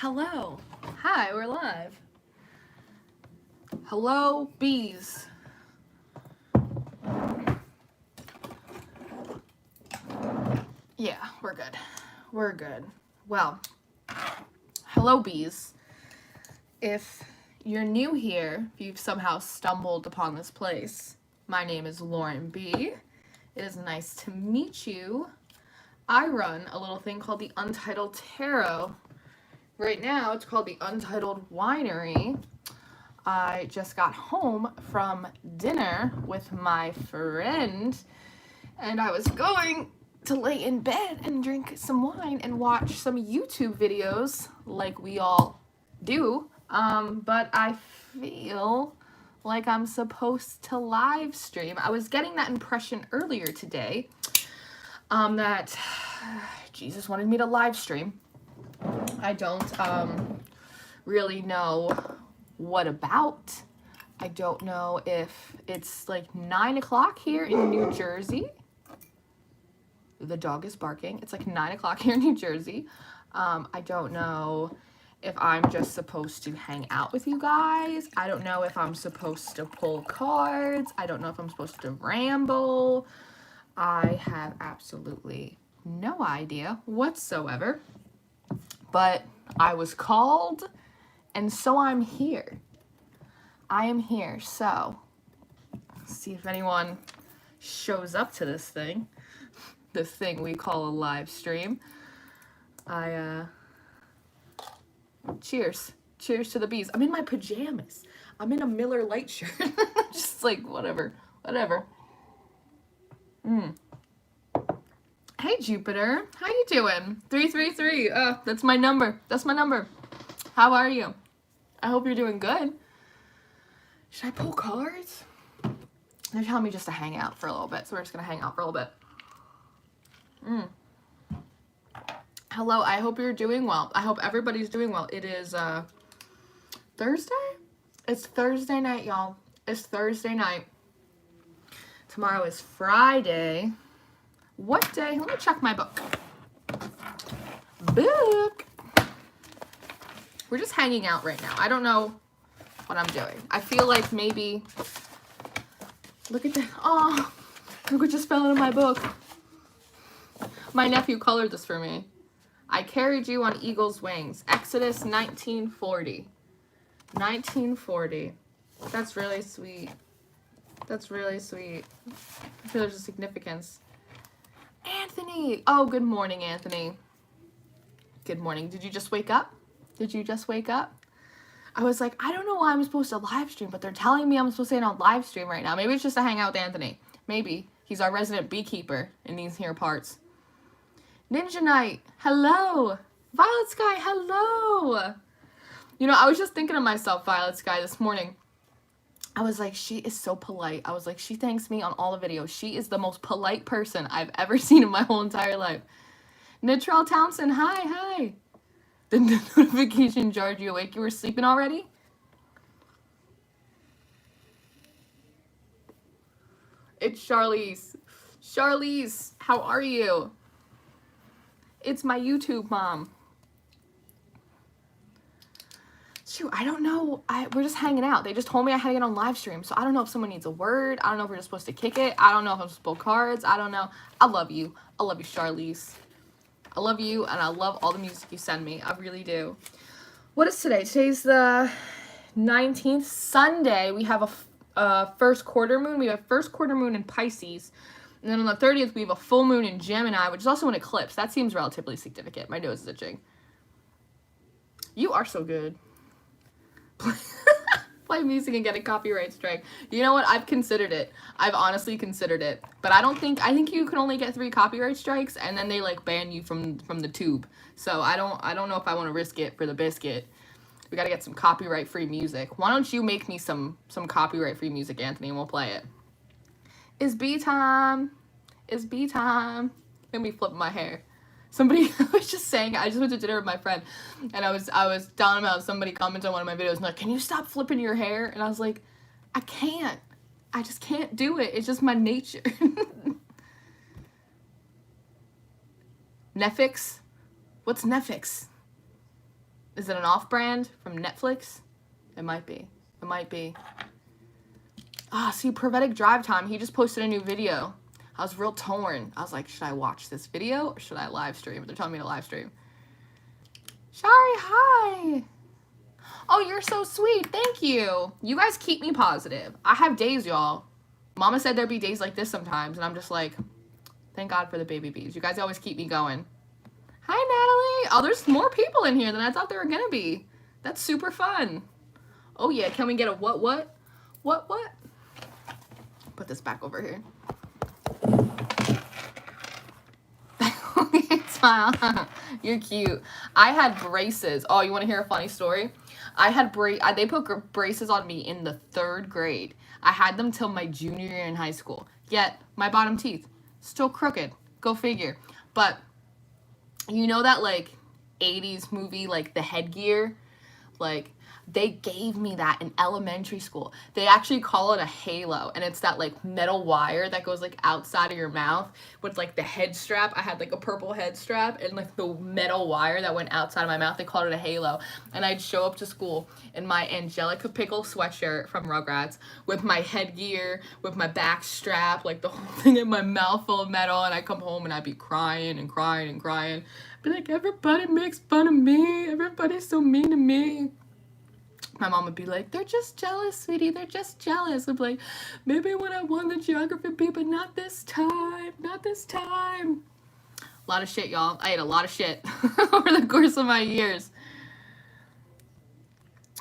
Hello. Hi, we're live. Hello, bees. Yeah, we're good. We're good. Well, hello, bees. If you're new here, if you've somehow stumbled upon this place, my name is Lauren B. It is nice to meet you. I run a little thing called the Untitled Tarot. Right now, it's called the Untitled Winery. I just got home from dinner with my friend, and I was going to lay in bed and drink some wine and watch some YouTube videos like we all do, but I feel like I'm supposed to live stream. I was getting that impression earlier today that Jesus wanted me to live stream. I don't really know what about. I don't know if it's like 9 o'clock here in New Jersey. The dog is barking. It's like 9 o'clock here in New Jersey. I don't know if I'm just supposed to hang out with you guys. I don't know if I'm supposed to pull cards. I don't know if I'm supposed to ramble. I have absolutely no idea whatsoever. But I was called, and so I'm here. I am here, so let's see if anyone shows up to this thing we call a live stream. Cheers to the bees. I'm in my pajamas. I'm in a Miller Lite shirt. Just like whatever. Hey Jupiter, how you doing? 333. That's my number. How are you? I hope you're doing good. Should I pull cards? They're telling me just to hang out for a little bit, so we're just gonna hang out for a little bit. Hello, I hope you're doing well. I hope everybody's doing well. It is Thursday? It's Thursday night, y'all. It's Thursday night. Tomorrow is Friday. What day? Let me check my book. We're just hanging out right now. I don't know what I'm doing. I feel like maybe... Look at that. Oh, look what just fell into my book. My nephew colored this for me. I carried you on eagle's wings. Exodus 1940. 1940. That's really sweet. That's really sweet. I feel there's a significance. Anthony! Oh, good morning, Anthony. Good morning. Did you just wake up? I was like, I don't know why I'm supposed to live stream, but they're telling me I'm supposed to stay on live stream right now. Maybe it's just to hang out with Anthony. Maybe. He's our resident beekeeper in these here parts. Ninja Knight, hello. Violet Sky, hello. You know, I was just thinking of myself, Violet Sky, this morning. I was like, she is so polite. I was like, she thanks me on all the videos. She is the most polite person I've ever seen in my whole entire life. Nitral Townsend, hi. The notification jarred you awake. You were sleeping already? It's Charlize. Charlize, how are you? It's my YouTube mom. Shoot, I don't know. We're just hanging out. They just told me I had to get on live stream, so I don't know if someone needs a word. I don't know if we're just supposed to kick it. I don't know if I'm supposed to pull cards. I don't know. I love you. I love you, Charlize. I love you, and I love all the music you send me. I really do. What is today? Today's the 19th, Sunday. We have a first quarter moon. We have first quarter moon in Pisces. And then on the 30th, we have a full moon in Gemini, which is also an eclipse. That seems relatively significant. My nose is itching. You are so good. Play music and get a copyright strike. You know what? I've considered it. I've honestly considered it. But I think you can only get 3 copyright strikes, and then they like ban you from the tube. So I don't know if I want to risk it for the biscuit. We gotta get some copyright free music. Why don't you make me some copyright free music, Anthony, and we'll play it. It's B time. It's B time. Let me flip my hair. Somebody was just saying, I just went to dinner with my friend, and I was telling about somebody commented on one of my videos and like, can you stop flipping your hair? And I was like, I can't. I just can't do it. It's just my nature. Netflix? What's Netflix? Is it an off-brand from Netflix? It might be. It might be. Ah, see, Prophetic Drive Time. He just posted a new video. I was real torn. I was like, should I watch this video or should I live stream? They're telling me to live stream. Shari, hi. Oh, you're so sweet. Thank you. You guys keep me positive. I have days, y'all. Mama said there'd be days like this sometimes, and I'm just like, thank God for the baby bees. You guys always keep me going. Hi, Natalie. Oh, there's more people in here than I thought there were gonna be. That's super fun. Oh, yeah. Can we get a what? Put this back over here. Smile. You're cute. I had braces. Oh, you want to hear a funny story? I had they put braces on me in the 3rd grade. I had them till my junior year in high school. Yet, my bottom teeth, still crooked. Go figure. But, you know that, like, 80s movie, like, The Headgear? Like, they gave me that in elementary school. They actually call it a halo, and it's that, like, metal wire that goes, like, outside of your mouth with, like, the head strap. I had, like, a purple head strap and, like, the metal wire that went outside of my mouth. They called it a halo, and I'd show up to school in my Angelica Pickle sweatshirt from Rugrats with my headgear, with my back strap, like, the whole thing in my mouth full of metal, and I'd come home and I'd be crying and crying and crying. Be like, everybody makes fun of me. Everybody's so mean to me. My mom would be like, they're just jealous, sweetie. They're just jealous. I'd be like, maybe when I won the geography bee, but not this time. Not this time. A lot of shit, y'all. I ate a lot of shit over the course of my years.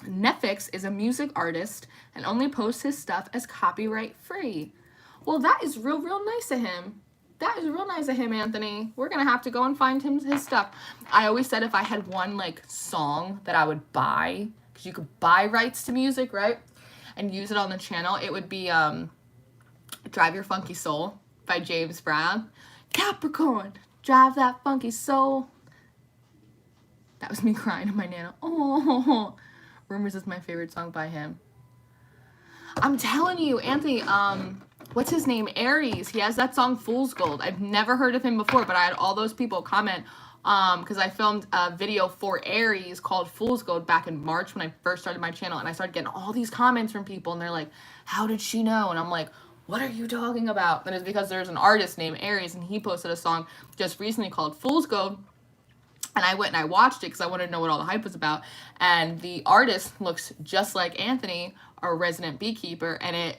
Nefix is a music artist and only posts his stuff as copyright free. Well, that is real nice of him. That is real nice of him, Anthony. We're going to have to go and find him his stuff. I always said if I had one, like, song that I would buy, because you could buy rights to music, right? And use it on the channel, it would be Drive Your Funky Soul by James Brown. Capricorn, drive that funky soul. That was me crying to my nana. Oh, Rumors is my favorite song by him. I'm telling you, Anthony, what's his name? Aries. He has that song Fool's Gold. I've never heard of him before, but I had all those people comment because I filmed a video for Aries called Fool's Gold back in March when I first started my channel, and I started getting all these comments from people, and they're like, how did she know? And I'm like, what are you talking about? And it's because there's an artist named Aries, and he posted a song just recently called Fool's Gold, and I went and I watched it because I wanted to know what all the hype was about, and the artist looks just like Anthony, our resident beekeeper, and it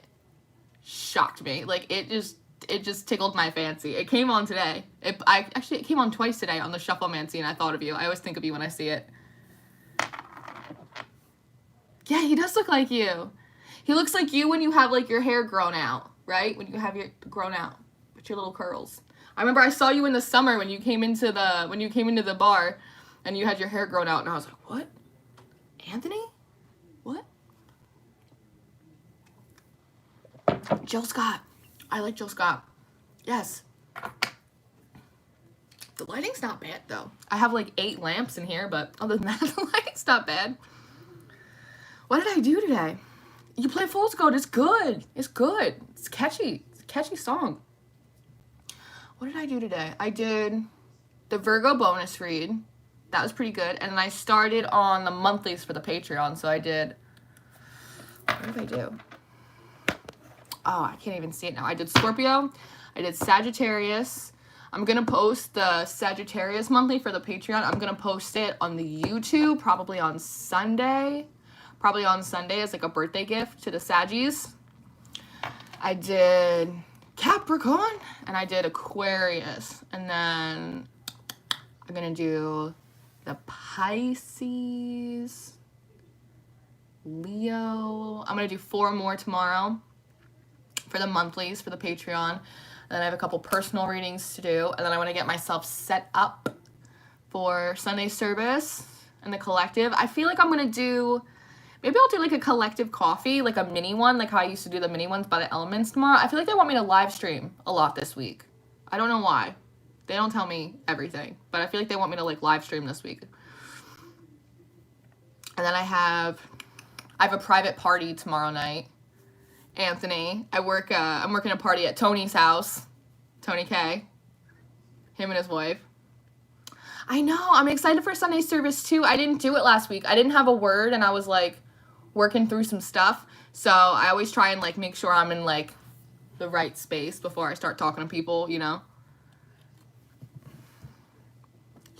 shocked me. Like, it just tickled my fancy. It came on today. It came on twice today on the Shufflemancy, and I thought of you. I always think of you when I see it. Yeah, he does look like you. He looks like you when you have, like, your hair grown out, right? When you have your grown out with your little curls. I remember I saw you in the summer when you came into the bar and you had your hair grown out, and I was like, what? Anthony? What? Jill Scott. I like Jill Scott. Yes. The lighting's not bad, though. I have, like, 8 lamps in here, but other than that, the lighting's not bad. What did I do today? You play Fool's Gold. It's good. It's good. It's catchy. It's a catchy song. What did I do today? I did the Virgo bonus read. That was pretty good. And then I started on the monthlies for the Patreon. So I did... What did I do? Oh, I can't even see it now. I did Scorpio. I did Sagittarius. I'm going to post the Sagittarius monthly for the Patreon. I'm going to post it on the YouTube probably on Sunday. Probably on Sunday as like a birthday gift to the Saggies. I did Capricorn and I did Aquarius. And then I'm going to do the Pisces, Leo. I'm going to do 4 more tomorrow for the monthlies for the Patreon. And then I have a couple personal readings to do. And then I want to get myself set up for Sunday service and the collective. I feel like I'm going to do... Maybe I'll do like a collective coffee, like a mini one, like how I used to do the mini ones by the Elements tomorrow. I feel like they want me to live stream a lot this week. I don't know why. They don't tell me everything, but I feel like they want me to like live stream this week. And then I have a private party tomorrow night. Anthony, I'm working a party at Tony's house. Tony K. Him and his wife. I know. I'm excited for Sunday service too. I didn't do it last week. I didn't have a word and I was like working through some stuff. So I always try and like make sure I'm in like the right space before I start talking to people, you know.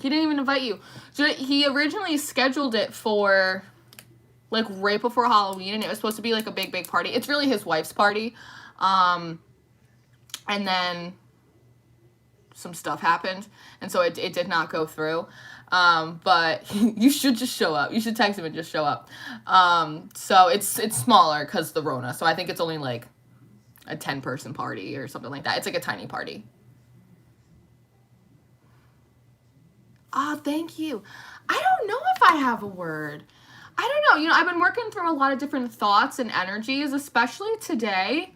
He didn't even invite you. So he originally scheduled it for like right before Halloween, and it was supposed to be like a big party. It's really his wife's party. And then some stuff happened, and so it did not go through. But you should just show up. You should text him and just show up. So it's smaller because the Rona. So I think it's only like a 10-person party or something like that. It's like a tiny party. Oh, thank you. I don't know if I have a word. I don't know. You know, I've been working through a lot of different thoughts and energies, especially today.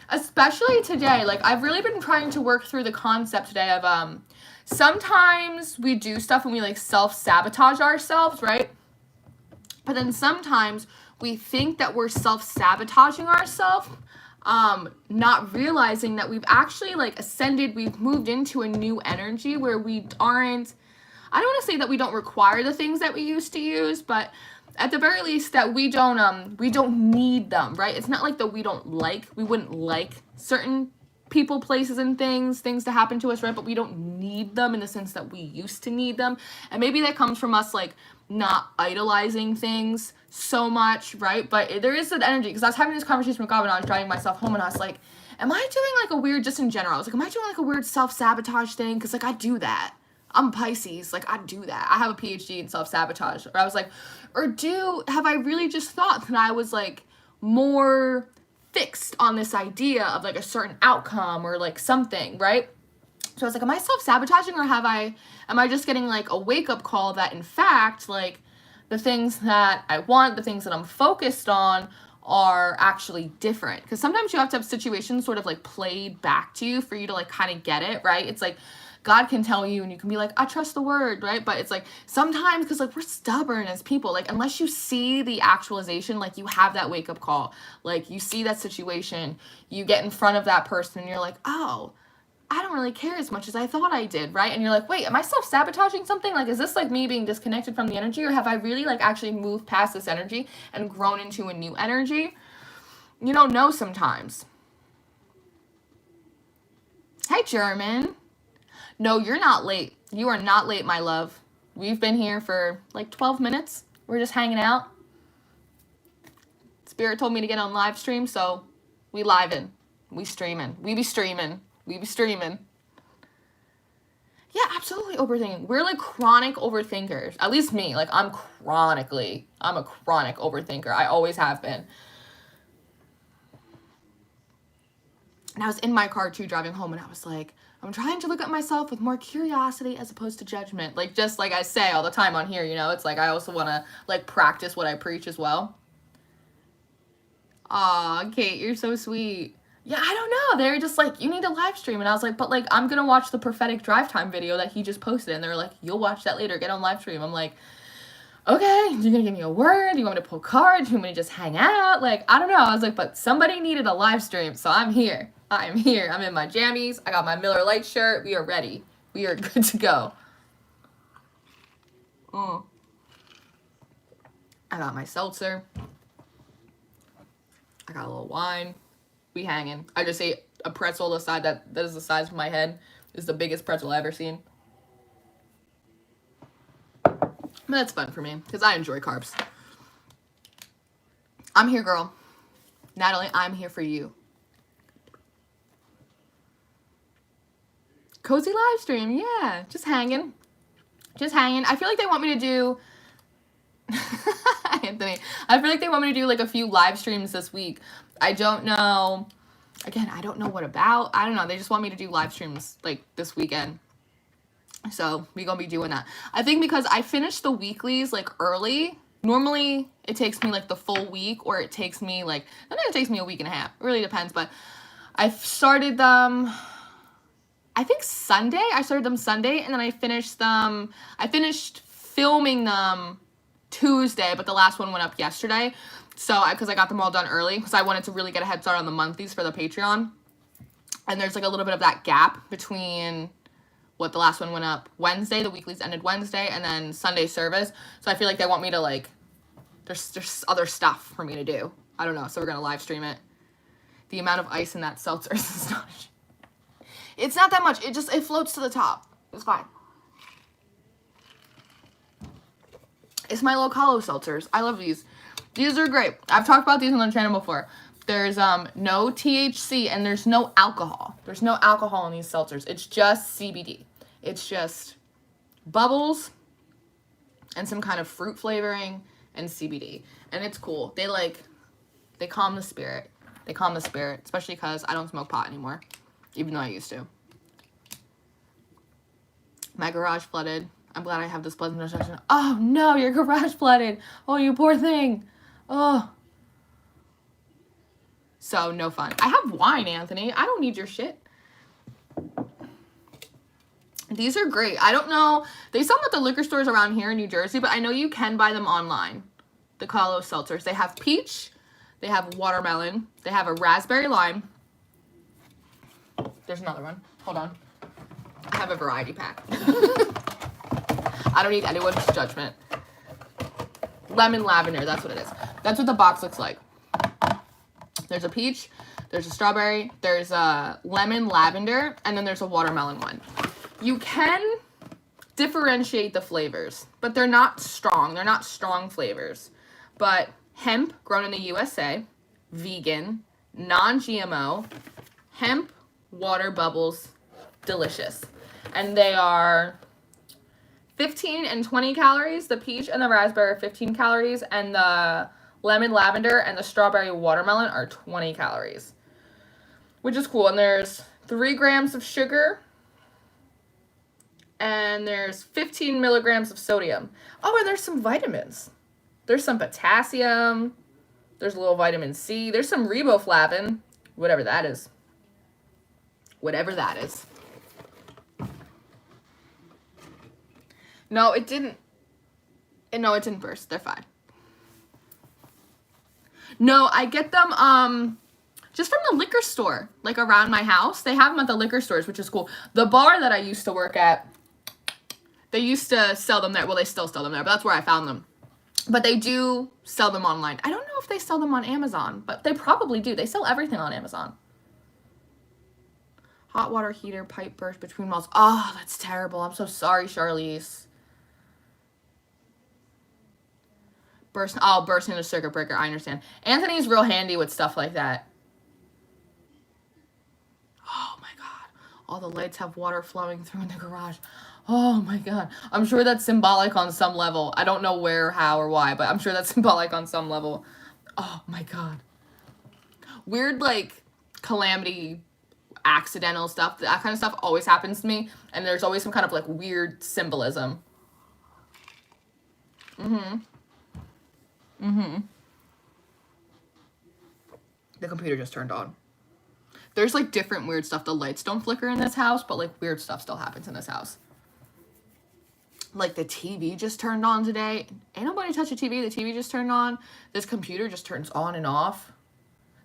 Like, I've really been trying to work through the concept today of, sometimes we do stuff and we, like, self-sabotage ourselves, right? But then sometimes we think that we're self-sabotaging ourselves, not realizing that we've actually, like, ascended, we've moved into a new energy where we aren't, I don't want to say that we don't require the things that we used to use, but at the very least that we don't need them, right? It's not like that we wouldn't like certain people, places, and things to happen to us, right? But we don't need them in the sense that we used to need them. And maybe that comes from us, like, not idolizing things so much, right? But there is an energy, because I was having this conversation with God when I was driving myself home, and I was like, am I doing, like, a weird, just in general, I was like, am I doing, like, a weird self-sabotage thing? Because, like, I do that. I'm Pisces, like, I do that. I have a PhD in self-sabotage. Or I was like, have I really just thought that I was, like, more fixed on this idea of, like, a certain outcome or, like, something, right? So I was like, am I self-sabotaging, or am I just getting, like, a wake-up call that, in fact, like, the things that I want, the things that I'm focused on are actually different? Because sometimes you have to have situations sort of, like, played back to you for you to, like, kind of get it, right? It's like, God can tell you and you can be like, I trust the word, right? But it's like, sometimes, because like we're stubborn as people, like unless you see the actualization, like you have that wake up call, like you see that situation, you get in front of that person and you're like, oh, I don't really care as much as I thought I did, right? And you're like, wait, am I self-sabotaging something? Like, is this like me being disconnected from the energy, or have I really like actually moved past this energy and grown into a new energy? You don't know sometimes. Hey, German. No, you're not late. You are not late, my love. We've been here for like 12 minutes. We're just hanging out. Spirit told me to get on live stream, so we livin'. We streaming. We be streaming. We be streaming. Yeah, absolutely overthinking. We're like chronic overthinkers. At least me. Like I'm a chronic overthinker. I always have been. And I was in my car too, driving home, and I was like, I'm trying to look at myself with more curiosity as opposed to judgment. Like, just like I say all the time on here, you know, it's like I also want to, like, practice what I preach as well. Aw, Kate, you're so sweet. Yeah, I don't know. They're just like, you need a live stream. And I was like, but, like, I'm going to watch the prophetic drive time video that he just posted. And they're like, you'll watch that later. Get on live stream. I'm like, okay, you're going to give me a word? You want me to pull cards? You want me to just hang out? Like, I don't know. I was like, but somebody needed a live stream, so I'm here. I'm here. I'm in my jammies. I got my Miller Lite shirt. We are ready. We are good to go. I got my seltzer. I got a little wine. We hanging. I just ate a pretzel the size that is the size of my head. This is the biggest pretzel I've ever seen. But that's fun for me because I enjoy carbs. I'm here, girl. Natalie, I'm here for you. Cozy live stream, yeah. Just hanging. I feel like they want me to do... Anthony. I feel like they want me to do like a few live streams this week. I don't know. Again, I don't know what about. I don't know. They just want me to do live streams like this weekend. So we're going to be doing that. I think because I finished the weeklies like early. Normally it takes me like the full week, or it takes me like... I think it takes me a week and a half. It really depends. But I started them... I think Sunday. I started them Sunday, and then I finished them. I finished filming them Tuesday, but the last one went up yesterday. So, because I got them all done early, because I wanted to really get a head start on the monthlies for the Patreon. And there's like a little bit of that gap between what, the last one went up Wednesday. The weeklies ended Wednesday, and then Sunday service. So I feel like they want me to, like, there's other stuff for me to do. I don't know. So we're going to live stream it. The amount of ice in that seltzer is astonishing. It's not that much. It floats to the top. It's fine. It's my low calo seltzers. I love these. These are great. I've talked about these on the channel before. There's no THC and there's no alcohol. There's no alcohol in these seltzers. It's just CBD. It's just bubbles and some kind of fruit flavoring and CBD. And it's cool. They calm the spirit. They calm the spirit, especially because I don't smoke pot anymore, even though I used to. My garage flooded. I'm glad I have this pleasant introduction. Oh no, your garage flooded. Oh, you poor thing. Oh. So no fun. I have wine, Anthony. I don't need your shit. These are great. I don't know. They sell them at the liquor stores around here in New Jersey, but I know you can buy them online. The Carlos seltzers. They have peach. They have watermelon. They have a raspberry lime. There's another one. Hold on. I have a variety pack. I don't need anyone's judgment. Lemon lavender, that's what it is. That's what the box looks like. There's a peach, there's a strawberry, there's a lemon lavender, and then there's a watermelon one. You can differentiate the flavors, but they're not strong. They're not strong flavors. But hemp, grown in the USA, vegan, non-GMO, hemp, water bubbles, delicious. And they are 15 and 20 calories. The peach and the raspberry are 15 calories, and the lemon lavender and the strawberry watermelon are 20 calories, which is cool. And there's 3 grams of sugar, and there's 15 milligrams of sodium. Oh, and there's some vitamins. There's some potassium. There's a little vitamin C. There's some riboflavin, whatever that is. Whatever that is. No, it didn't. No, it didn't burst. They're fine. No, I get them just from the liquor store, like around my house. They have them at the liquor stores, which is cool. The bar that I used to work at, they used to sell them there. Well, they still sell them there, but that's where I found them. But they do sell them online. I don't know if they sell them on Amazon, but they probably do. They sell everything on Amazon. Hot water heater, pipe burst between walls. Oh, that's terrible. I'm so sorry, Charlize. Bursting the circuit breaker. I understand. Anthony's real handy with stuff like that. Oh my God. All the lights have water flowing through in the garage. Oh my God. I'm sure that's symbolic on some level. I don't know where, how, or why, but I'm sure that's symbolic on some level. Oh my God. Weird, like, calamity, accidental stuff. That kind of stuff always happens to me. And there's always some kind of, like, weird symbolism. The computer just turned on. There's like different weird stuff. The lights don't flicker in this house, but like weird stuff still happens in this house. Like the TV just turned on today. Ain't nobody touch the TV. The TV just turned on. This computer just turns on and off.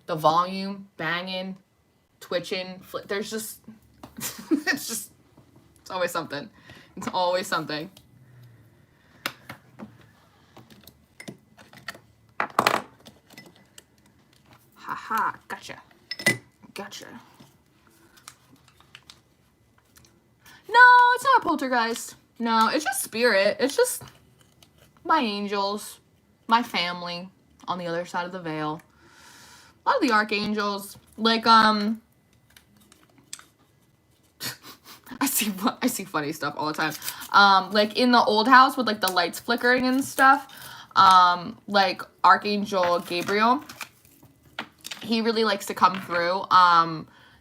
The volume, banging, twitching. There's just, it's always something. It's always something. Haha, gotcha. Gotcha. No, it's not a poltergeist. No, it's just spirit. It's just my angels, my family on the other side of the veil. A lot of the archangels. Like, I see funny stuff all the time. Like in the old house with like the lights flickering and stuff. Like Archangel Gabriel. He really likes to come through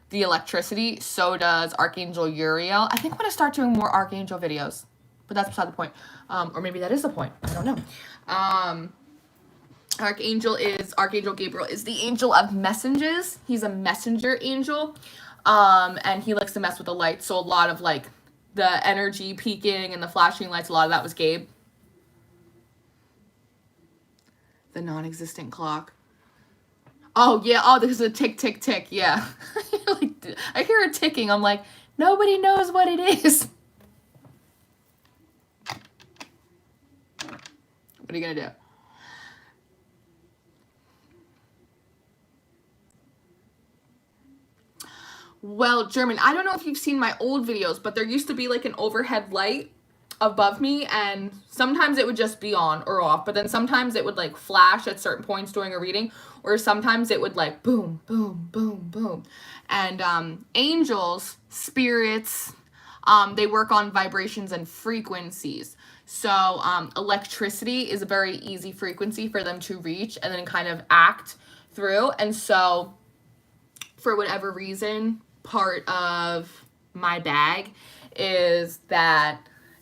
the electricity. So does Archangel Uriel. I think I'm going to start doing more Archangel videos. But that's beside the point. Or maybe that is the point. I don't know. Archangel Gabriel is the angel of messengers. He's a messenger angel. And he likes to mess with the lights. So a lot of like the energy peaking and the flashing lights, a lot of that was Gabe. The non-existent clock. Oh, yeah. Oh, there's a tick, tick, tick. Yeah. Like, I hear it ticking. I'm like, nobody knows what it is. What are you gonna do? Well, German, I don't know if you've seen my old videos, but there used to be like an overhead light above me, and sometimes it would just be on or off, but then sometimes it would like flash at certain points during a reading, or sometimes it would like boom, boom, boom, boom. And angels, spirits, they work on vibrations and frequencies. So electricity is a very easy frequency for them to reach and then kind of act through. And so for whatever reason, part of my bag is that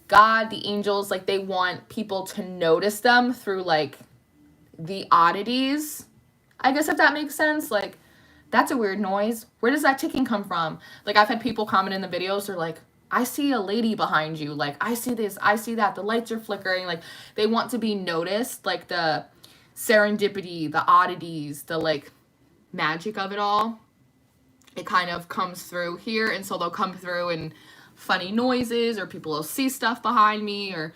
God, the angels, like they want people to notice them through like the oddities, I guess, if that makes sense. Like, that's a weird noise. Where does that ticking come from? Like, I've had people comment in the videos, they're like, I see a lady behind you. Like, I see this, I see that. The lights are flickering. Like, they want to be noticed, like the serendipity, the oddities, the like magic of it all. It kind of comes through here, and so they'll come through and funny noises, or people will see stuff behind me, or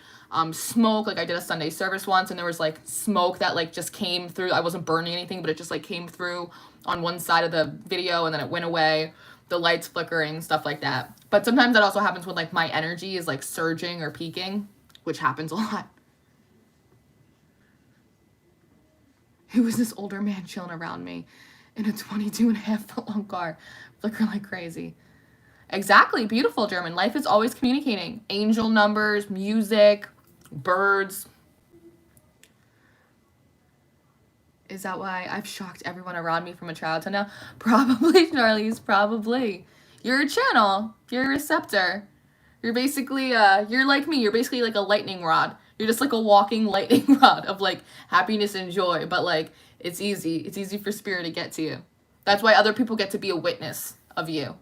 smoke. Like I did a Sunday service once and there was like smoke that like just came through. I wasn't burning anything, but it just like came through on one side of the video and then it went away. The lights flickering, stuff like that. But sometimes that also happens when like my energy is like surging or peaking, which happens a lot. Who is this older man chilling around me in a 22.5-foot long car, flickering like crazy? Exactly. Beautiful, German. Life is always communicating. Angel numbers, music, birds. Is that why I've shocked everyone around me from a child to now? Probably, Charlize, probably. You're a channel. You're a receptor. You're basically, you're like me. You're basically like a lightning rod. You're just like a walking lightning rod of like happiness and joy. But like, it's easy. It's easy for spirit to get to you. That's why other people get to be a witness of you.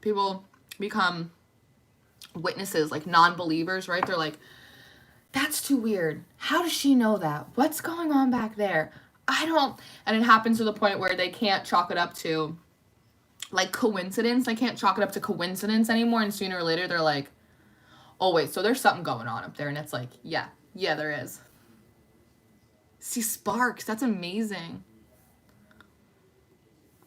People become witnesses, like non-believers, right? They're like, that's too weird. How does she know that? What's going on back there? I don't. And it happens to the point where they can't chalk it up to like coincidence. They can't chalk it up to coincidence anymore. And sooner or later, they're like, oh, wait, so there's something going on up there. And it's like, yeah, there is. See sparks. That's amazing.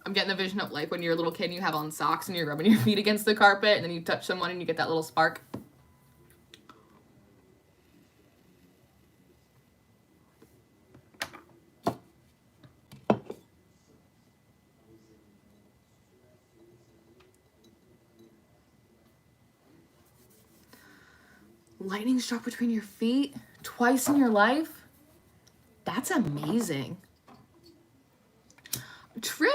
I'm getting the vision of like when you're a little kid and you have on socks and you're rubbing your feet against the carpet and then you touch someone and you get that little spark. Lightning struck between your feet twice in your life? That's amazing. Trish!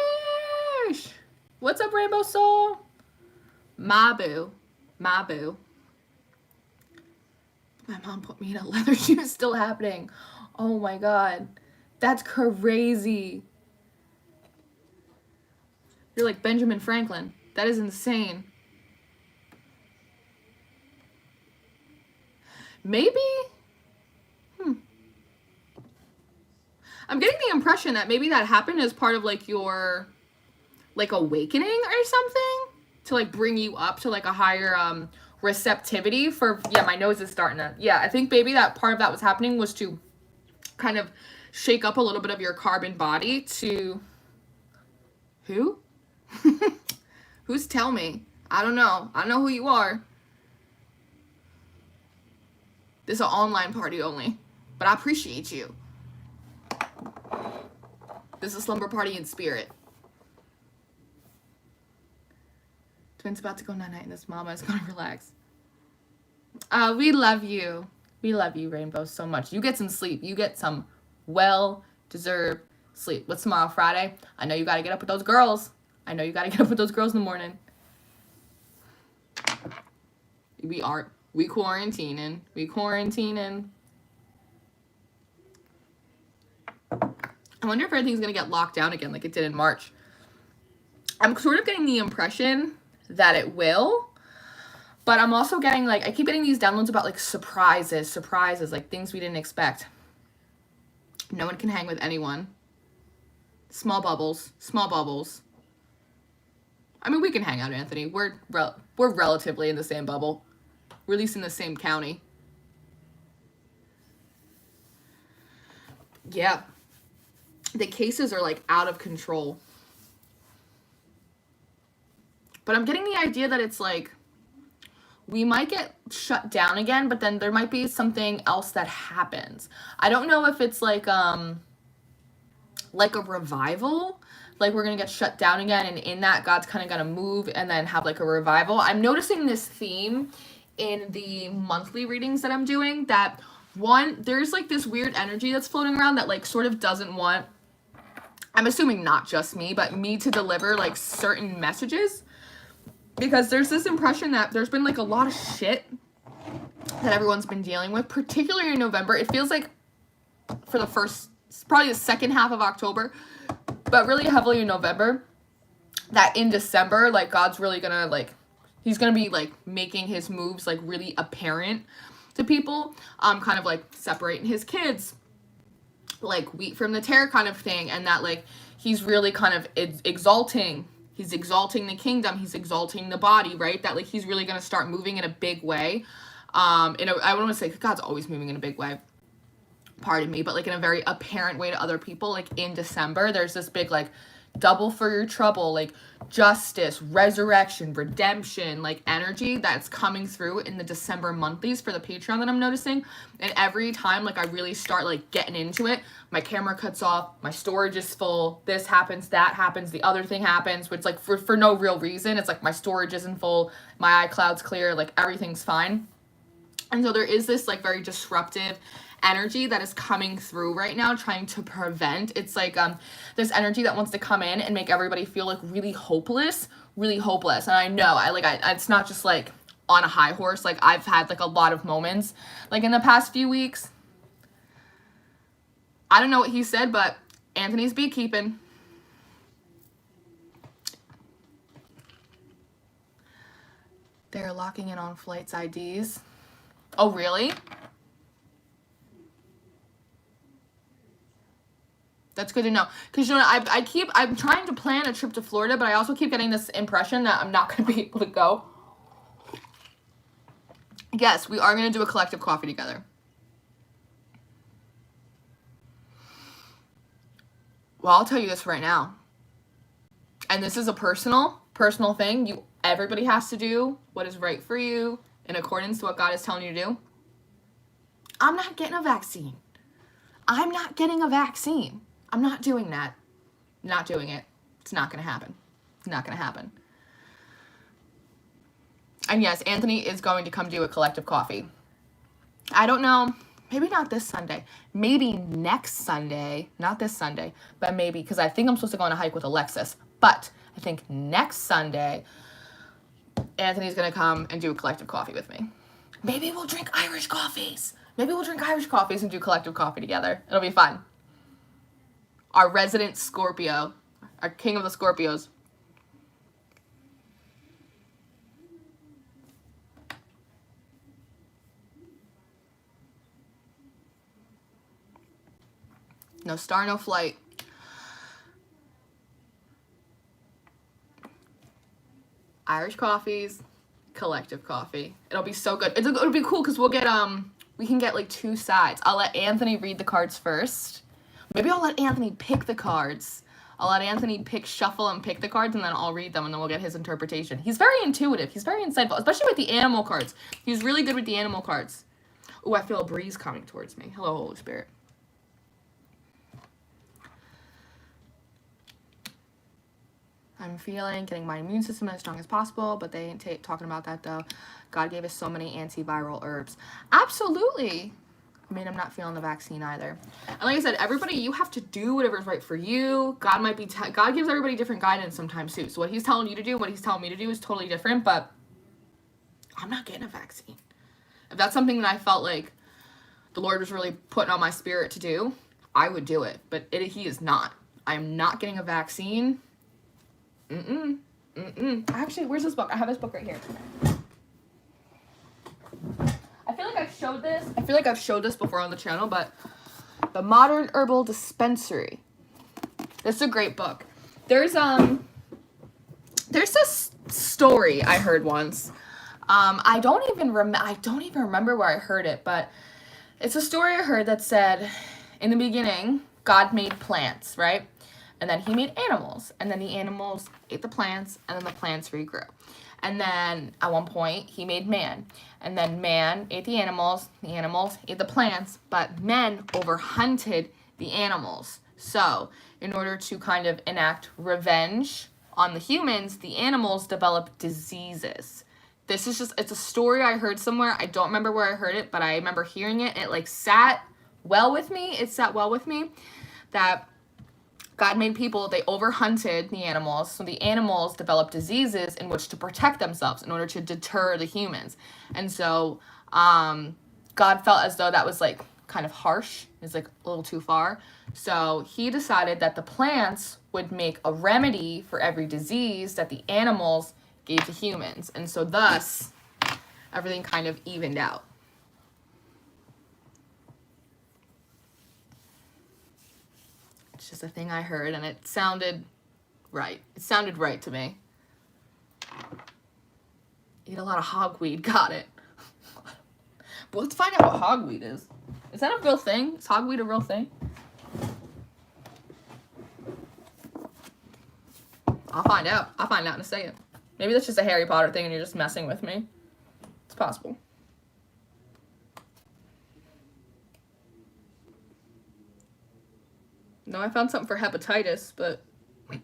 What's up, Rainbow Soul? Mabu. My mom put me in a leather shoe. Still happening. Oh my god. That's crazy. You're like Benjamin Franklin. That is insane. Maybe? I'm getting the impression that maybe that happened as part of like your like awakening or something to like bring you up to like a higher receptivity for, yeah, my nose is starting to, yeah, I think maybe that part of that was happening was to kind of shake up a little bit of your carbon body to, who? Who's tell me? I don't know who you are. This is an online party only, but I appreciate you. This is a slumber party in spirit. Twins about to go night-night and this mama is gonna relax. We love you. We love you, Rainbow, so much. You get some sleep. You get some well-deserved sleep. What's tomorrow, Friday? I know you gotta get up with those girls. In the morning. We quarantining. I wonder if everything's going to get locked down again like it did in March. I'm sort of getting the impression that it will, but I'm also getting like, I keep getting these downloads about like surprises, like things we didn't expect. No one can hang with anyone. Small bubbles. I mean, we can hang out, Anthony. We're relatively in the same bubble. We're at least in the same county. Yeah. The cases are, like, out of control. But I'm getting the idea that it's, like, we might get shut down again, but then there might be something else that happens. I don't know if it's, like a revival. Like, we're going to get shut down again, and in that, God's kind of going to move and then have, like, a revival. I'm noticing this theme in the monthly readings that I'm doing, that, one, there's, like, this weird energy that's floating around that, like, sort of doesn't want, I'm assuming not just me, but me to deliver, like, certain messages. Because there's this impression that there's been, like, a lot of shit that everyone's been dealing with, particularly in November. It feels like for the first, probably the second half of October, but really heavily in November, that in December, like, God's really gonna, like, he's gonna be, like, making his moves, like, really apparent to people, kind of, like, separating his kids, like, wheat from the tare kind of thing, and that, like, he's really kind of exalting, he's exalting the kingdom, he's exalting the body, right, that, like, he's really gonna start moving in a big way, I don't want to say, God's always moving in a big way, pardon me, but, like, in a very apparent way to other people. Like, in December, there's this big, like, double for your trouble, like, justice, resurrection, redemption, like, energy that's coming through in the December monthlies for the Patreon that I'm noticing. And every time, like, I really start, like, getting into it, my camera cuts off, my storage is full, this happens, that happens, the other thing happens, which, like, for no real reason. It's like my storage isn't full, my iCloud's clear, like, everything's fine. And so there is this, like, very disruptive energy that is coming through right now, trying to prevent. It's like this energy that wants to come in and make everybody feel, like, really hopeless. And I know it's not just, like, on a high horse. Like, I've had, like, a lot of moments, like, in the past few weeks. I don't know what he said, but Anthony's beekeeping. They're locking in on flights IDs. Oh, really? That's good to know. Because, you know, I'm trying to plan a trip to Florida, but I also keep getting this impression that I'm not going to be able to go. Yes, we are going to do a collective coffee together. Well, I'll tell you this right now. And this is a personal thing. Everybody has to do what is right for you in accordance to what God is telling you to do. I'm not getting a vaccine. I'm not getting a vaccine. I'm not doing that. Not doing it. It's not going to happen. It's not going to happen. And yes, Anthony is going to come do a collective coffee. I don't know. Maybe not this Sunday. Maybe next Sunday. Not this Sunday. But maybe, because I think I'm supposed to go on a hike with Alexis. But I think next Sunday, Anthony's going to come and do a collective coffee with me. Maybe we'll drink Irish coffees. Maybe we'll drink Irish coffees and do collective coffee together. It'll be fun. Our resident Scorpio. Our king of the Scorpios. No star, no flight. Irish coffees, collective coffee. It'll be so good. It'll be cool because we'll get we can get like 2 sides. I'll let Anthony read the cards first. Maybe I'll let Anthony pick the cards. I'll let Anthony shuffle and pick the cards, and then I'll read them, and then we'll get his interpretation. He's very intuitive. He's very insightful, especially with the animal cards. He's really good with the animal cards. Ooh, I feel a breeze coming towards me. Hello, Holy Spirit. I'm feeling getting my immune system as strong as possible, but they ain't talking about that, though. God gave us so many antiviral herbs. Absolutely. I mean, I'm not feeling the vaccine either. And like I said, everybody, you have to do whatever's right for you. God might be, God gives everybody different guidance sometimes too. So what he's telling you to do, what he's telling me to do is totally different, but I'm not getting a vaccine. If that's something that I felt like the Lord was really putting on my spirit to do, I would do it, but he is not. I am not getting a vaccine. Actually, where's this book? I have this book right here. I feel like I've showed this before on the channel, but The Modern Herbal Dispensary. This is a great book. There's this story I heard once. I don't even remember where I heard it, but it's a story I heard that said, in the beginning, God made plants, right? And then he made animals, and then the animals ate the plants, and then the plants regrew. And then at one point, he made man, and then man ate the animals ate the plants, but men overhunted the animals. So in order to kind of enact revenge on the humans, the animals developed diseases. This is just, it's a story I heard somewhere. I don't remember where I heard it, but I remember hearing it. It like sat well with me. It sat well with me that God made people, they overhunted the animals, so the animals developed diseases in which to protect themselves in order to deter the humans. And so God felt as though that was like kind of harsh. It's like a little too far. So he decided that the plants would make a remedy for every disease that the animals gave to humans. And so thus, everything kind of evened out. It's just a thing I heard, and it sounded right. It sounded right to me. Eat a lot of hogweed. Got it. But let's find out what hogweed is. Is that a real thing? Is hogweed a real thing? I'll find out. I'll find out in a second. Maybe that's just a Harry Potter thing and you're just messing with me. It's possible. No, I found something for hepatitis, but I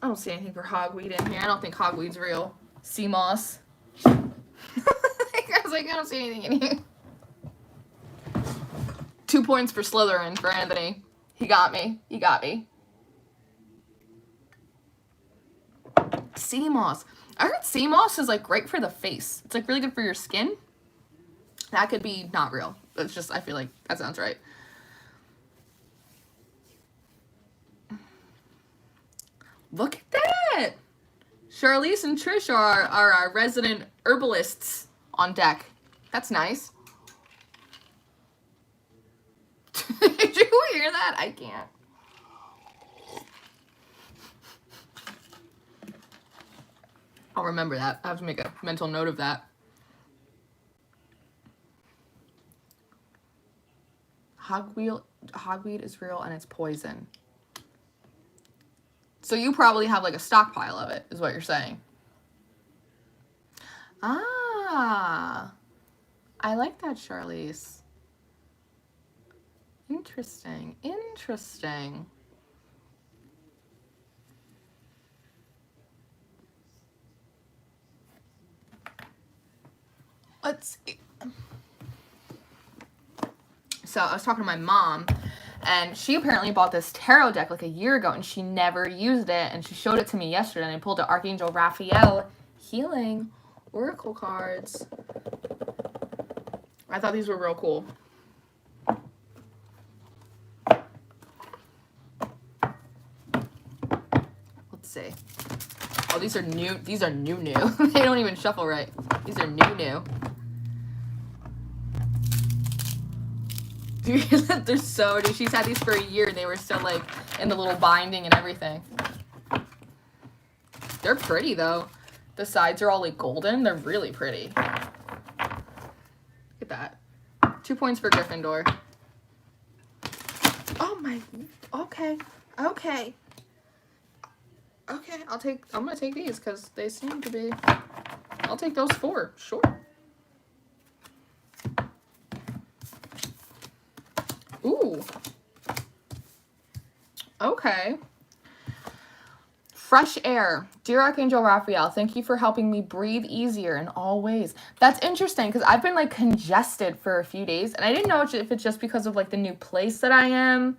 don't see anything for hogweed in here. I don't think hogweed's real. Sea moss. I was like, I don't see anything in here. 2 points for Slytherin for Anthony. He got me. He got me. Sea moss. I heard sea moss is like great for the face. It's like really good for your skin. That could be not real. It's just, I feel like that sounds right. Look at that. Charlize and Trish are our resident herbalists on deck. That's nice. Did you hear that? I can't. I'll remember that. I have to make a mental note of that. Hogweed is real and it's poison. So you probably have like a stockpile of it, is what you're saying. Ah, I like that, Charlize. Interesting. Interesting. Let's see. So I was talking to my mom, and she apparently bought this tarot deck like a year ago, and she never used it, and she showed it to me yesterday, and I pulled the Archangel Raphael Healing Oracle cards. I thought these were real cool. Let's see. Oh, these are new. These are new. They don't even shuffle right. These are new. Dude, they're so, dude, she's had these for a year and they were still like in the little binding and everything. They're pretty though. The sides are all like golden. They're really pretty. Look at that. 2 points for Gryffindor. Oh my, okay. Okay, I'm gonna take these because they seem to be, I'll take those 4, sure. Ooh. Okay. Fresh air. Dear Archangel Raphael, thank you for helping me breathe easier in all ways. That's interesting because I've been like congested for a few days and I didn't know if it's just because of like the new place that I am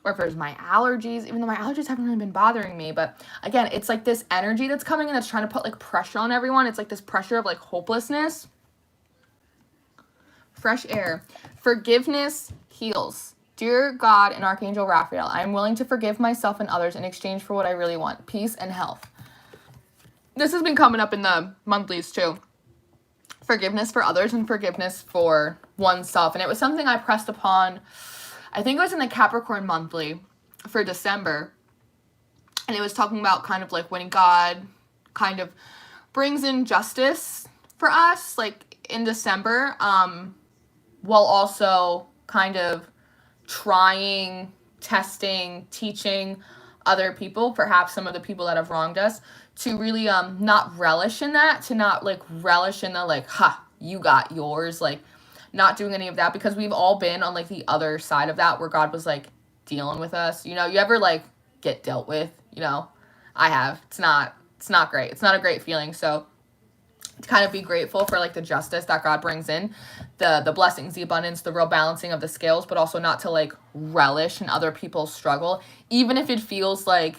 or if it's my allergies, even though my allergies haven't really been bothering me. But again, it's like this energy that's coming in that's trying to put like pressure on everyone. It's like this pressure of like hopelessness. Fresh air. Forgiveness heals. Dear God and Archangel Raphael, I am willing to forgive myself and others in exchange for what I really want, peace and health. This has been coming up in the monthlies too. forgiveness for others and forgiveness for oneself. And it was something I pressed upon, I think it was in the Capricorn monthly for December. And it was talking about kind of like when God kind of brings in justice for us, like in December, while also kind of trying, testing, teaching other people, perhaps some of the people that have wronged us, to really not relish in that, to not like relish in the like, ha, you got yours, like not doing any of that, because we've all been on like the other side of that where God was like dealing with us. You know, you ever like get dealt with, you know? I have. It's not great. It's not a great feeling. So to kind of be grateful for like the justice that God brings in, the blessings, the abundance, the real balancing of the scales, but also not to like relish in other people's struggle, even if it feels like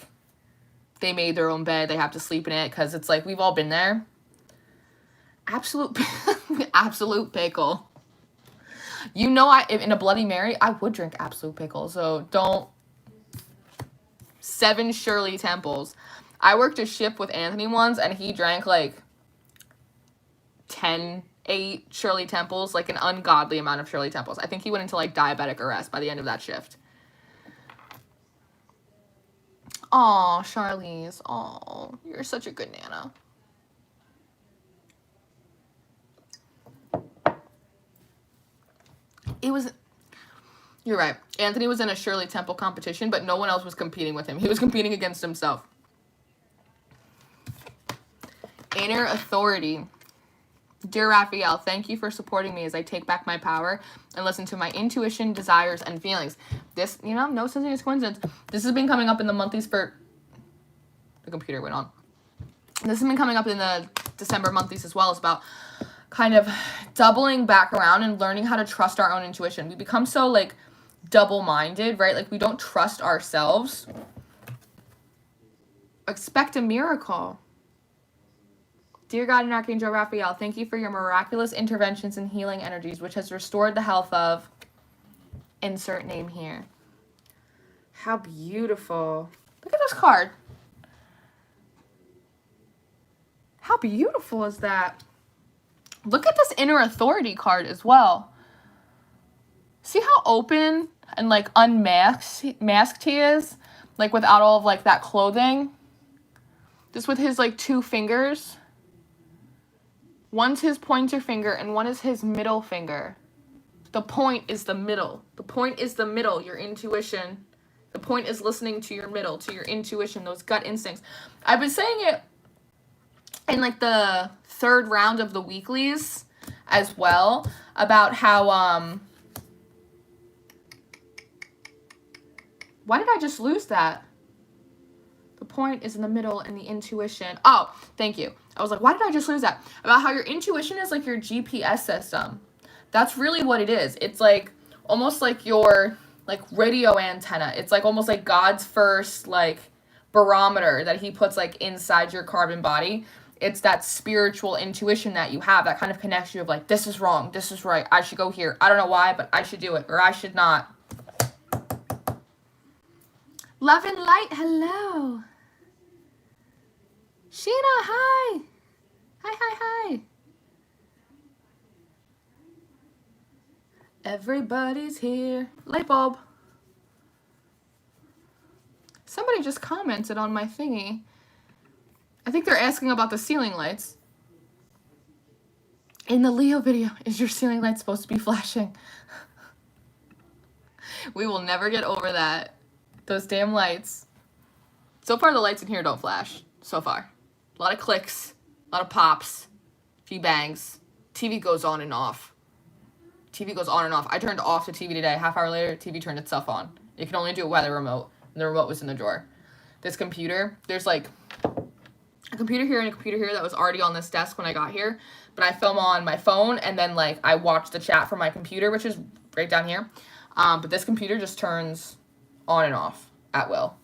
they made their own bed, they have to sleep in it, because it's like we've all been there. Absolute pickle. You know, in a Bloody Mary, I would drink absolute pickle. So don't. 7 Shirley Temples. I worked a shift with Anthony once, and he drank like 8 Shirley Temples, like an ungodly amount of Shirley Temples. I think he went into like diabetic arrest by the end of that shift. Aw, Charlize. Aw, you're such a good Nana. You're right. Anthony was in a Shirley Temple competition, but no one else was competing with him. He was competing against himself. Inner authority. Dear Raphael, thank you for supporting me as I take back my power and listen to my intuition, desires, and feelings. This, you know, no such thing as coincidence. This has been coming up in the monthlies for... The computer went on. This has been coming up in the December monthlies as well. It's about kind of doubling back around and learning how to trust our own intuition. We become so, like, double-minded, right? Like, we don't trust ourselves. Expect a miracle. Dear God and Archangel Raphael, thank you for your miraculous interventions and healing energies, which has restored the health of... Insert name here. How beautiful. Look at this card. How beautiful is that? Look at this inner authority card as well. See how open and like unmasked he is? Like without all of like that clothing. Just with his like 2 fingers. One's his pointer finger and one is his middle finger. The point is the middle. The point is the middle, your intuition. The point is listening to your middle, to your intuition, those gut instincts. I've been saying it in like the 3rd round of the weeklies as well about how, why did I just lose that? The point is in the middle and the intuition. Oh, thank you. I was like, why did I just lose that? About how your intuition is like your GPS system. That's really what it is. It's like almost like your like radio antenna. It's like almost like God's first like barometer that he puts like inside your carbon body. It's that spiritual intuition that you have that kind of connects you of like, this is wrong, this is right, I should go here. I don't know why, but I should do it, or I should not. Love and light, hello. Sheena, hi. Hi. Everybody's here. Light bulb. Somebody just commented on my thingy. I think they're asking about the ceiling lights. In the Leo video, is your ceiling light supposed to be flashing? We will never get over that. Those damn lights. So far, the lights in here don't flash. So far. A lot of clicks. A lot of pops. A few bangs. TV goes on and off. TV goes on and off. I turned off the TV today. Half hour later, TV turned itself on. You can only do it with a remote. And the remote was in the drawer. This computer, there's like a computer here and a computer here that was already on this desk when I got here. But I film on my phone and then like I watch the chat from my computer, which is right down here. But this computer just turns on and off at will.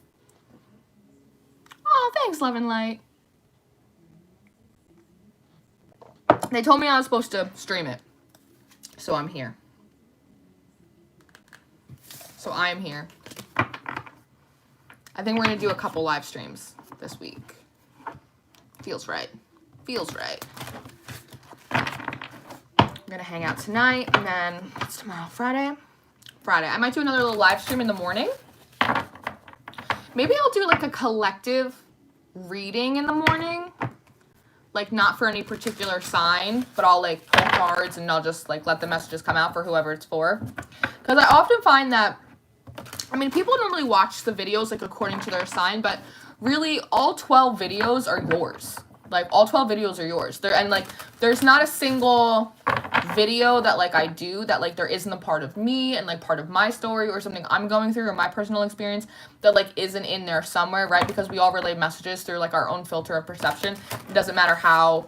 Oh, thanks, Love and Light. They told me I was supposed to stream it. So I'm here. So I'm here. I think we're going to do a couple live streams this week. Feels right. Feels right. gonna hang out tonight, and then it's tomorrow, Friday. I might do another little live stream in the morning. Maybe I'll do like a collective reading in the morning. Like not for any particular sign, but I'll like pull cards and I'll just like let the messages come out for whoever it's for. Because I often find that, I mean, people normally watch the videos like according to their sign, but really all 12 videos are yours. Like all 12 videos are yours. And like there's not a single video that like I do that like there isn't a part of me and like part of my story or something I'm going through or my personal experience that like isn't in there somewhere, right? Because we all relay messages through like our own filter of perception. It doesn't matter how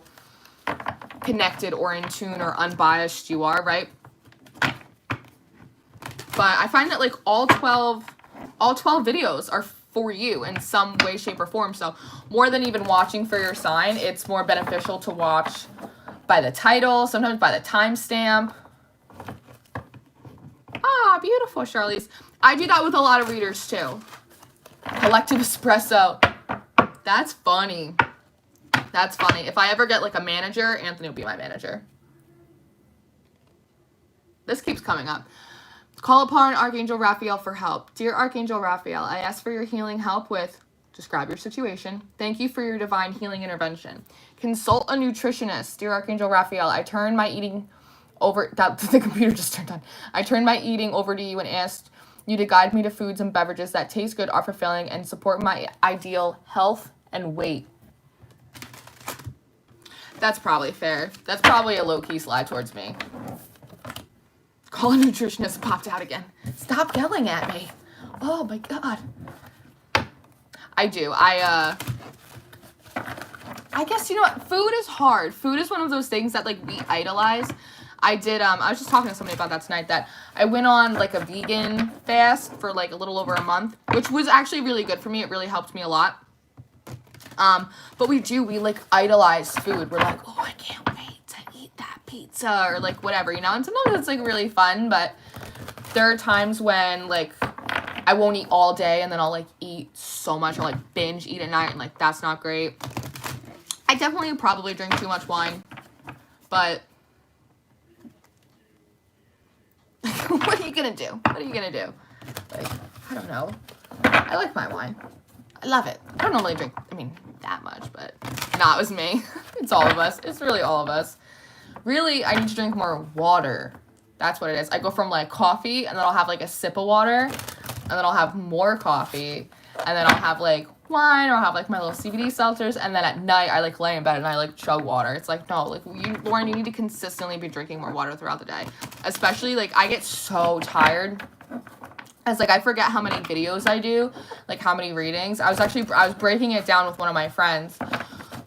connected or in tune or unbiased you are, right? But I find that like all 12 videos are for you in some way, shape, or form. So more than even watching for your sign, it's more beneficial to watch by the title, sometimes by the timestamp. Ah, beautiful, Charlize. I do that with a lot of readers too. Collective espresso. That's funny. That's funny. If I ever get like a manager, Anthony will be my manager. This keeps coming up. Call upon Archangel Raphael for help. Dear Archangel Raphael, I ask for your healing help with, describe your situation. Thank you for your divine healing intervention. Consult a nutritionist. Dear Archangel Raphael, I turn my eating over, the computer just turned on. I turn my eating over to you and asked you to guide me to foods and beverages that taste good, are fulfilling, and support my ideal health and weight. That's probably fair. That's probably a low-key slide towards me. Call a nutritionist popped out again. Stop yelling at me. Oh my God. I do. I guess, you know what? Food is hard. Food is one of those things that like we idolize. I was just talking to somebody about that tonight, that I went on like a vegan fast for like a little over a month, which was actually really good for me. It really helped me a lot. But we like idolize food. We're like, oh, I can't wait to eat that pizza or like whatever, you know? And sometimes it's like really fun, but there are times when like I won't eat all day and then I'll like eat so much or like binge eat at night, and like that's not great. I definitely probably drink too much wine, but what are you gonna do? What are you gonna do? Like, I don't know. I like my wine. I love it. I don't normally drink, I mean, that much, but nah, it was me. It's all of us. It's really all of us. Really, I need to drink more water. That's what it is. I go from like coffee, and then I'll have like a sip of water, and then I'll have more coffee, and then I'll have like wine, or I'll have like my little CBD seltzers, and then at night I like lay in bed and I like chug water. It's like, no, like Lauren, you need to consistently be drinking more water throughout the day. Especially like I get so tired. As like I forget how many videos I do, like how many readings. I was breaking it down with one of my friends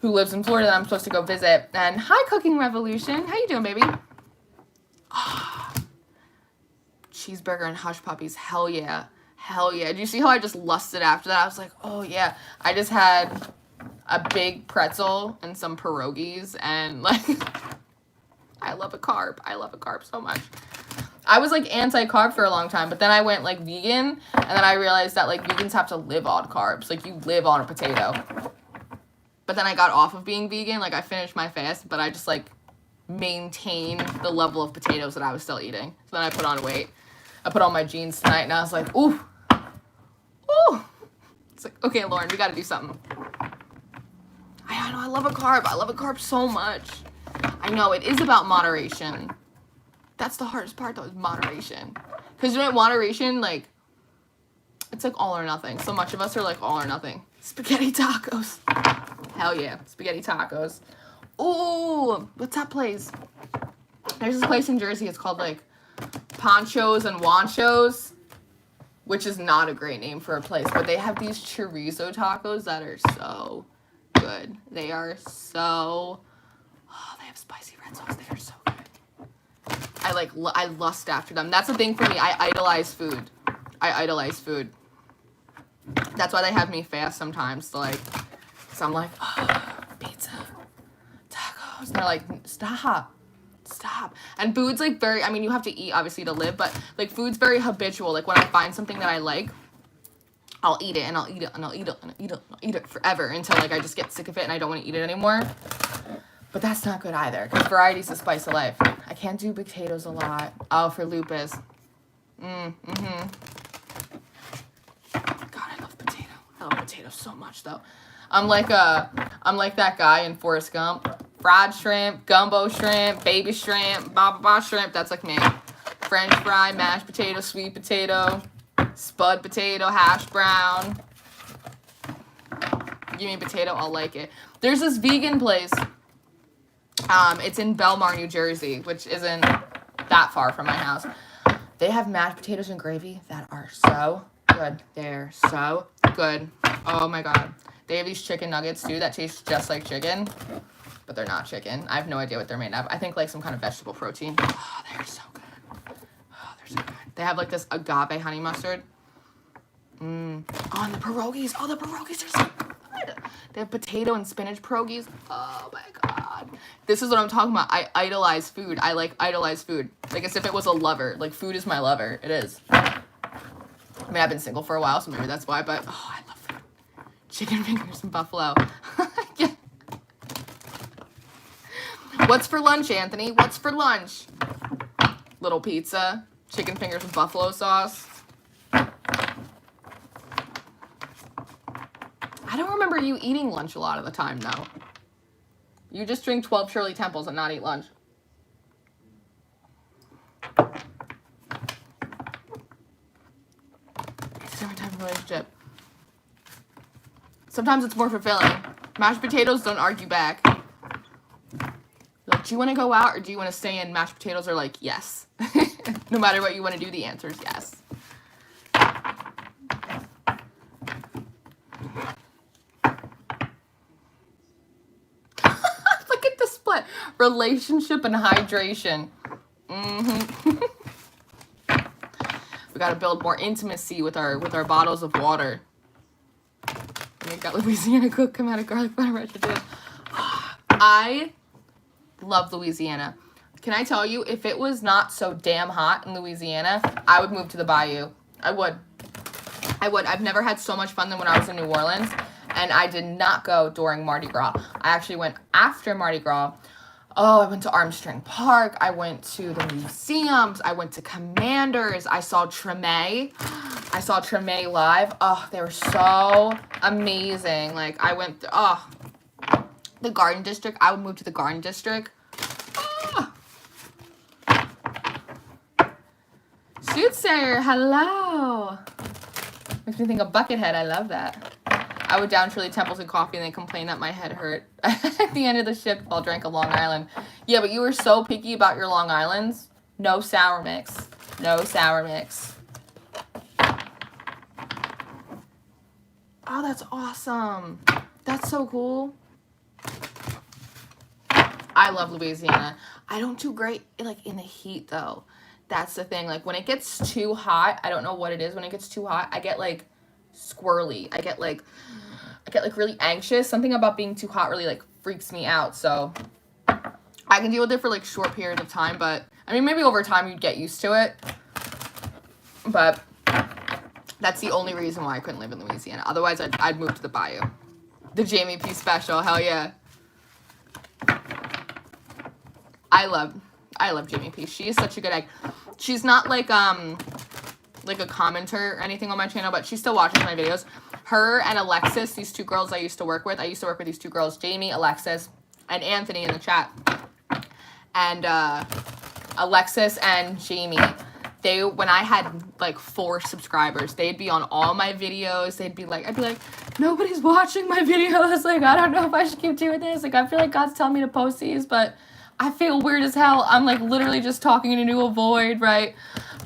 who lives in Florida that I'm supposed to go visit. And hi, Cooking Revolution. How you doing, baby? Oh, cheeseburger and hush puppies. Hell yeah. Hell yeah. Do you see how I just lusted after that? I was like, oh yeah. I just had a big pretzel and some pierogies, and like I love a carb. I love a carb so much. I was like anti-carb for a long time, but then I went like vegan, and then I realized that like vegans have to live on carbs. Like you live on a potato. But then I got off of being vegan. Like I finished my fast, but I just like maintained the level of potatoes that I was still eating. So then I put on weight. I put on my jeans tonight, and I was like, ooh. Ooh. It's like, okay, Lauren, we got to do something. I know, I love a carb. I love a carb so much. I know, it is about moderation. That's the hardest part, though, is moderation. Because you know, moderation, like, it's like all or nothing. So much of us are like all or nothing. Spaghetti tacos. Hell yeah, spaghetti tacos. Ooh, what's that place? There's this place in Jersey. It's called like Ponchos and Wanchos, which is not a great name for a place, but they have these chorizo tacos that are so good. They are so, oh, they have spicy red sauce. They are so good. I lust after them. That's the thing for me. I idolize food. I idolize food. That's why they have me fast sometimes. So like, so I'm like, oh, pizza, tacos. And they're like, stop. And food's like very, I mean, you have to eat obviously to live, but like food's very habitual. Like when I find something that I like, I'll eat it, and I'll eat it, and I'll eat it, and I'll eat it, and I'll eat it forever until like I just get sick of it and I don't want to eat it anymore. But that's not good either, because variety's the spice of life. I can't do potatoes a lot. Oh, for lupus. God, I love potato. I love potatoes so much, though. I'm like that guy in Forrest Gump. Fried shrimp, gumbo shrimp, baby shrimp, ba shrimp. That's like me. French fry, mashed potato, sweet potato, spud potato, hash brown. Give me a potato, I'll like it. There's this vegan place. It's in Belmar, New Jersey, which isn't that far from my house. They have mashed potatoes and gravy that are so good. They're so good. Oh my God. They have these chicken nuggets too that taste just like chicken, but they're not chicken. I have no idea what they're made of. I think like some kind of vegetable protein. Oh, they're so good. Oh, they're so good. They have like this agave honey mustard. Oh, and the pierogies. Oh, the pierogies are so good. They have potato and spinach pierogies. Oh my God. This is what I'm talking about. I idolize food. I like idolize food. Like as if it was a lover. Like food is my lover. It is. I mean, I've been single for a while, so maybe that's why, but oh, I love food. Chicken fingers and buffalo. Yeah. What's for lunch, Anthony? What's for lunch? Little pizza, chicken fingers with buffalo sauce. I don't remember you eating lunch a lot of the time, though. You just drink 12 Shirley Temples and not eat lunch. It's a different type of relationship. Sometimes it's more fulfilling. Mashed potatoes don't argue back. Like, do you want to go out or do you want to stay in? Mashed potatoes are like, yes. No matter what you want to do, the answer is yes. Look at the split. Relationship and hydration. We got to build more intimacy with our bottles of water. Make that Louisiana cook come out of garlic butter residue. I love Louisiana. Can I tell you, if it was not so damn hot in Louisiana, I would move to the bayou. I would. I've never had so much fun than when I was in New Orleans, and I did not go during Mardi Gras. I actually went after Mardi Gras. Oh, I went to Armstrong Park. I went to the museums. I went to Commanders. I saw Treme. I saw Treme live. Oh, they were so amazing. Like, I went, the Garden District. I would move to the Garden District. Oh. Soothsayer, hello. Makes me think of Buckethead. I love that. I would down Shirley Temples and coffee and then complain that my head hurt at the end of the shift while I drank a Long Island. Yeah, but you were so picky about your Long Islands. No sour mix. No sour mix. Oh, that's awesome. That's so cool. I love Louisiana. I don't do great like in the heat though. That's the thing. Like when it gets too hot, I don't know what it is. When it gets too hot, I get like squirrely. I get like really anxious. Something about being too hot really like freaks me out. So I can deal with it for like short periods of time, but I mean maybe over time you'd get used to it. But that's the only reason why I couldn't live in Louisiana. Otherwise I'd move to the bayou. The Jamie P special, hell yeah. I love Jamie P. She is such a good egg. She's not like a commenter or anything on my channel, but she still watches my videos. Her and Alexis, these two girls I used to work with. I used to work with these two girls, Jamie, Alexis, and Anthony in the chat. And Alexis and Jamie, when I had like 4 subscribers, they'd be on all my videos. I'd be like, nobody's watching my videos. Like, I don't know if I should keep doing this. Like, I feel like God's telling me to post these, but I feel weird as hell. I'm like literally just talking into a void, right?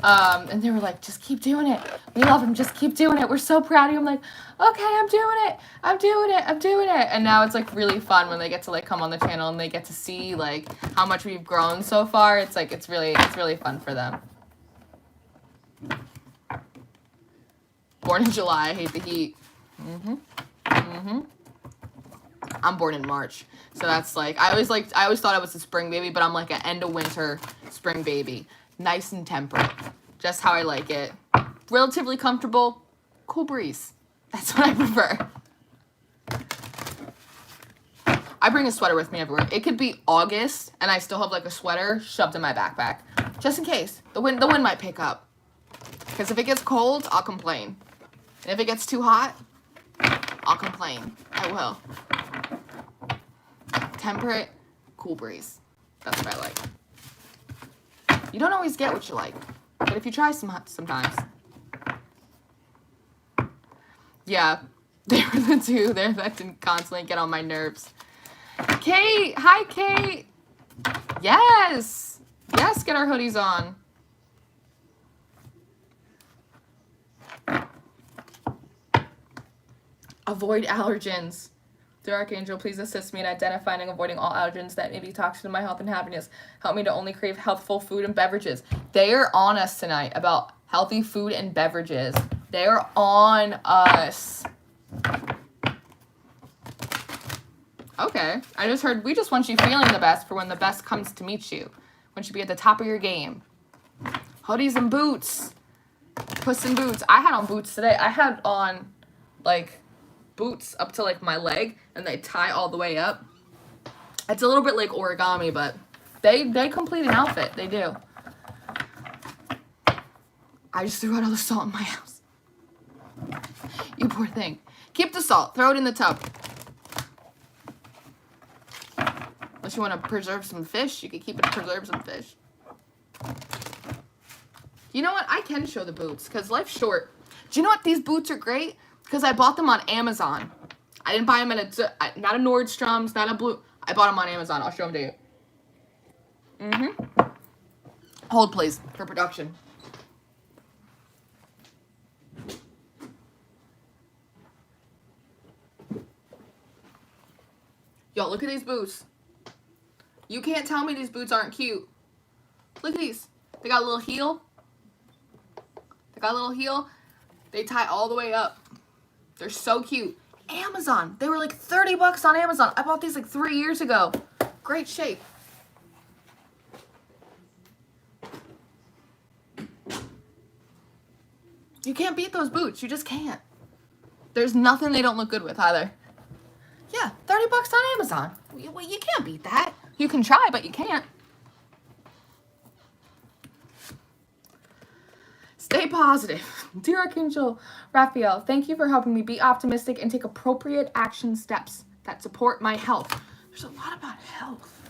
And they were like, just keep doing it. We love him. Just keep doing it. We're so proud of you. I'm like, okay, I'm doing it. And now it's like really fun when they get to like come on the channel and they get to see like how much we've grown so far. It's like, it's really fun for them. Born in July. I hate the heat. I'm born in March. So that's like, I always thought I was a spring baby, but I'm like an end of winter spring baby. Nice and temperate. Just how I like it. Relatively comfortable. Cool breeze. That's what I prefer. I bring a sweater with me everywhere. It could be August and I still have like a sweater shoved in my backpack. Just in case. The wind might pick up. Because if it gets cold, I'll complain. And if it gets too hot, I'll complain. I will. Temperate, cool breeze. That's what I like. You don't always get what you like. But if you try sometimes. Yeah. They were the two there that didn't constantly get on my nerves. Kate! Hi, Kate! Yes! Yes, get our hoodies on. Avoid allergens. Dear Archangel, please assist me in identifying and avoiding all allergens that may be toxic to my health and happiness. Help me to only crave healthful food and beverages. They are on us tonight about healthy food and beverages. They are on us. Okay. I just heard we just want you feeling the best for when the best comes to meet you. Want you to be at the top of your game. Hoodies and boots. Puss in boots. I had on boots today. I had on, like, boots up to, like, my leg, and they tie all the way up. It's a little bit like origami, but they complete an outfit. They do. I just threw out all the salt in my house. You poor thing. Keep the salt. Throw it in the tub. Unless you want to preserve some fish, you can keep it to preserve some fish. You know what? I can show the boots because life's short. Do you know what? These boots are great because I bought them on Amazon. I didn't buy them at not a Nordstrom's, not a Blue. I bought them on Amazon. I'll show them to you. Hold, please, for production. Yo, look at these boots. You can't tell me these boots aren't cute. Look at these. They got a little heel. They got a little heel. They tie all the way up. They're so cute. Amazon. They were like 30 bucks on Amazon. I bought these like 3 years ago. Great shape. You can't beat those boots. You just can't. There's nothing they don't look good with either. Yeah, 30 bucks on Amazon. Well, you can't beat that. You can try, but you can't. Stay positive. Dear Archangel Raphael, thank you for helping me be optimistic and take appropriate action steps that support my health. There's a lot about health.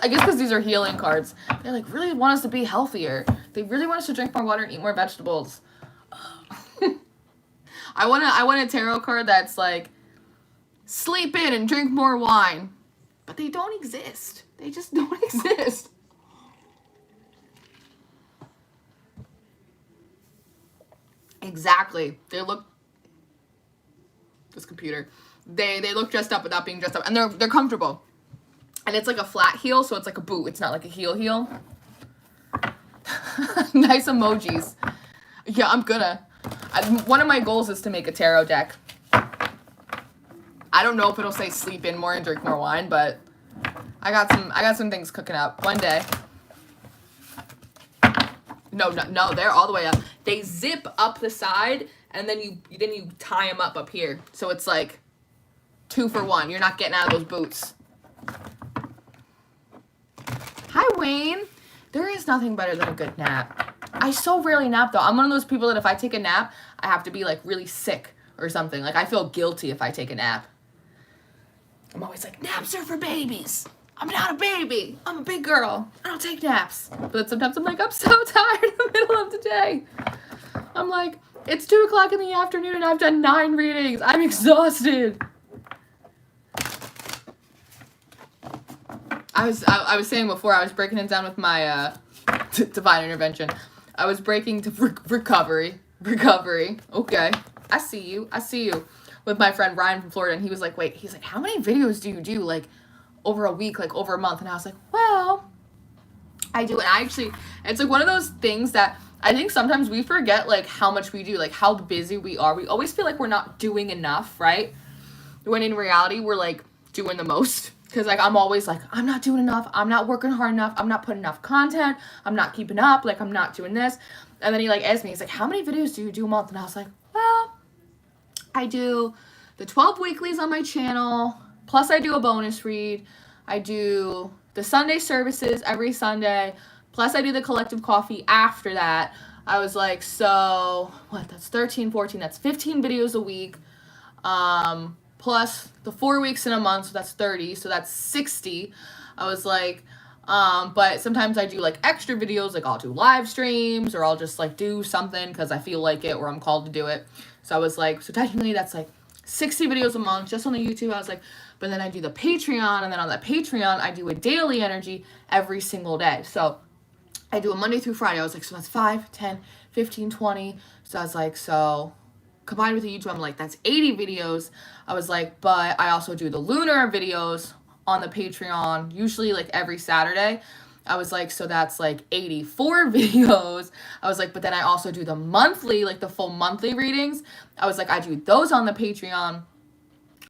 I guess because these are healing cards. They like really want us to be healthier. They really want us to drink more water and eat more vegetables. I want a tarot card that's like, sleep in and drink more wine. But they don't exist. They just don't exist. Exactly. They look, this computer, they look dressed up without being dressed up, and they're comfortable. And it's like a flat heel, so it's like a boot. It's not like a heel. Nice emojis. Yeah, I'm gonna. One of my goals is to make a tarot deck. I don't know if it'll say sleep in more and drink more wine, but I got some things cooking up one day. No, they're all the way up. They zip up the side, and then you tie them up here. So it's like 2 for 1. You're not getting out of those boots. Hi, Wayne. There is nothing better than a good nap. I so rarely nap, though. I'm one of those people that if I take a nap, I have to be, like, really sick or something. Like, I feel guilty if I take a nap. I'm always like, naps are for babies. I'm not a baby. I'm a big girl. I don't take naps. But sometimes I'm like, I'm so tired in the middle of the day. I'm like, it's 2 o'clock in the afternoon and I've done 9 readings. I'm exhausted. I was saying before, I was breaking it down with my divine intervention. I was breaking to recovery. Okay. I see you. With my friend Ryan from Florida, and he was like, wait, he's like, how many videos do you do, like, over a week, like, over a month? And I was like, well, I do. And I actually, it's like one of those things that I think sometimes we forget, like, how much we do, like, how busy we are. We always feel like we're not doing enough, right? When in reality, we're, like, doing the most. Because, like, I'm always like, I'm not doing enough. I'm not working hard enough. I'm not putting enough content. I'm not keeping up. Like, I'm not doing this. And then he, like, asked me, he's like, how many videos do you do a month? And I was like, well, I do the 12 weeklies on my channel, Plus I do a bonus read. I do the Sunday services every Sunday. Plus I do the collective coffee after that. I was like, so what, that's 13, 14, that's 15 videos a week. Plus the 4 weeks in a month, so that's 30, so that's 60. I was like, but sometimes I do like extra videos, like I'll do live streams or I'll just like do something because I feel like it or I'm called to do it. So I was like, so technically that's like 60 videos a month just on the YouTube. I was like, but then I do the Patreon, and then on that Patreon I do a daily energy every single day. So I do a Monday through Friday. I was like, so that's 5, 10, 15, 20. So I was like, so combined with the YouTube, I'm like, that's 80 videos. I was like, but I also do the lunar videos on the Patreon, usually like every Saturday. I was like, so that's like 84 videos. I was like, but then I also do the monthly, like the full monthly readings. I was like, I do those on the Patreon.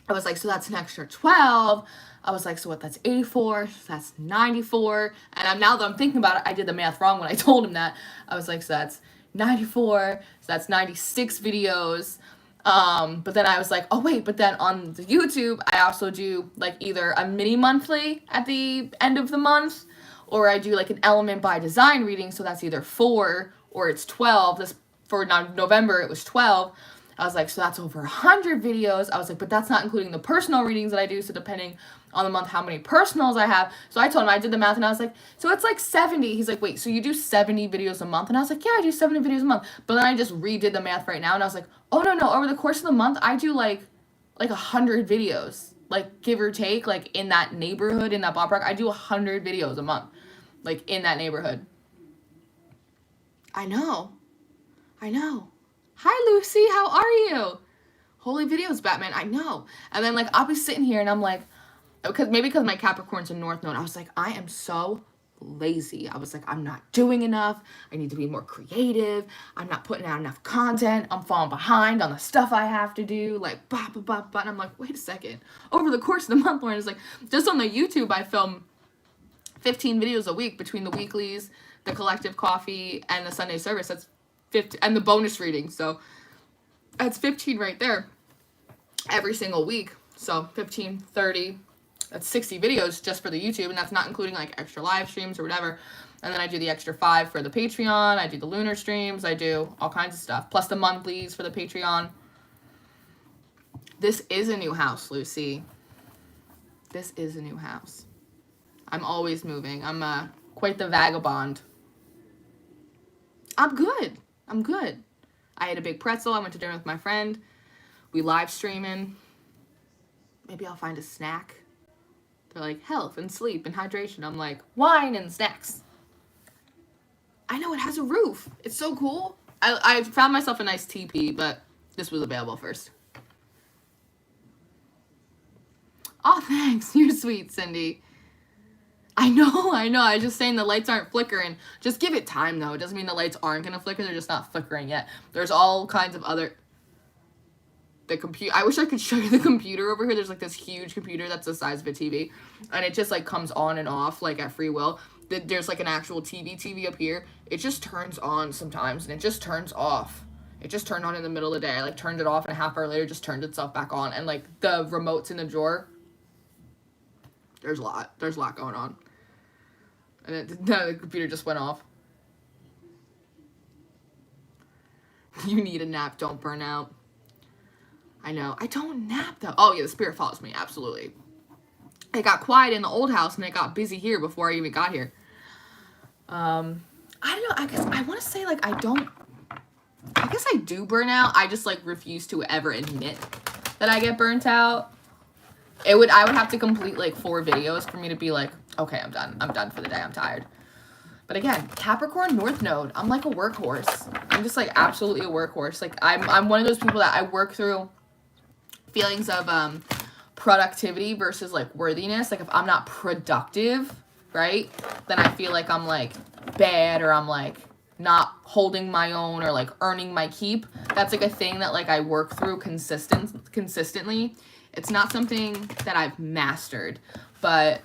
I was like, so that's an extra 12. I was like, so what, that's 84, so that's 94. And now that I'm thinking about it, I did the math wrong when I told him that. I was like, so that's 94, so that's 96 videos. But then I was like, oh wait, but then on the YouTube, I also do like either a mini monthly at the end of the month, or I do like an element by design reading. So that's either 4 or it's 12. This for November, it was 12. I was like, so that's over 100 videos. I was like, but that's not including the personal readings that I do. So depending on the month, how many personals I have. So I told him, I did the math, and I was like, so it's like 70. He's like, wait, so you do 70 videos a month? And I was like, yeah, I do 70 videos a month. But then I just redid the math right now, and I was like, oh, no, over the course of the month, I do like 100 videos, like give or take, like in that neighborhood, in that ballpark. I do 100 videos a month, like in that neighborhood. I know. Hi, Lucy, how are you? Holy videos, Batman, I know. And then, like, I'll be sitting here, and I'm like, because my Capricorn's a North Node, I was like, I am so lazy. I was like, I'm not doing enough. I need to be more creative. I'm not putting out enough content. I'm falling behind on the stuff I have to do. Like, blah, blah, blah, blah. And I'm like, wait a second. Over the course of the month, Lauren is like, just on the YouTube, I film 15 videos a week between the weeklies, the collective coffee, and the Sunday service. That's 50, and the bonus reading. So that's 15 right there every single week. So 15, 30, that's 60 videos just for the YouTube, and that's not including like extra live streams or whatever. And then I do the extra 5 for the Patreon. I do the lunar streams. I do all kinds of stuff, plus the monthlies for the Patreon. This is a new house, Lucy. This is a new house. I'm always moving. I'm quite the vagabond. I'm good. I ate a big pretzel. I went to dinner with my friend. We live streaming. Maybe I'll find a snack. They're like, health and sleep and hydration. I'm like, wine and snacks. I know, it has a roof. It's so cool. I found myself a nice teepee, but this was available first. Oh, thanks. You're sweet, Cindy. I know. I was just saying the lights aren't flickering. Just give it time, though. It doesn't mean the lights aren't going to flicker. They're just not flickering yet. There's all kinds of other... The computer... I wish I could show you the computer over here. There's, like, this huge computer that's the size of a TV. And it just, like, comes on and off, like, at free will. There's, like, an actual TV up here. It just turns on sometimes, and it just turns off. It just turned on in the middle of the day. I, like, turned it off, and a half hour later, just turned itself back on. And, like, the remote's in the drawer. There's a lot going on. And the computer just went off. You need a nap, don't burn out. I know. I don't nap, though. Oh, yeah, the spirit follows me, absolutely. It got quiet in the old house, and it got busy here before I even got here. I don't know. I guess I want to say, like, I guess I do burn out. I just, like, refuse to ever admit that I get burnt out. I would have to complete like 4 videos for me to be like, okay, I'm done for the day, I'm tired. But again, Capricorn North Node, I'm like a workhorse. I'm just like absolutely a workhorse. Like I'm one of those people that I work through feelings of productivity versus like worthiness. Like if I'm not productive, right, then I feel like I'm like bad, or I'm like not holding my own, or like earning my keep. That's like a thing that like I work through consistently. It's not something that I've mastered, but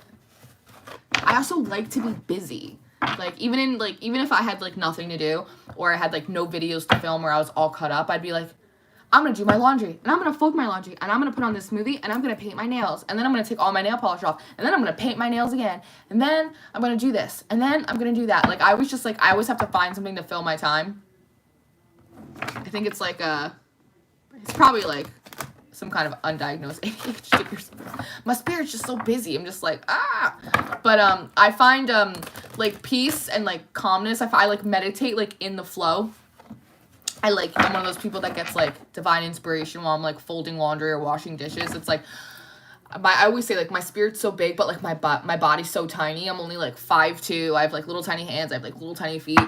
I also like to be busy. Like even if I had like nothing to do, or I had like no videos to film, or I was all cut up, I'd be like, I'm going to do my laundry, and I'm going to fold my laundry, and I'm going to put on this movie, and I'm going to paint my nails, and then I'm going to take all my nail polish off, and then I'm going to paint my nails again, and then I'm going to do this, and then I'm going to do that. Like, I was just, like, I always have to find something to fill my time. I think it's, like, it's probably, like, some kind of undiagnosed ADHD or something. My spirit's just so busy. I'm just, like, ah! But, I find, like, peace and, like, calmness. I like, meditate, like, in the flow. I'm one of those people that gets, like, divine inspiration while I'm, like, folding laundry or washing dishes. It's, like, I always say, like, my spirit's so big, but, like, my body's so tiny. I'm only, like, 5'2". I have, like, little tiny hands. I have, like, little tiny feet.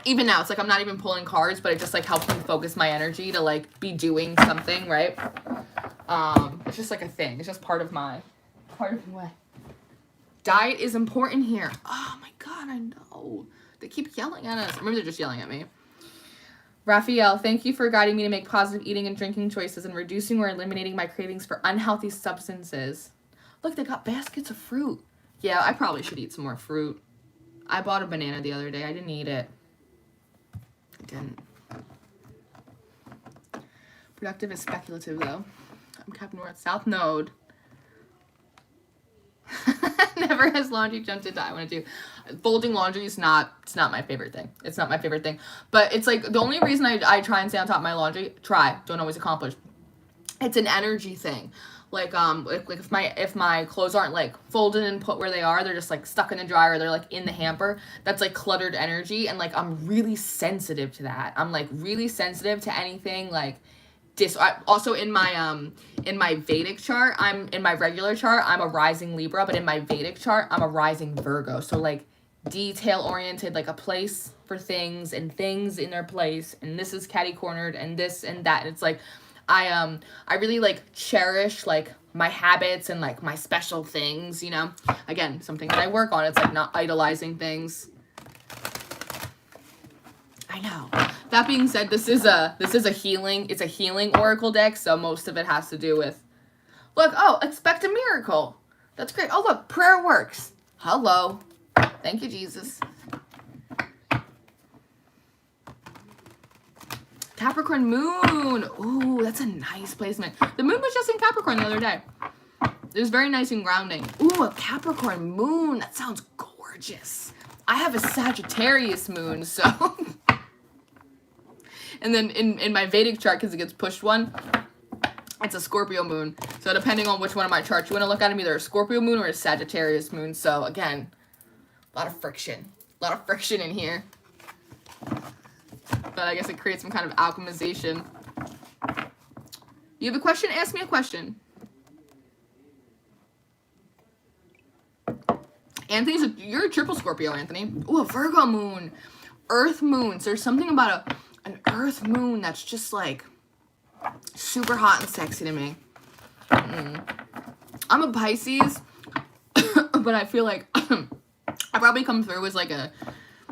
Even now, it's, like, I'm not even pulling cards, but it just, like, helps me focus my energy to, like, be doing something, right? It's just, like, a thing. It's just part of my way. Diet is important here. Oh, my God, I know. They keep yelling at us. Maybe they're just yelling at me. Raphael, thank you for guiding me to make positive eating and drinking choices and reducing or eliminating my cravings for unhealthy substances. Look, they got baskets of fruit. Yeah, I probably should eat some more fruit. I bought a banana the other day. I didn't eat it. I didn't. Productive is speculative, though. I'm Cap North South Node. Never has laundry jumped into I want to do. Folding laundry is not, it's not my favorite thing. It's not my favorite thing. But it's like, the only reason I try and stay on top of my laundry, don't always accomplish. It's an energy thing. Like if my clothes aren't like folded and put where they are, they're just like stuck in the dryer, they're like in the hamper. That's like cluttered energy, and like I'm really sensitive to that. I'm like really sensitive to anything like also in my Vedic chart, in my regular chart, I'm a rising Libra, but in my Vedic chart, I'm a rising Virgo. So like detail oriented, like a place for things and things in their place, and this is catty cornered and this and that. And it's like I really like cherish like my habits and like my special things, you know. Again, something that I work on. It's like not idolizing things. I know. That being said, this is a healing oracle deck, so most of it has to do with, look, oh, expect a miracle. That's great. Oh, look, prayer works. Hello. Thank you, Jesus. Capricorn Moon. Ooh, that's a nice placement. The moon was just in Capricorn the other day. It was very nice and grounding. Ooh, a Capricorn Moon. That sounds gorgeous. I have a Sagittarius moon, so... And then in my Vedic chart, because it gets pushed one, it's a Scorpio moon. So depending on which one of my charts you want to look at, I'm either a Scorpio moon or a Sagittarius moon. So again, a lot of friction. A lot of friction in here. But I guess it creates some kind of alchemization. You have a question? Ask me a question. You're a triple Scorpio, Anthony. Ooh, a Virgo moon. Earth moons. There's something about an Earth moon that's just like super hot and sexy to me. I'm a Pisces, but I feel like I probably come through as like a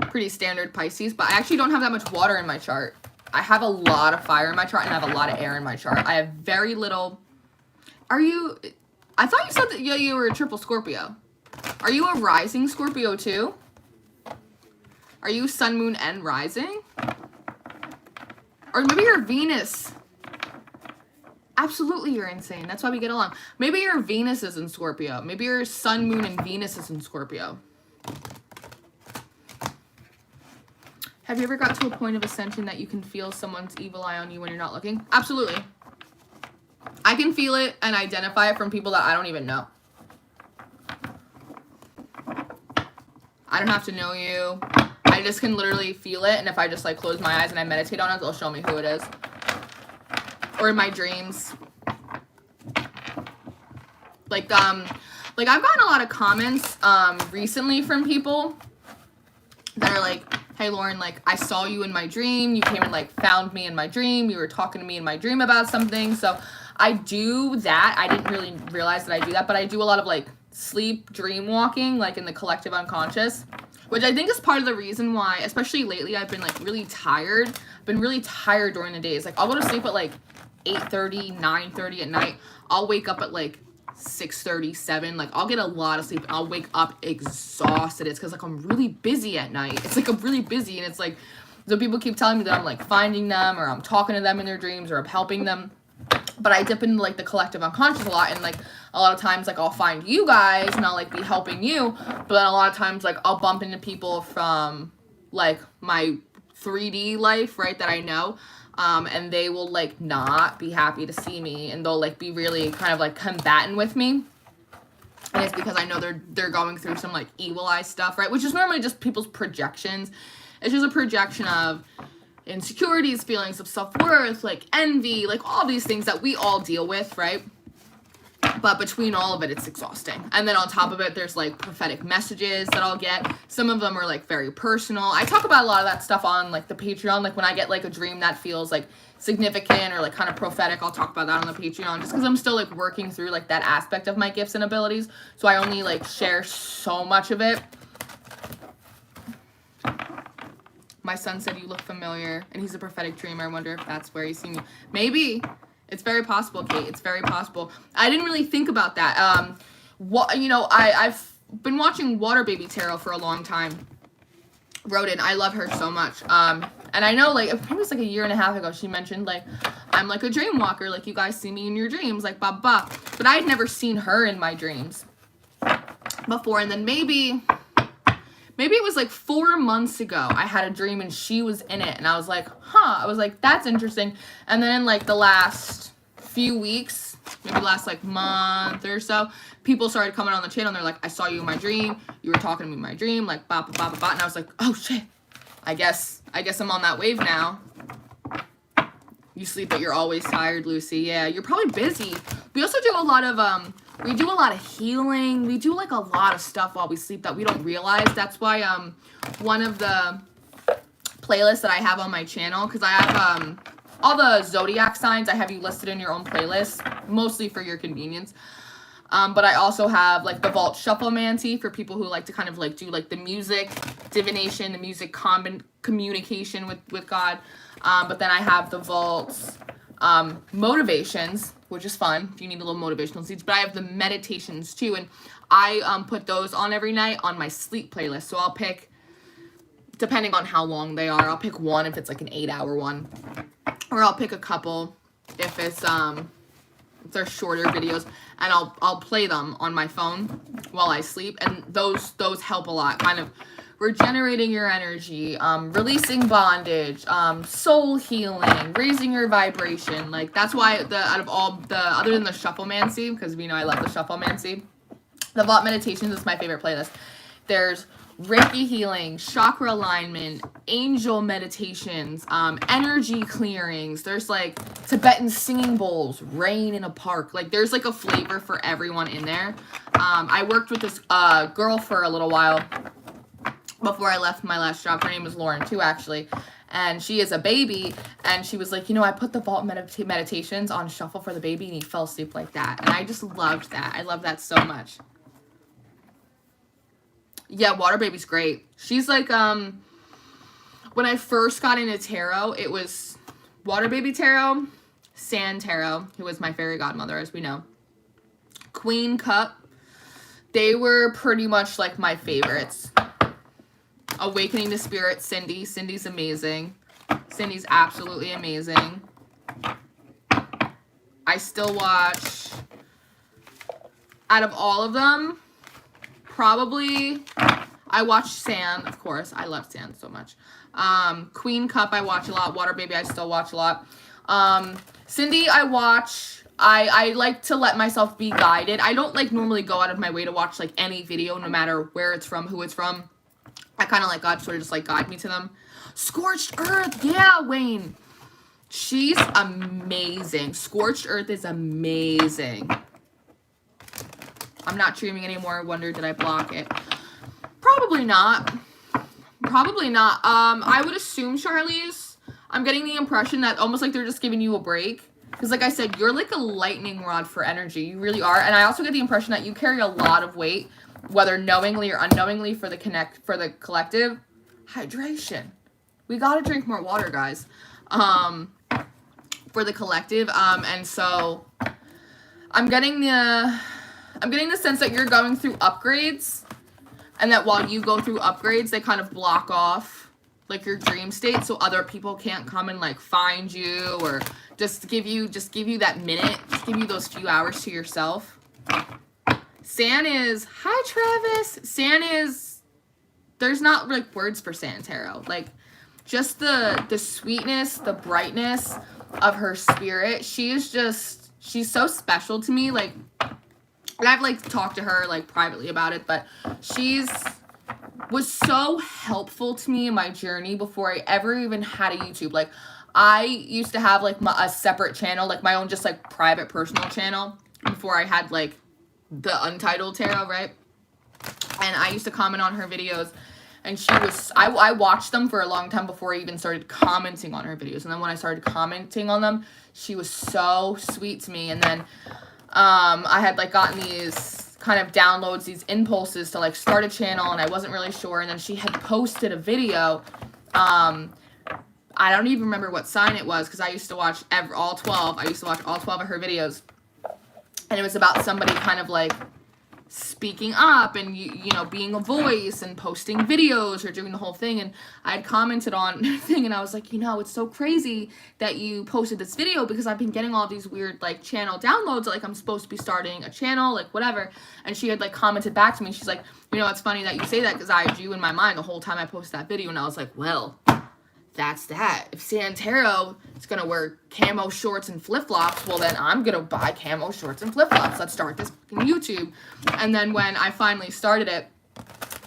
pretty standard Pisces, but I actually don't have that much water in my chart. I have a lot of fire in my chart and I have a lot of air in my chart. I have very little. I thought you said that you were a triple Scorpio. Are you a rising Scorpio too? Are you sun, moon, and rising? Or maybe you're Venus. Absolutely, you're insane. That's why we get along. Maybe your Venus is in Scorpio. Maybe your sun, moon, and Venus is in Scorpio. Have you ever got to a point of ascension that you can feel someone's evil eye on you when you're not looking? Absolutely. I can feel it and identify it from people that I don't even know. I don't have to know you. I just can literally feel it, and if I just like close my eyes and I meditate on it, they'll show me who it is. Or in my dreams. Like I've gotten a lot of comments recently from people that are like, hey Lauren, like I saw you in my dream, you came and like found me in my dream, you were talking to me in my dream about something. So I do that. I didn't really realize that I do that, but I do a lot of like sleep dream walking, like in the collective unconscious, which I think is part of the reason why, especially lately, I've been like really tired. I've been really tired during the days. Like I'll go to sleep at like 8:30, 9:30 at night. I'll wake up at like 6:30, 7. Like I'll get a lot of sleep and I'll wake up exhausted. It's because like I'm really busy at night. It's like I'm really busy, and it's like So people keep telling me that I'm like finding them, or I'm talking to them in their dreams, or I'm helping them. But I dip into like the collective unconscious a lot, and like a lot of times like I'll find you guys and I'll like be helping you, but then a lot of times like I'll bump into people from like my 3D life, right, that I know, and they will like not be happy to see me, and they'll like be really kind of like combatant with me. And it's because I know they're going through some like evil eye stuff, right, which is normally just people's projections. It's just a projection of insecurities, feelings of self-worth, like envy, like all these things that we all deal with, right? But between all of it, it's exhausting. And then on top of it, there's like prophetic messages that I'll get. Some of them are like very personal. I talk about a lot of that stuff on like the Patreon. Like when I get like a dream that feels like significant or like kind of prophetic, I'll talk about that on the Patreon, just because I'm still like working through like that aspect of my gifts and abilities. So I only like share so much of it. My son said you look familiar, and he's a prophetic dreamer. I wonder if that's where he's seen you. Maybe. It's very possible, Kate. It's very possible. I didn't really think about that. I've been watching Water Baby Tarot for a long time. Rodin, I love her so much. And I know, like, it was like a year and a half ago, she mentioned, like, I'm like a dream walker. Like, you guys see me in your dreams, like, blah, blah. But I had never seen her in my dreams before. And then maybe it was like 4 months ago, I had a dream and she was in it. And I was like, I was like, that's interesting. And then in like the last few weeks, maybe last like month or so, people started coming on the channel and they're like, I saw you in my dream. You were talking to me in my dream, like, blah, blah, blah, blah, blah. And I was like, oh shit. I guess I'm on that wave now. You sleep, but you're always tired, Lucy. Yeah, you're probably busy. We also do a lot of, we do a lot of healing. We do like a lot of stuff while we sleep that we don't realize. That's why one of the playlists that I have on my channel, because I have all the zodiac signs, I have you listed in your own playlist, mostly for your convenience. But I also have like the Vault Shufflemancy for people who like to kind of like do like the music divination, the music communication with God. But then I have the Vault's motivations, which is fun if you need a little motivational seeds. But I have the meditations too, and I put those on every night on my sleep playlist. So I'll pick, depending on how long they are, I'll pick one if it's like an 8-hour one, or I'll pick a couple if it's if they're shorter videos, and I'll play them on my phone while I sleep, and those help a lot, kind of regenerating your energy, releasing bondage, soul healing, raising your vibration. Like, that's why out of all the, other than the Shufflemancy, because we know I love the Shufflemancy, the Vault Meditations is my favorite playlist. There's Reiki healing, chakra alignment, angel meditations, energy clearings. There's like Tibetan singing bowls, rain in a park. Like, there's like a flavor for everyone in there. I worked with this girl for a little while before I left my last job. Her name was Lauren too, actually. And she is a baby, and she was like, I put the Vault meditations on shuffle for the baby, and he fell asleep like that. And I just loved that. I love that so much. Yeah, Water Baby's great. She's like, when I first got into tarot, it was Water Baby Tarot, Sand Tarot, who was my fairy godmother, as we know, Queen Cup. They were pretty much like my favorites. Awakening the Spirit, Cindy. Cindy's amazing. Cindy's absolutely amazing. I still watch, out of all of them, probably, I watch Sand, of course. I love Sand so much. Queen Cup, I watch a lot. Water Baby, I still watch a lot. Cindy, I watch. I like to let myself be guided. I don't like normally go out of my way to watch like any video, no matter where it's from, who it's from. I kind of like God sort of just like guide me to them. Scorched Earth, yeah, Wayne. She's amazing. Scorched Earth is amazing. I'm not streaming anymore. I wonder, did I block it? Probably not. Probably not. I would assume, Charlize, I'm getting the impression that almost like they're just giving you a break. Because like I said, you're like a lightning rod for energy. You really are. And I also get the impression that you carry a lot of weight, whether knowingly or unknowingly, for the collective. Hydration. We gotta drink more water, guys. For the collective. And so I'm getting the sense that you're going through upgrades, and that while you go through upgrades, they kind of block off like your dream state, so other people can't come and like find you, or just give you that minute, just give you those few hours to yourself. San is, hi Travis. San is, there's not like words for San Tarot. Like just the sweetness, the brightness of her spirit. She's so special to me. Like, and I've like talked to her like privately about it, but was so helpful to me in my journey before I ever even had a YouTube. Like I used to have like a separate channel, like my own just like private personal channel before I had like the Untitled Tarot, right? And I used to comment on her videos, and I watched them for a long time before I even started commenting on her videos. And then when I started commenting on them, she was so sweet to me. And then I had like gotten these kind of downloads, these impulses to like start a channel, and I wasn't really sure. And then she had posted a video. I don't even remember what sign it was, because I used to watch all 12. I used to watch all 12 of her videos. And it was about somebody kind of like speaking up and, you know, being a voice and posting videos or doing the whole thing. And I had commented on the thing, and I was like, you know, it's so crazy that you posted this video, because I've been getting all these weird like channel downloads, like I'm supposed to be starting a channel, like whatever. And she had like commented back to me. She's like, you know, it's funny that you say that, because I had you in my mind the whole time I posted that video. And I was like, well, that's that. If San Tarot is going to wear camo shorts and flip-flops, well, then I'm going to buy camo shorts and flip-flops. Let's start this fucking YouTube. And then when I finally started it,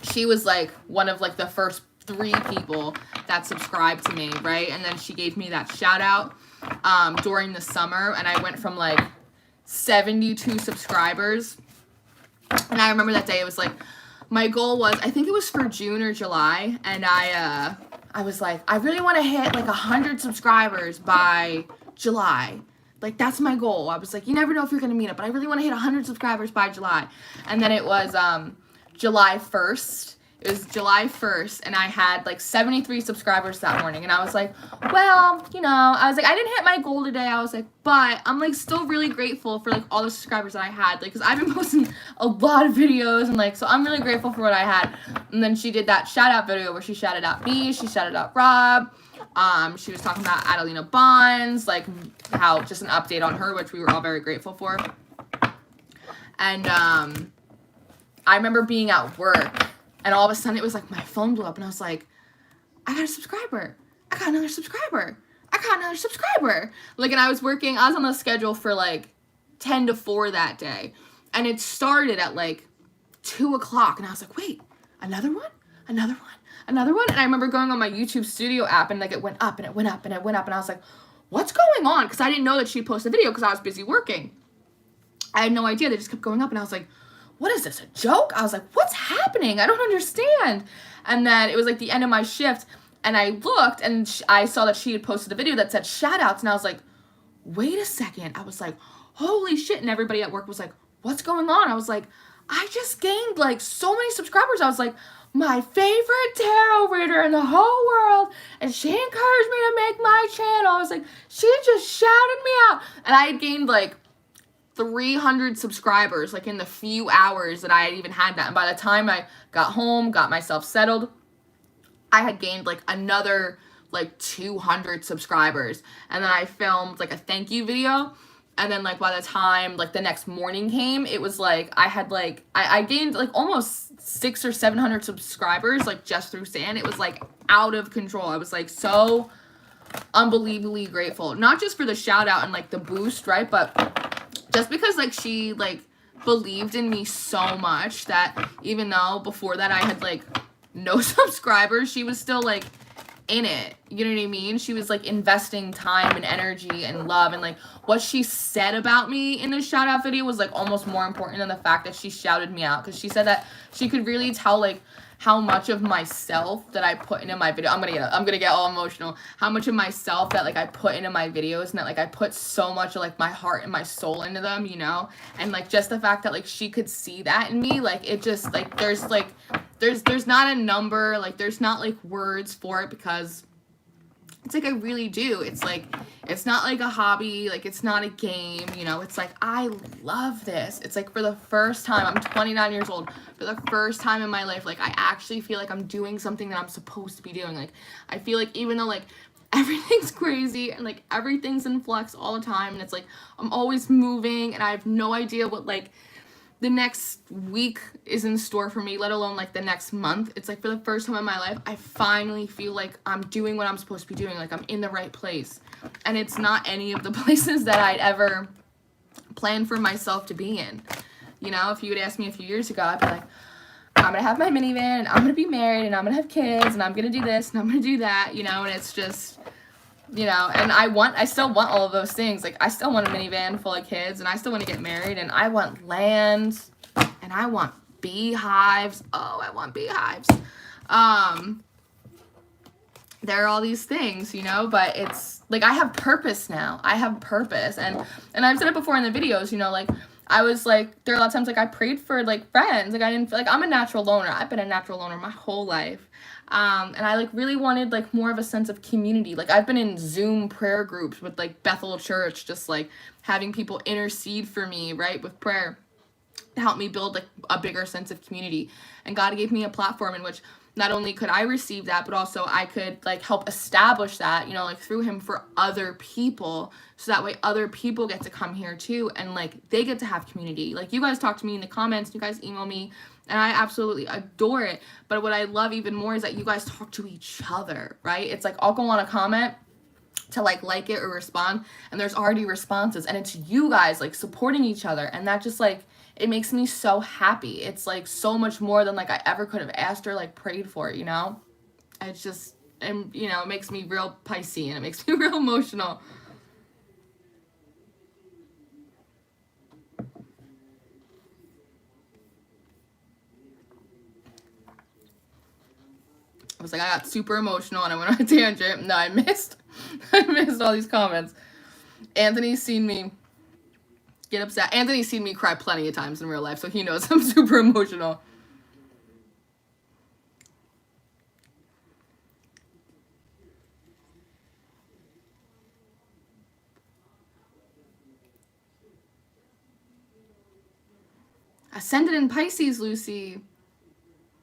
she was like one of like the first 3 people that subscribed to me, right? And then she gave me that shout out during the summer, and I went from like 72 subscribers. And I remember that day, it was like, my goal was, I think it was for June or July, and I was like, I really want to hit like 100 subscribers by July. Like, that's my goal. I was like, you never know if you're going to meet it, but I really want to hit 100 subscribers by July. And then it was July 1st. It was July 1st, and I had like 73 subscribers that morning. And I was like, well, you know, I was like, I didn't hit my goal today. I was like, but I'm like still really grateful for like all the subscribers that I had. Like, because I've been posting a lot of videos, and like, so I'm really grateful for what I had. And then she did that shout out video where she shouted out me, she shouted out Rob. She was talking about Adelina Bonds, like how just an update on her, which we were all very grateful for. And I remember being at work, and all of a sudden it was like my phone blew up, and I was like, I got a subscriber. I got another subscriber. I got another subscriber. Like, and I was on the schedule for like 10 to 4 that day. And it started at like 2 o'clock. And I was like, wait, another one? Another one? Another one? And I remember going on my YouTube Studio app, and like it went up and it went up and it went up. And I was like, what's going on? Because I didn't know that she posted a video because I was busy working. I had no idea. They just kept going up, and I was like, what is this, a joke? I was like, what's happening? I don't understand. And then it was like the end of my shift, and I looked, and I saw that she had posted a video that said shout outs, and I was like, wait a second. I was like, holy shit. And everybody at work was like, what's going on? I was like, I just gained like so many subscribers. I was like, my favorite tarot reader in the whole world, and she encouraged me to make my channel. I was like, she just shouted me out. And I had gained like 300 subscribers like in the few hours that I had even had that. And by the time I got home, got myself settled, I had gained like another like 200 subscribers. And then I filmed like a thank you video, and then like by the time like the next morning came, it was like I gained like almost 600 or 700 subscribers like just through San. It was like out of control. I was like so unbelievably grateful, not just for the shout out and like the boost, right, but just because like she like believed in me so much that even though before that I had like no subscribers, she was still like in it. You know what I mean? She was like investing time and energy and love, and like what she said about me in the shout out video was like almost more important than the fact that she shouted me out, because she said that she could really tell like how much of myself that I put into my video. I'm gonna get all emotional. How much of myself that like I put into my videos, and that like I put so much of like my heart and my soul into them, you know? And like just the fact that like she could see that in me, like it just like there's not a number, like there's not like words for it, because It's like I really do. It's like, it's not like a hobby, like it's not a game, you know, it's like I love this. It's like for the first time, I'm 29 years old, for the first time in my life, like I actually feel like I'm doing something that I'm supposed to be doing. Like I feel like even though like everything's crazy and like everything's in flux all the time, and it's like I'm always moving and I have no idea what like the next week is in store for me, let alone like the next month. It's like for the first time in my life, I finally feel like I'm doing what I'm supposed to be doing. Like I'm in the right place. And it's not any of the places that I'd ever planned for myself to be in. You know, if you would ask me a few years ago, I'd be like, I'm gonna have my minivan and I'm gonna be married and I'm gonna have kids and I'm gonna do this and I'm gonna do that, you know, and it's just, you know, and I still want all of those things. Like I still want a minivan full of kids and I still want to get married and I want land and I want beehives. Oh, I want beehives. There are all these things, you know, but it's like I have purpose now. I have purpose. And I've said it before in the videos, you know, like I was like, there are a lot of times like I prayed for like friends. Like I didn't feel like I'm a natural loner. I've been a natural loner my whole life. And I like really wanted like more of a sense of community. Like I've been in Zoom prayer groups with like Bethel Church, just like having people intercede for me, right, with prayer to help me build like a bigger sense of community. And God gave me a platform in which not only could I receive that, but also I could like help establish that, you know, like through him for other people. So that way other people get to come here too. And like they get to have community. Like you guys talk to me in the comments, you guys email me, and I absolutely adore it. But what I love even more is that you guys talk to each other, right? It's like I'll go on a comment to like it or respond, and there's already responses, and it's you guys like supporting each other, and that just like, it makes me so happy. It's like so much more than like I ever could have asked or like prayed for, you know? It's just, and you know, it makes me real Pisces and it makes me real emotional. I was like, I got super emotional and I went on a tangent. No, I missed all these comments. Anthony's seen me get upset. Anthony's seen me cry plenty of times in real life, so he knows I'm super emotional. Ascended in Pisces, Lucy.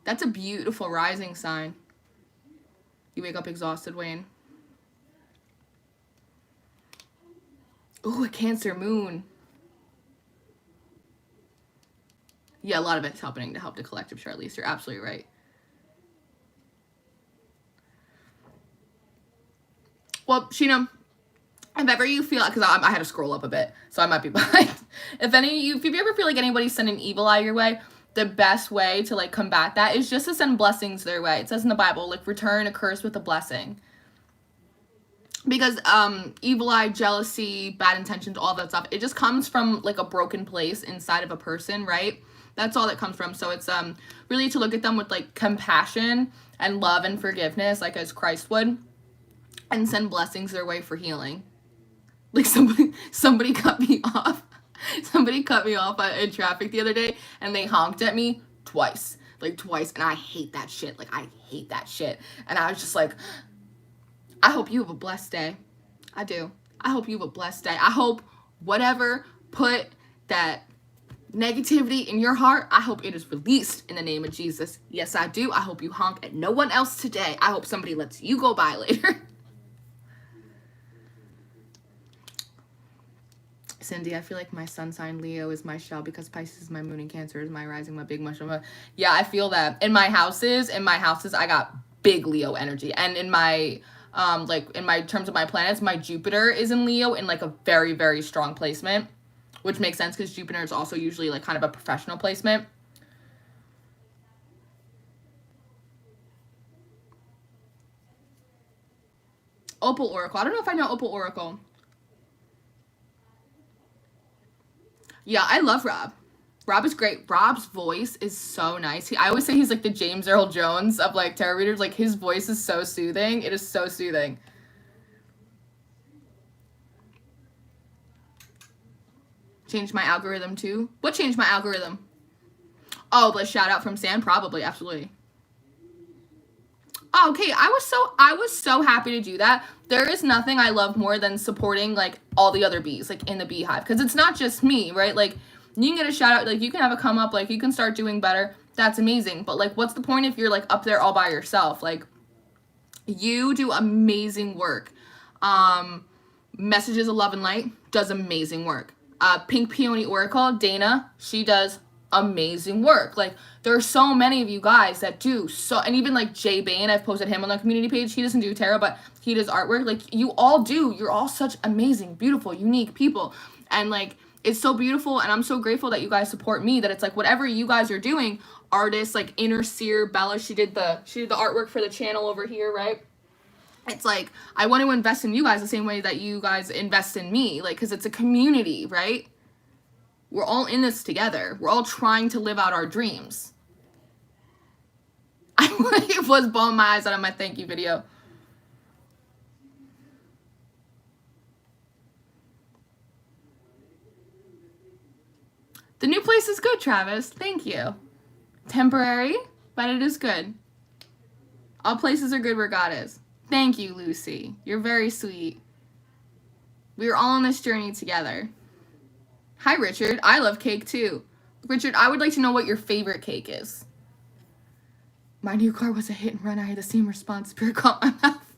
That's a beautiful rising sign. You wake up exhausted, Wayne. Ooh, a Cancer moon. Yeah, a lot of it's happening to help the collective chart, Lisa. You're absolutely right. Well, Sheena, if ever you feel, because I had to scroll up a bit, so I might be behind. If you ever feel like anybody's sending evil eye your way, the best way to like combat that is just to send blessings their way. It says in the Bible, like return a curse with a blessing. Because evil eye, jealousy, bad intentions, all that stuff, it just comes from like a broken place inside of a person, right? That's all that comes from. So it's really to look at them with like compassion and love and forgiveness, like as Christ would, and send blessings their way for healing. Like somebody cut me off. Somebody cut me off in traffic the other day, and they honked at me twice, and I hate that shit. Like I hate that shit. And I was just like, I hope you have a blessed day. I do. I hope you have a blessed day. I hope whatever put that negativity in your heart, I hope it is released in the name of Jesus. Yes, I do. I hope you honk at no one else today. I hope somebody lets you go by later. Cindy, I feel like my sun sign Leo is my shell because Pisces is my moon and Cancer is my rising, my big mushroom. Yeah, I feel that. In my houses, I got big Leo energy. And in my terms of my planets, my Jupiter is in Leo in like a very, very strong placement, which makes sense because Jupiter is also usually like kind of a professional placement. Opal Oracle. I don't know if I know Opal Oracle. Yeah, I love Rob. Rob is great. Rob's voice is so nice. I always say he's like the James Earl Jones of like tarot readers. Like his voice is so soothing. It is so soothing. Changed my algorithm too. What changed my algorithm? Oh, but shout out from Sam, probably, absolutely. Oh, okay, I was so happy to do that. There is nothing I love more than supporting like all the other bees like in the beehive, because it's not just me, right? Like you can get a shout out, like you can have a come up, like you can start doing better. That's amazing. But like what's the point if you're like up there all by yourself? Like you do amazing work. Messages of Love and Light does amazing work. Pink Peony Oracle, Dana, she does amazing work. Like there are so many of you guys that do so, and even like Jay Bain, I've posted him on the community page. He doesn't do tarot, but he does artwork. Like you all do. You're all such amazing, beautiful, unique people, and like it's so beautiful. And I'm so grateful that you guys support me. That it's like whatever you guys are doing, artists like Inner Seer Bella, she did the artwork for the channel over here, right? It's like, I want to invest in you guys the same way that you guys invest in me. Like, because it's a community, right? We're all in this together. We're all trying to live out our dreams. I was bawling my eyes out of my thank you video. The new place is good, Travis. Thank you. Temporary, but it is good. All places are good where God is. Thank you, Lucy. You're very sweet. We are all on this journey together. Hi, Richard. I love cake, too. Richard, I would like to know what your favorite cake is. My new car was a hit and run. I had the same response. Spirit caught my mouth.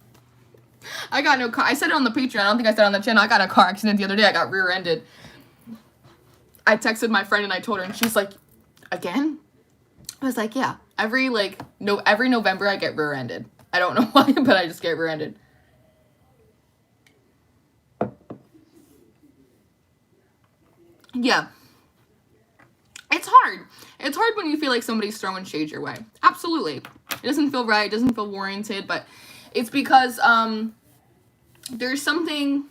I got no car. I said it on the Patreon. I don't think I said it on the channel. I got a car accident the other day. I got rear-ended. I texted my friend and I told her, and she's like, again? I was like, yeah. Every November I get rear-ended. I don't know why, but I just get rear-ended. Yeah. It's hard. It's hard when you feel like somebody's throwing shade your way. Absolutely. It doesn't feel right. It doesn't feel warranted, but it's because there's something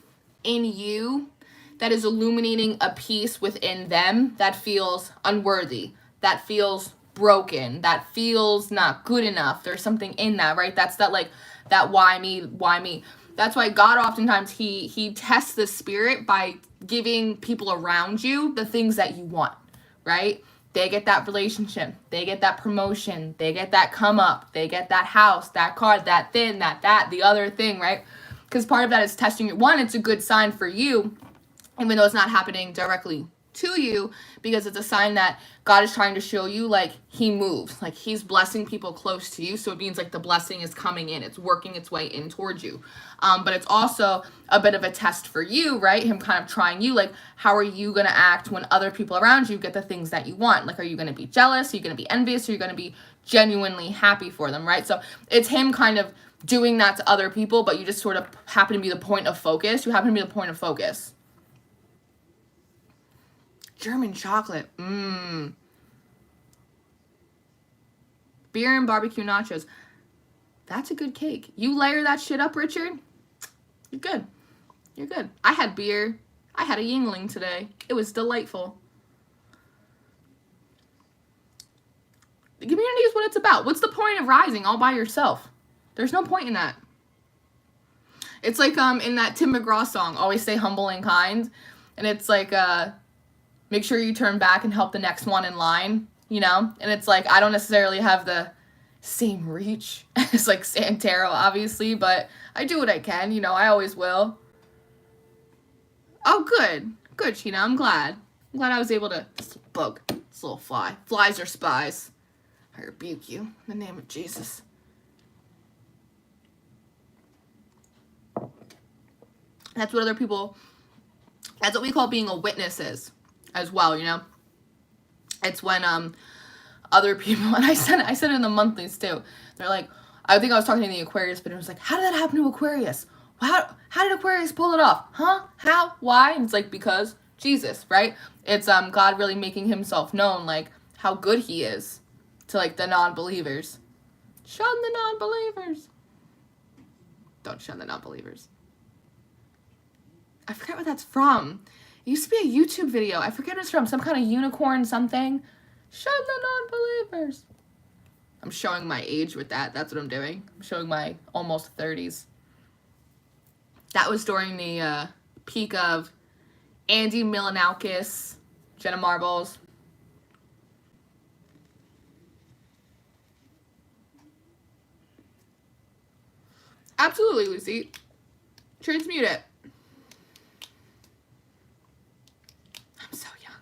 in you that is illuminating a piece within them that feels unworthy, that feels broken, that feels not good enough. There's something in that, right? That's that like that why me. That's why God oftentimes he tests the spirit by giving people around you the things that you want, right? They get that relationship, they get that promotion, they get that come up, they get that house, that car, that thing, that the other thing, right? Because part of that is testing you. One, it's a good sign for you, even though it's not happening directly to you, because it's a sign that God is trying to show you like he moves, like he's blessing people close to you. So it means like the blessing is coming in, it's working its way in towards you. But it's also a bit of a test for you, right? Him kind of trying you, like, how are you going to act when other people around you get the things that you want? Like, are you going to be jealous? Are you going to be envious? Are you going to be genuinely happy for them, right? So it's him kind of doing that to other people, but you just sort of happen to be the point of focus. You happen to be the point of focus. German chocolate. Beer and barbecue nachos. That's a good cake. You layer that shit up, Richard, you're good. You're good. I had beer. I had a Yingling today. It was delightful. The community is what it's about. What's the point of rising all by yourself? There's no point in that. It's like in that Tim McGraw song, Always Stay Humble and Kind. And it's like, make sure you turn back and help the next one in line, you know? And it's like, I don't necessarily have the same reach as like Santero, obviously, but I do what I can, you know, I always will. Oh, good. Good, Sheena, I'm glad. I'm glad I was able to, this bug, this little fly. Flies are spies. I rebuke you in the name of Jesus. That's what other people, that's what we call being a witness is as well, you know? It's when other people, and I said it in the monthlies too. They're like, I think I was talking to the Aquarius, but it was like, how did that happen to Aquarius? How did Aquarius pull it off? Huh? How? Why? And it's like, because Jesus, right? It's God really making himself known, like how good he is to like the non-believers. Shun the non-believers. Don't shun the non-believers. I forget what that's from. It used to be a YouTube video. I forget what it's from. Some kind of unicorn something. Shun the non-believers. I'm showing my age with that. That's what I'm doing. I'm showing my almost 30s. That was during the peak of Andy Milonakis, Jenna Marbles. Absolutely, Lucy. Transmute it. I'm so young.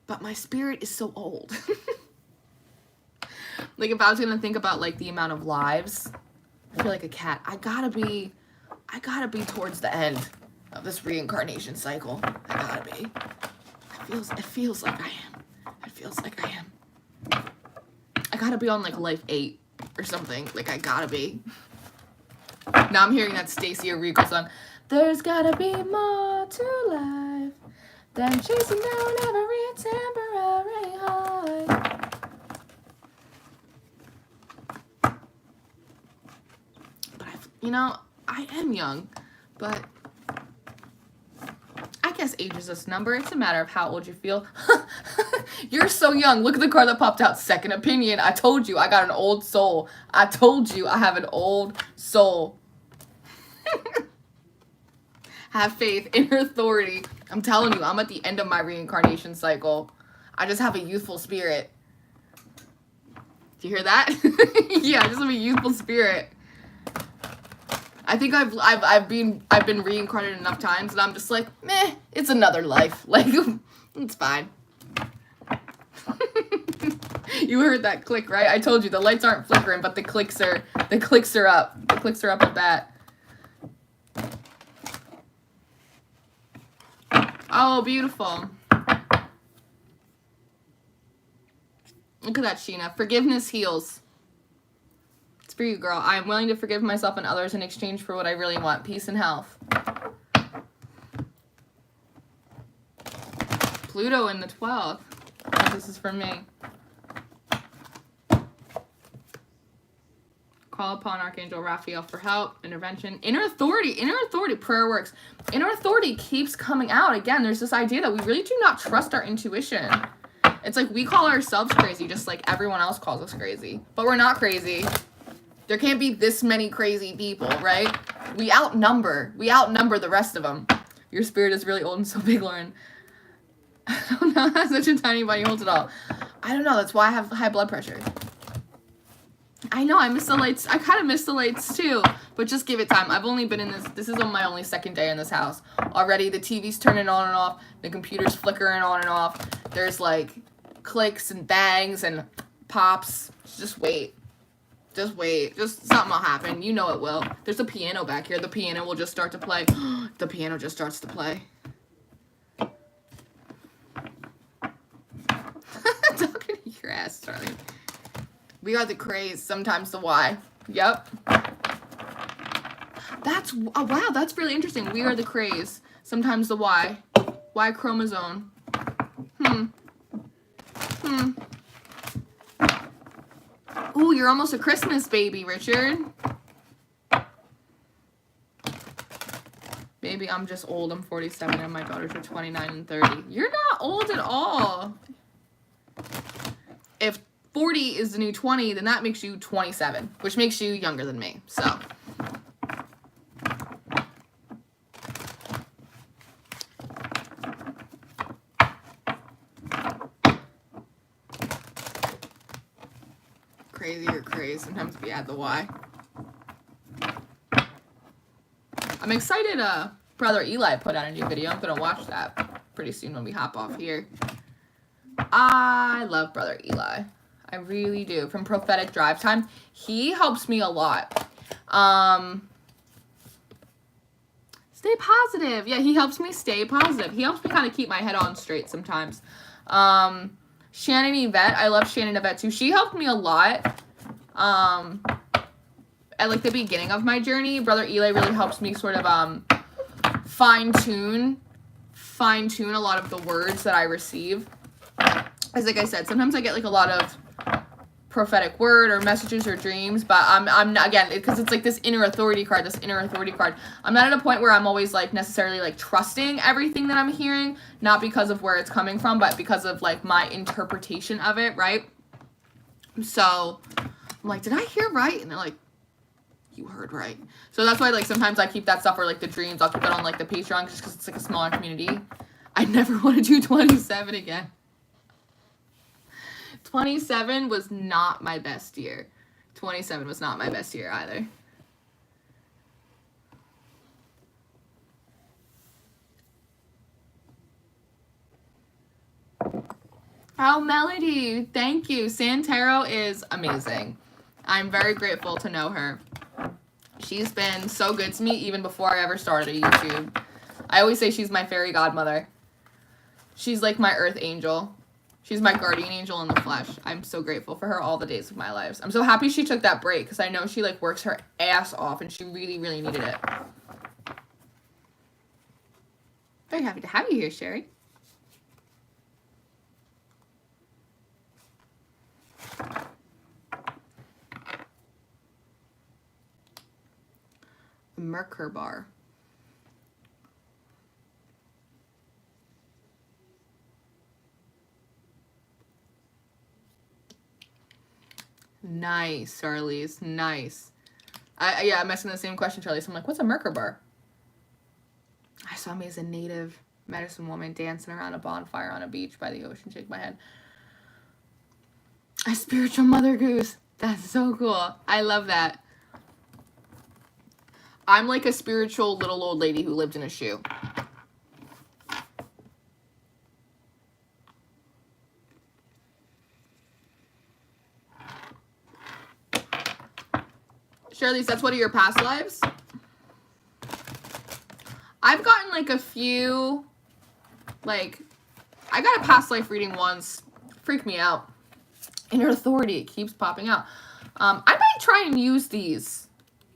But my spirit is so old. Like, if I was gonna think about, like, the amount of lives, I feel like a cat. I gotta be towards the end of this reincarnation cycle. I gotta be. It feels like I am. It feels like I am. I gotta be on, like, life 8 or something. Like, I gotta be. Now I'm hearing that Stacey Orico song. There's gotta be more to life than chasing down every temporary high. But you know, I am young, but I guess age is just a number. It's a matter of how old you feel. You're so young. Look at the card that popped out. Second opinion. I told you I got an old soul. I told you I have an old soul. Have faith, inner authority. I'm telling you, I'm at the end of my reincarnation cycle. I just have a youthful spirit. Do you hear that? Yeah, I just have a youthful spirit. I think I've been reincarnated enough times, and I'm just like, meh, it's another life. Like, it's fine. You heard that click, right? I told you the lights aren't flickering, but the clicks are up. The clicks are up at that. Oh, beautiful. Look at that, Sheena. Forgiveness heals. It's for you, girl. I am willing to forgive myself and others in exchange for what I really want. Peace and health. Pluto in the 12th. This is for me. Call upon Archangel Raphael for help, intervention, inner authority, prayer works. Inner authority keeps coming out. Again, there's this idea that we really do not trust our intuition. It's like we call ourselves crazy just like everyone else calls us crazy. But we're not crazy. There can't be this many crazy people, right? We outnumber the rest of them. Your spirit is really old and so big, Lauren. I don't know how such a tiny body holds it all. I don't know. That's why I have high blood pressure. I know, I miss the lights. I kind of miss the lights too, but just give it time. I've only been in this is on my only second day in this house. Already the TV's turning on and off, the computer's flickering on and off. There's like clicks and bangs and pops. Just wait. Just wait. Just something will happen. You know it will. There's a piano back here. The piano will just start to play. The piano just starts to play. Talking to your ass, Charlie. We are the craze, sometimes the why. Yep. That's, oh, wow, that's really interesting. We are the craze, sometimes the why. Y chromosome. Ooh, you're almost a Christmas baby, Richard. Maybe I'm just old. I'm 47 and my daughters are 29 and 30. You're not old at all. If 40 is the new 20, then that makes you 27, which makes you younger than me, so. Crazy or craze, sometimes we add the Y. I'm excited, Brother Eli put out a new video. I'm gonna watch that pretty soon when we hop off here. I love Brother Eli. I really do. From Prophetic Drive Time. He helps me a lot. Stay positive. Yeah, he helps me stay positive. He helps me kind of keep my head on straight sometimes. Shannon Yvette. I love Shannon Yvette too. She helped me a lot. At like the beginning of my journey. Brother Eli really helps me sort of fine-tune a lot of the words that I receive. As like I said, sometimes I get like a lot of prophetic word or messages or dreams, but I'm not, again, because it's like this inner authority card. I'm not at a point where I'm always like necessarily like trusting everything that I'm hearing, not because of where it's coming from, but because of like my interpretation of it, right? So I'm like, did I hear right? And they're like, you heard right. So that's why like sometimes I keep that stuff, or like the dreams, I'll keep that on like the Patreon just because it's like a smaller community. I never want to do 27 again. 27 was not my best year. 27 was not my best year either. Oh, Melody, thank you. Santero is amazing. I'm very grateful to know her. She's been so good to me even before I ever started a YouTube. I always say she's my fairy godmother. She's like my earth angel. She's my guardian angel in the flesh. I'm so grateful for her all the days of my lives. I'm so happy she took that break because I know she like works her ass off and she really, really needed it. Very happy to have you here, Sherry. Merkur bar. Nice, Charlize. Nice. Yeah, I'm asking the same question, Charlize. I'm like, what's a Merkur bar? I saw me as a native medicine woman dancing around a bonfire on a beach by the ocean. Shake my head. A spiritual mother goose. That's so cool. I love that. I'm like a spiritual little old lady who lived in a shoe. Charlize, that's one of your past lives? I've gotten like a few, like, I got a past life reading once. Freaked me out. Inner authority, it keeps popping out. I might try and use these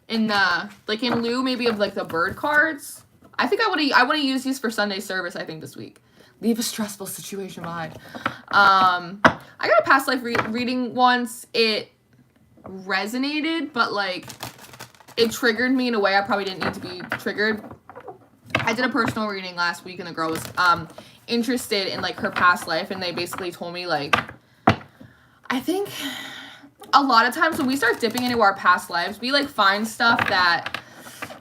in the, like in lieu maybe of like the bird cards. I think I want to use these for Sunday service, I think, this week. Leave a stressful situation behind. I got a past life reading once. It resonated, but like it triggered me in a way I probably didn't need to be triggered. I did a personal reading last week and the girl was interested in like her past life, and they basically told me like, I think a lot of times when we start dipping into our past lives, we like find stuff that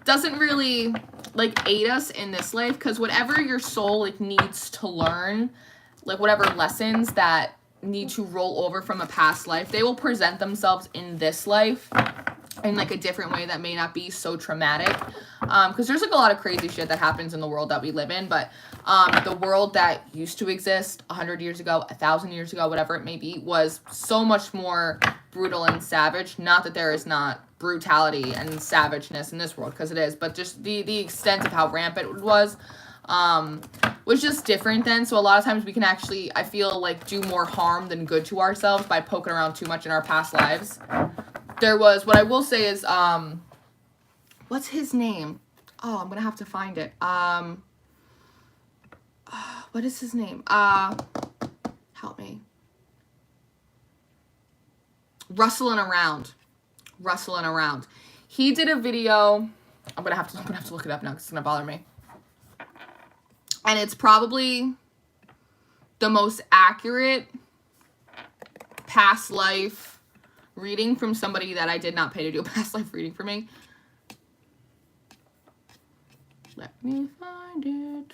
doesn't really like aid us in this life, because whatever your soul like needs to learn, like whatever lessons that need to roll over from a past life, they will present themselves in this life in like a different way that may not be so traumatic, because there's like a lot of crazy shit that happens in the world that we live in, but the world that used to exist 100 years ago, 1,000 years ago, whatever it may be, was so much more brutal and savage. Not that there is not brutality and savageness in this world, because it is, but just the extent of how rampant it was just different then. So a lot of times we can actually, I feel like, do more harm than good to ourselves by poking around too much in our past lives. There was, what I will say is, what's his name? Oh, I'm gonna have to find it. What is his name? Help me. Rustling Around. He did a video. I'm gonna have to look it up now because it's gonna bother me. And it's probably the most accurate past life reading from somebody that I did not pay to do a past life reading for me. Let me find it.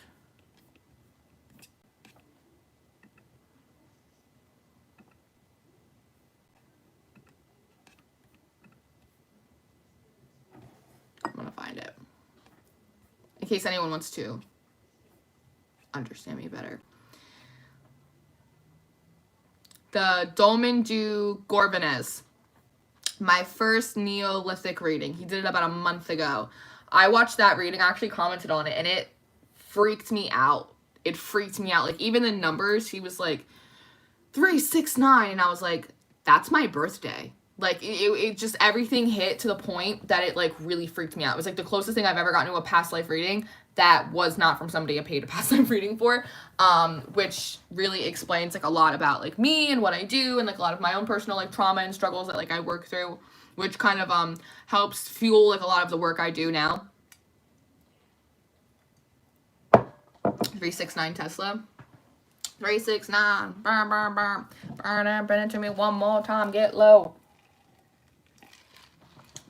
I'm gonna find it in case anyone wants to understand me better. The Dolmen du Gorbanez, my first Neolithic reading. He did it about a month ago. I watched that reading, I actually commented on it, and it freaked me out. It freaked me out. Like, even the numbers, he was like, 369, and I was like, that's my birthday. Like, it just, everything hit to the point that it, like, really freaked me out. It was, like, the closest thing I've ever gotten to a past life reading that was not from somebody I paid a past life reading for, which really explains, like, a lot about, like, me and what I do and, like, a lot of my own personal, like, trauma and struggles that, like, I work through, which kind of, helps fuel, like, a lot of the work I do now. 369 Tesla. 369. Burn, burn, burn. Burn it, burn it to me one more time. Get low.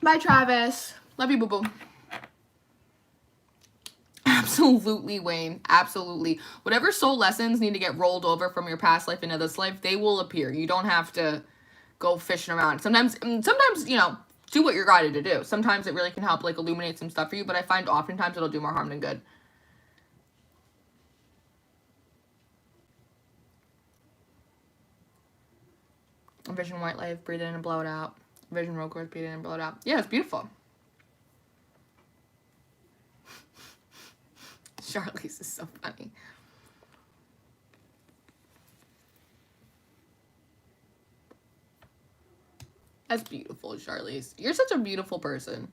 Bye, Travis. Love you, boo-boo. Absolutely, Wayne. Absolutely. Whatever soul lessons need to get rolled over from your past life into this life, they will appear. You don't have to go fishing around. Sometimes, you know, do what you're guided to do. Sometimes it really can help, like, illuminate some stuff for you, but I find oftentimes it'll do more harm than good. Envision white light, breathe in and blow it out. Envision road growth, breathe in and blow it out. Yeah, it's beautiful. Charlize is so funny. That's beautiful, Charlize. You're such a beautiful person.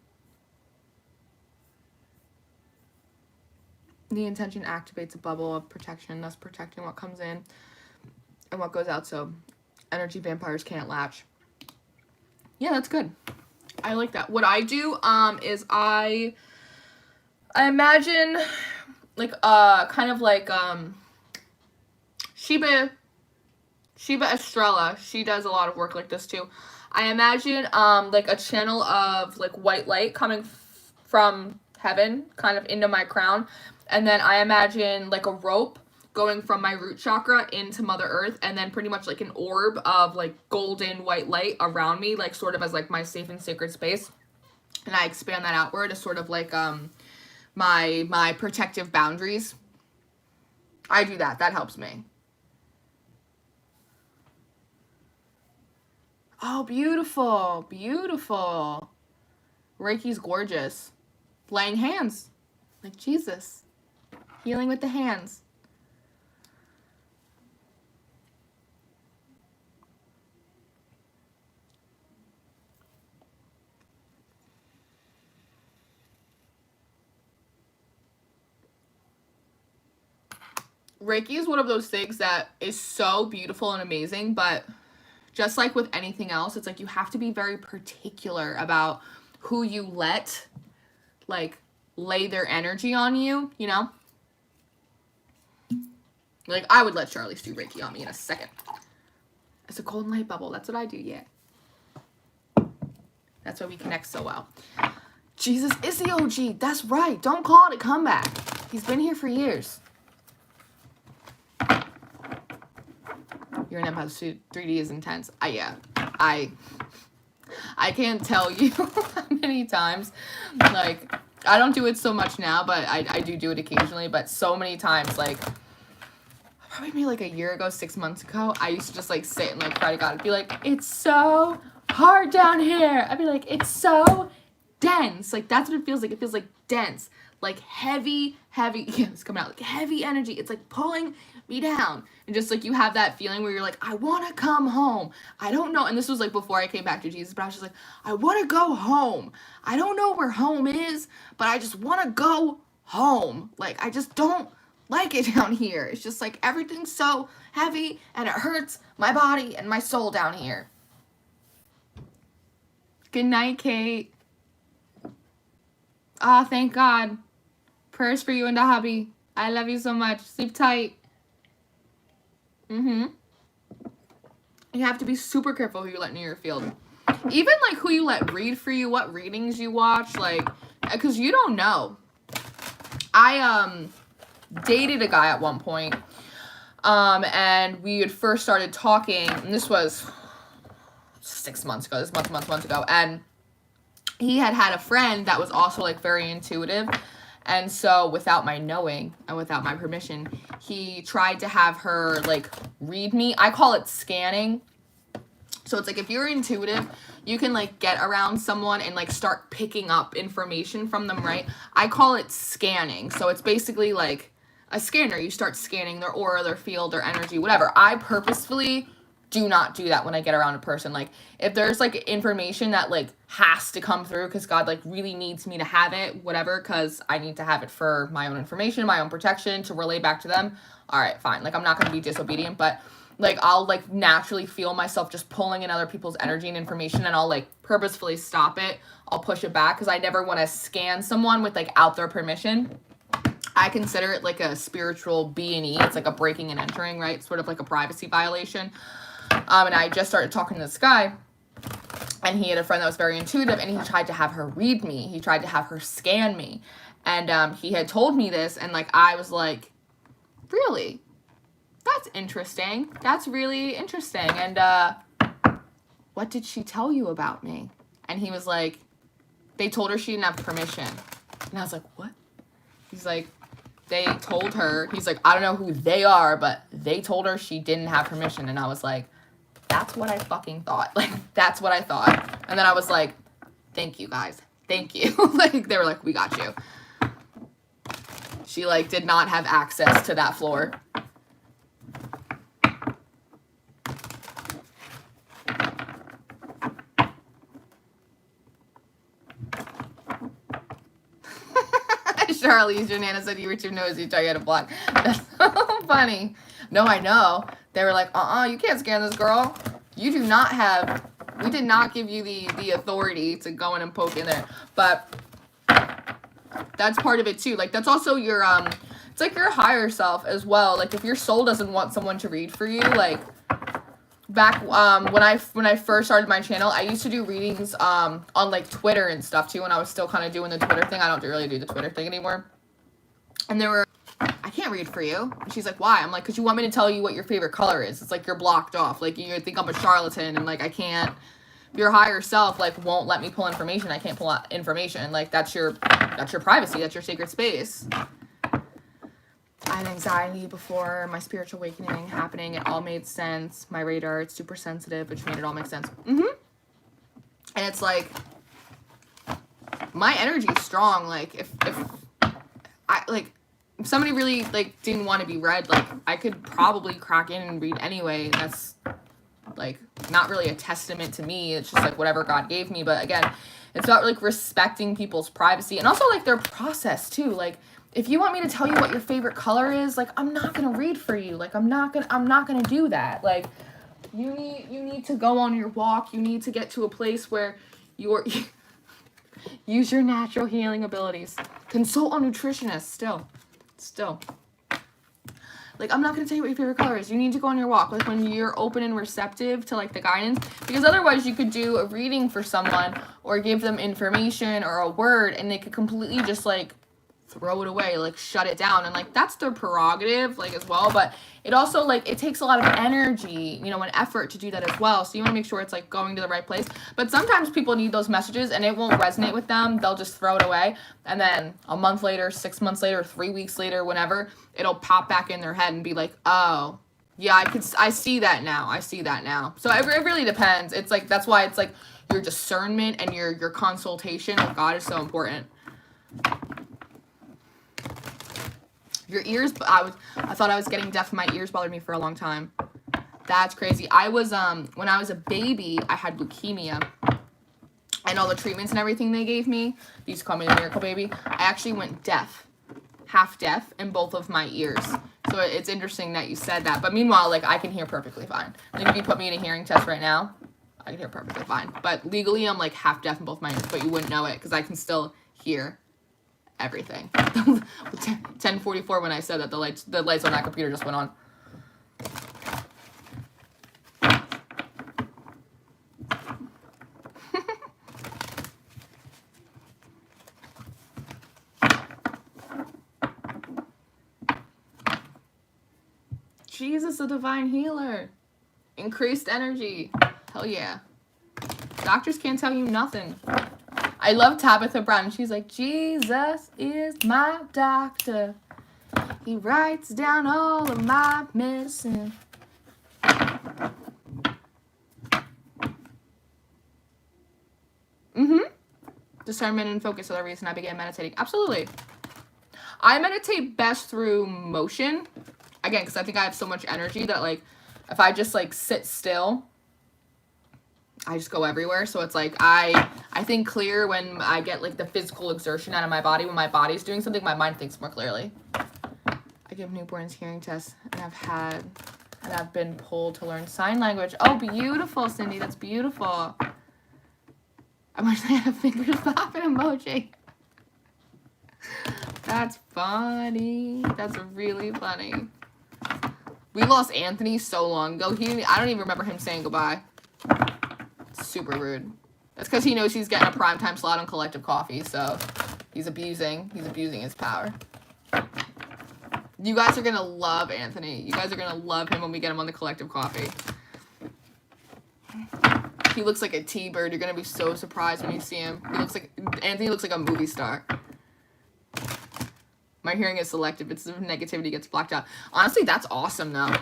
The intention activates a bubble of protection, thus protecting what comes in and what goes out, so energy vampires can't latch. Yeah, that's good. I like that. What I do is I imagine like kind of like Sheba Estrella. She does a lot of work like this too. I imagine like a channel of like white light coming from heaven kind of into my crown, and then I imagine like a rope going from my root chakra into Mother Earth, and then pretty much like an orb of like golden white light around me, like sort of as like my safe and sacred space, and I expand that outward as sort of like my protective boundaries. I do that. That helps me. Oh, beautiful. Beautiful. Reiki's gorgeous. Laying hands. Like Jesus. Healing with the hands. Reiki is one of those things that is so beautiful and amazing, but just like with anything else, it's like you have to be very particular about who you let, like, lay their energy on you, you know? Like, I would let Charlize do Reiki on me in a second. It's a golden light bubble. That's what I do, yeah. That's why we connect so well. Jesus is the OG. That's right. Don't call it a comeback. He's been here for years. Your Empire 3D is intense. I can't tell you how many times, like, I don't do it so much now, but I do it occasionally, but so many times, like, probably maybe like a year ago, 6 months ago, I used to just, like, sit and, like, cry to God and be like, it's so hard down here. I'd be like, it's so dense. Like, that's what it feels like. It feels like dense, like heavy, yeah, it's coming out, like heavy energy. It's like pulling me down. And just like you have that feeling where you're like, I want to come home. I don't know. And this was like before I came back to Jesus, but I was just like, I want to go home. I don't know where home is, but I just want to go home. Like, I just don't like it down here. It's just like everything's so heavy and it hurts my body and my soul down here. Good night, Kate. Ah, thank God. Prayers for you and the hubby. I love you so much. Sleep tight. You have to be super careful who you let into your field. Even, like, who you let read for you, what readings you watch, like, because you don't know. I, dated a guy at one point, and we had first started talking, and this was 6 months ago, months ago, and he had a friend that was also, like, very intuitive. And so, without my knowing and without my permission, he tried to have her, like, read me. I call it scanning. So, it's like, if you're intuitive, you can, like, get around someone and, like, start picking up information from them, right? I call it scanning. So, it's basically, like, a scanner. You start scanning their aura, their field, their energy, whatever. I purposefully do not do that when I get around a person. Like, if there's, like, information that, like, has to come through because God, like, really needs me to have it, whatever, because I need to have it for my own information, my own protection, to relay back to them, all right, fine. Like, I'm not going to be disobedient, but, like, I'll, like, naturally feel myself just pulling in other people's energy and information, and I'll, like, purposefully stop it. I'll push it back because I never want to scan someone without their permission. I consider it, like, a spiritual B&E. It's, like, a breaking and entering, right? Sort of like a privacy violation. And I just started talking to this guy, and he had a friend that was very intuitive, and he tried to have her read me. He tried to have her scan me. And he had told me this, and, like, I was like, really? That's interesting. That's really interesting. And what did she tell you about me? And he was like, they told her she didn't have permission. And I was like, what? He's like, they told her. He's like, I don't know who they are, but they told her she didn't have permission. And I was like, that's what I fucking thought. Like, that's what I thought. And then I was like, thank you guys. Thank you. Like, they were like, we got you. She, like, did not have access to that floor. Charlie, your Nana said you were too nosy, so you had to block. That's so funny. No, I know. They were like, you can't scan this girl. You do not have, we did not give you the authority to go in and poke in there. But that's part of it too. Like, that's also your, it's like your higher self as well. Like, if your soul doesn't want someone to read for you, like, back when I first started my channel, I used to do readings on like Twitter and stuff too, when I was still kind of doing the Twitter thing. I don't really do the Twitter thing anymore. And there were, I can't read for you. And she's like, why? I'm like, because you want me to tell you what your favorite color is. It's like you're blocked off. Like, you think I'm a charlatan, and like I can't. Your higher self like won't let me pull information. I can't pull out information. Like, that's your privacy. That's your sacred space. I had anxiety before my spiritual awakening happening. It all made sense. My radar, it's super sensitive, which made it all make sense. And it's like, my energy is strong. Like, if somebody really like didn't want to be read, like, I could probably crack in and read anyway. That's like not really a testament to me. It's just like whatever God gave me. But again, it's about like respecting people's privacy and also like their process too. Like, if you want me to tell you what your favorite color is, like, I'm not going to read for you. Like, I'm not going to do that. Like, you need to go on your walk. You need to get to a place where you're use your natural healing abilities. Consult a nutritionist still. Like, I'm not going to tell you what your favorite color is. You need to go on your walk. Like, when you're open and receptive to, like, the guidance. Because otherwise you could do a reading for someone or give them information or a word, and they could completely just, like, throw it away, like, shut it down. And, like, that's their prerogative, like, as well. But it also, like, it takes a lot of energy, you know, and effort to do that as well. So you want to make sure it's, like, going to the right place. But sometimes people need those messages and it won't resonate with them. They'll just throw it away. And then a month later, 6 months later, 3 weeks later, whenever, it'll pop back in their head and be like, oh, yeah, I see that now. So it really depends. It's like, that's why it's like your discernment and your consultation with God is so important. Your ears, I thought I was getting deaf and my ears bothered me for a long time. That's crazy. I was, when I was a baby, I had leukemia. And all the treatments and everything they gave me, they used to call me the miracle baby, I actually went deaf, half deaf in both of my ears. So it's interesting that you said that. But meanwhile, like, I can hear perfectly fine. Like, if you put me in a hearing test right now, I can hear perfectly fine. But legally, I'm, like, half deaf in both my ears. But you wouldn't know it because I can still hear everything. 10:44 when I said that, the lights on that computer just went on. Jesus, the divine healer. Increased energy. Hell yeah. Doctors can't tell you nothing. I love Tabitha Brown. She's like, Jesus is my doctor. He writes down all of my medicine. Discernment and focus are the reason I began meditating. Absolutely. I meditate best through motion. Again, because I think I have so much energy that, like, if I just, like, sit still, I just go everywhere. So it's like I think clear when I get, like, the physical exertion out of my body. When my body's doing something, my mind thinks more clearly. I give newborns hearing tests, and I've been pulled to learn sign language. Oh, beautiful, Cindy. That's beautiful. I wish I had a finger popping emoji. That's funny. That's really funny. We lost Anthony so long ago. I don't even remember him saying goodbye. Super rude. That's because he knows he's getting a primetime slot on Collective Coffee, so he's abusing his power. You guys are gonna love Anthony. You guys are gonna love him when we get him on the Collective Coffee. He looks like a T-bird. You're gonna be so surprised when you see him. Anthony looks like a movie star. My hearing is selective. It's the negativity gets blocked out. Honestly, that's awesome, though.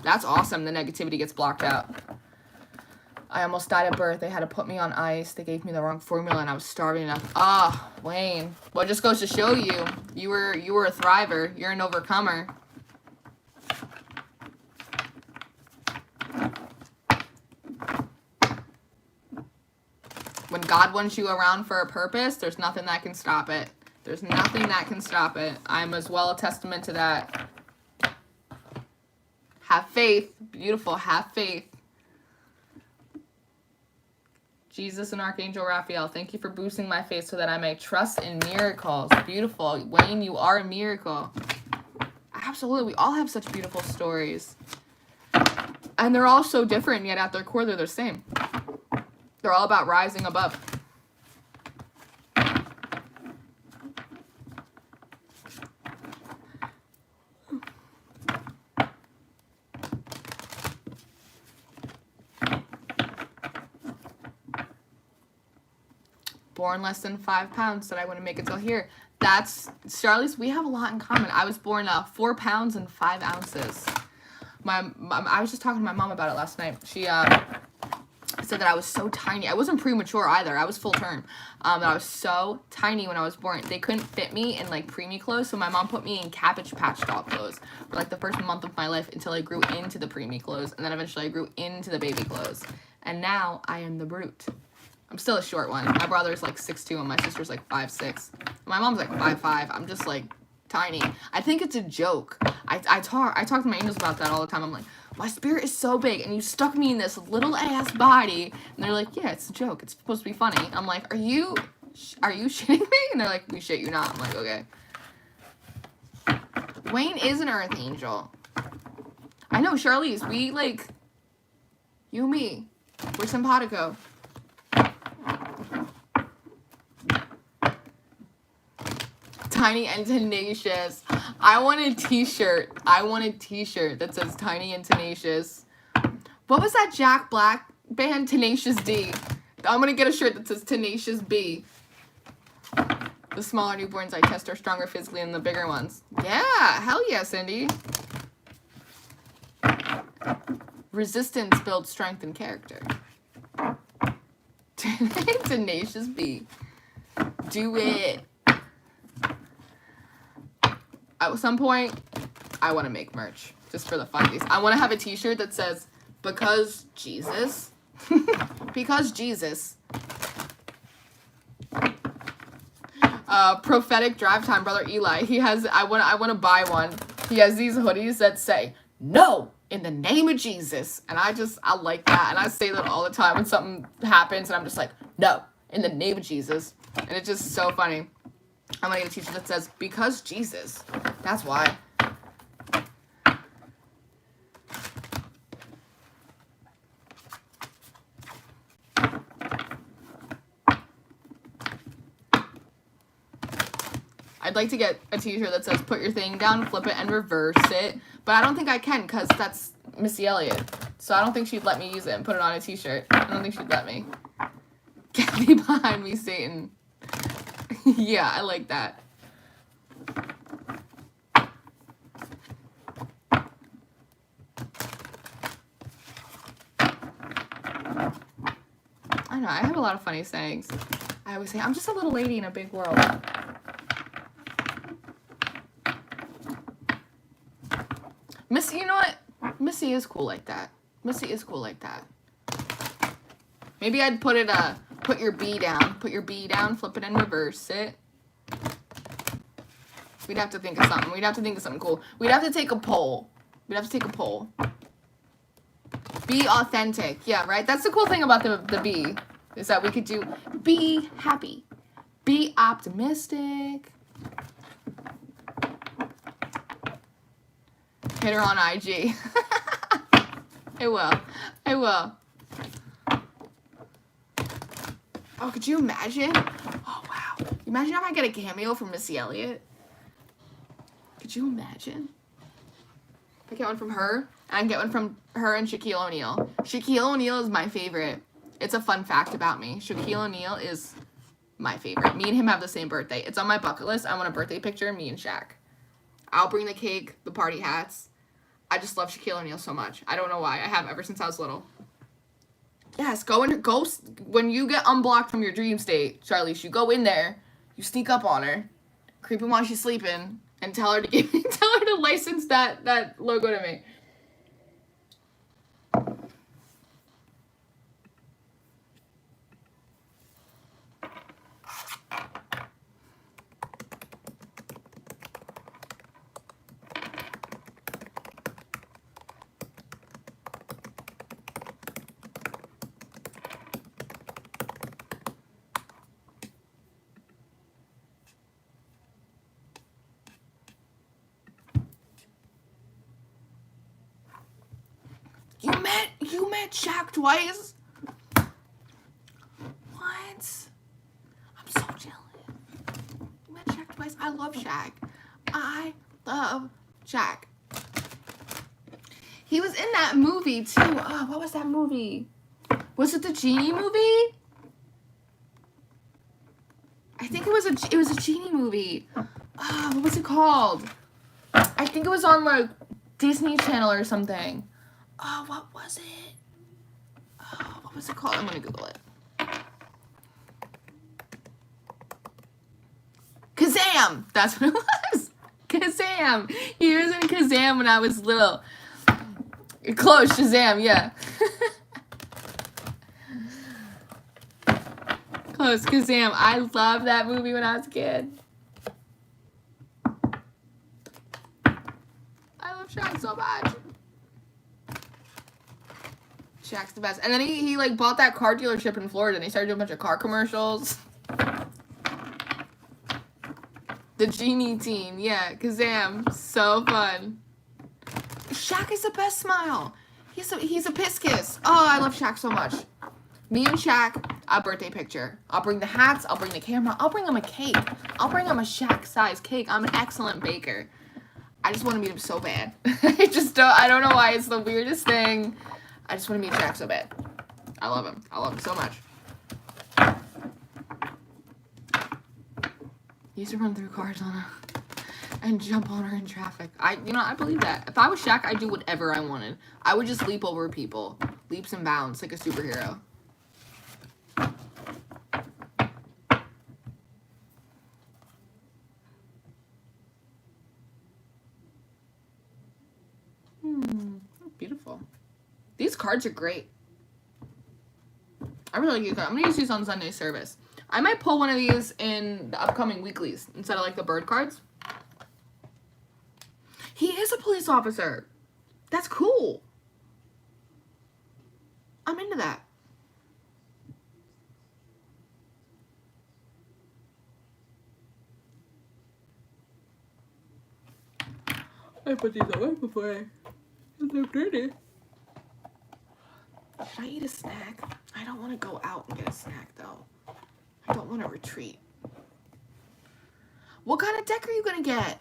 That's awesome. The negativity gets blocked out. I almost died at birth. They had to put me on ice. They gave me the wrong formula and I was starving enough. Ah, Wayne. Well, it just goes to show you, you were a thriver. You're an overcomer. When God wants you around for a purpose, there's nothing that can stop it. There's nothing that can stop it. I'm as well a testament to that. Have faith. Beautiful. Have faith. Jesus and Archangel Raphael, thank you for boosting my faith so that I may trust in miracles. Beautiful. Wayne, you are a miracle. Absolutely. We all have such beautiful stories. And they're all so different, yet at their core, they're the same. They're all about rising above. Born less than 5 pounds, said I wouldn't make it till here. That's, Charlize, we have a lot in common. I was born 4 pounds and 5 ounces. I was just talking to my mom about it last night. She said that I was so tiny. I wasn't premature either. I was full term. That I was so tiny when I was born. They couldn't fit me in like preemie clothes, so my mom put me in Cabbage Patch doll clothes for like the first month of my life until I grew into the preemie clothes, and then eventually I grew into the baby clothes. And now I am the brute. I'm still a short one. My brother's like 6'2" and my sister's like 5'6". My mom's like 5'5". I'm just like tiny. I think it's a joke. I talk to my angels about that all the time. I'm like, my spirit is so big and you stuck me in this little ass body. And they're like, yeah, it's a joke. It's supposed to be funny. I'm like, are you shitting me? And they're like, we shit you not. I'm like, okay. Wayne is an earth angel. I know, Charlize, we like, you and me, we're simpatico. Tiny and tenacious. I want a t-shirt. I want a t-shirt that says tiny and tenacious. What was that Jack Black band? Tenacious D. I'm gonna get a shirt that says Tenacious B. The smaller newborns I test are stronger physically than the bigger ones. Yeah, hell yeah, Cindy. Resistance builds strength and character. Tenacious B. Do it. At some point, I want to make merch just for the funsies. I want to have a t-shirt that says, because Jesus. Because Jesus. Prophetic drive time, brother Eli. He has, I want to buy one. He has these hoodies that say, no, in the name of Jesus. And I like that. And I say that all the time when something happens and I'm just like, no, in the name of Jesus. And it's just so funny. I'm gonna get a t-shirt that says, because Jesus. That's why. I'd like to get a t-shirt that says, put your thing down, flip it, and reverse it. But I don't think I can, because that's Missy Elliott. So I don't think she'd let me use it and put it on a t-shirt. I don't think she'd let me. Get thee behind me, Satan. Yeah, I like that. I don't know, I have a lot of funny sayings. I always say, I'm just a little lady in a big world. Missy, you know what? Missy is cool like that. Missy is cool like that. Maybe I'd put it, put your B down. Put your B down, flip it and reverse it. We'd have to think of something. We'd have to think of something cool. We'd have to take a poll. We'd have to take a poll. Be authentic. Yeah, right? That's the cool thing about the B. Is that we could do be happy. Be optimistic. Hit her on IG. I will. I will. Oh, could you imagine? Oh, wow. Imagine if I get a cameo from Missy Elliott. Could you imagine? If I get one from her, and I get one from her and Shaquille O'Neal. Shaquille O'Neal is my favorite. It's a fun fact about me. Shaquille O'Neal is my favorite. Me and him have the same birthday. It's on my bucket list. I want a birthday picture of me and Shaq. I'll bring the cake, the party hats. I just love Shaquille O'Neal so much. I don't know why. I have ever since I was little. Yes, go when you get unblocked from your dream state, Charlize, you go in there, you sneak up on her, creep her while she's sleeping, and tell her to license that logo to me. You met Shaq twice? What? I'm so jealous. You met Shaq twice? I love Shaq. I love Shaq. He was in that movie too. Oh, what was that movie? Was it the Genie movie? I think it was a Genie movie. Oh, what was it called? I think it was on like Disney Channel or something. Oh, what was it? Oh, what was it called? I'm gonna Google it. Kazam! That's what it was. Kazam! He was in Kazam when I was little. Close, Shazam, yeah. Close, Kazam. I loved that movie when I was a kid. I love Shaq so much. Shaq's the best. And then he like bought that car dealership in Florida and he started doing a bunch of car commercials. The Genie team, yeah, Kazam, so fun. Shaq is the best smile. He's a piss kiss. Oh, I love Shaq so much. Me and Shaq, a birthday picture. I'll bring the hats, I'll bring the camera, I'll bring him a cake. I'll bring him a Shaq-sized cake. I'm an excellent baker. I just want to meet him so bad. I don't know why, it's the weirdest thing. I just want to meet Shaq so bad. I love him. I love him so much. He used to run through cars on her and jump on her in traffic. I believe that. If I was Shaq, I'd do whatever I wanted. I would just leap over people. Leaps and bounds like a superhero. Beautiful. These cards are great. I really like these cards. I'm going to use these on Sunday service. I might pull one of these in the upcoming weeklies instead of like the bird cards. He is a police officer. That's cool. I'm into that. I put these away before I get so dirty. Should I eat a snack? I don't want to go out and get a snack though. I don't want to retreat. What kind of deck are you going to get?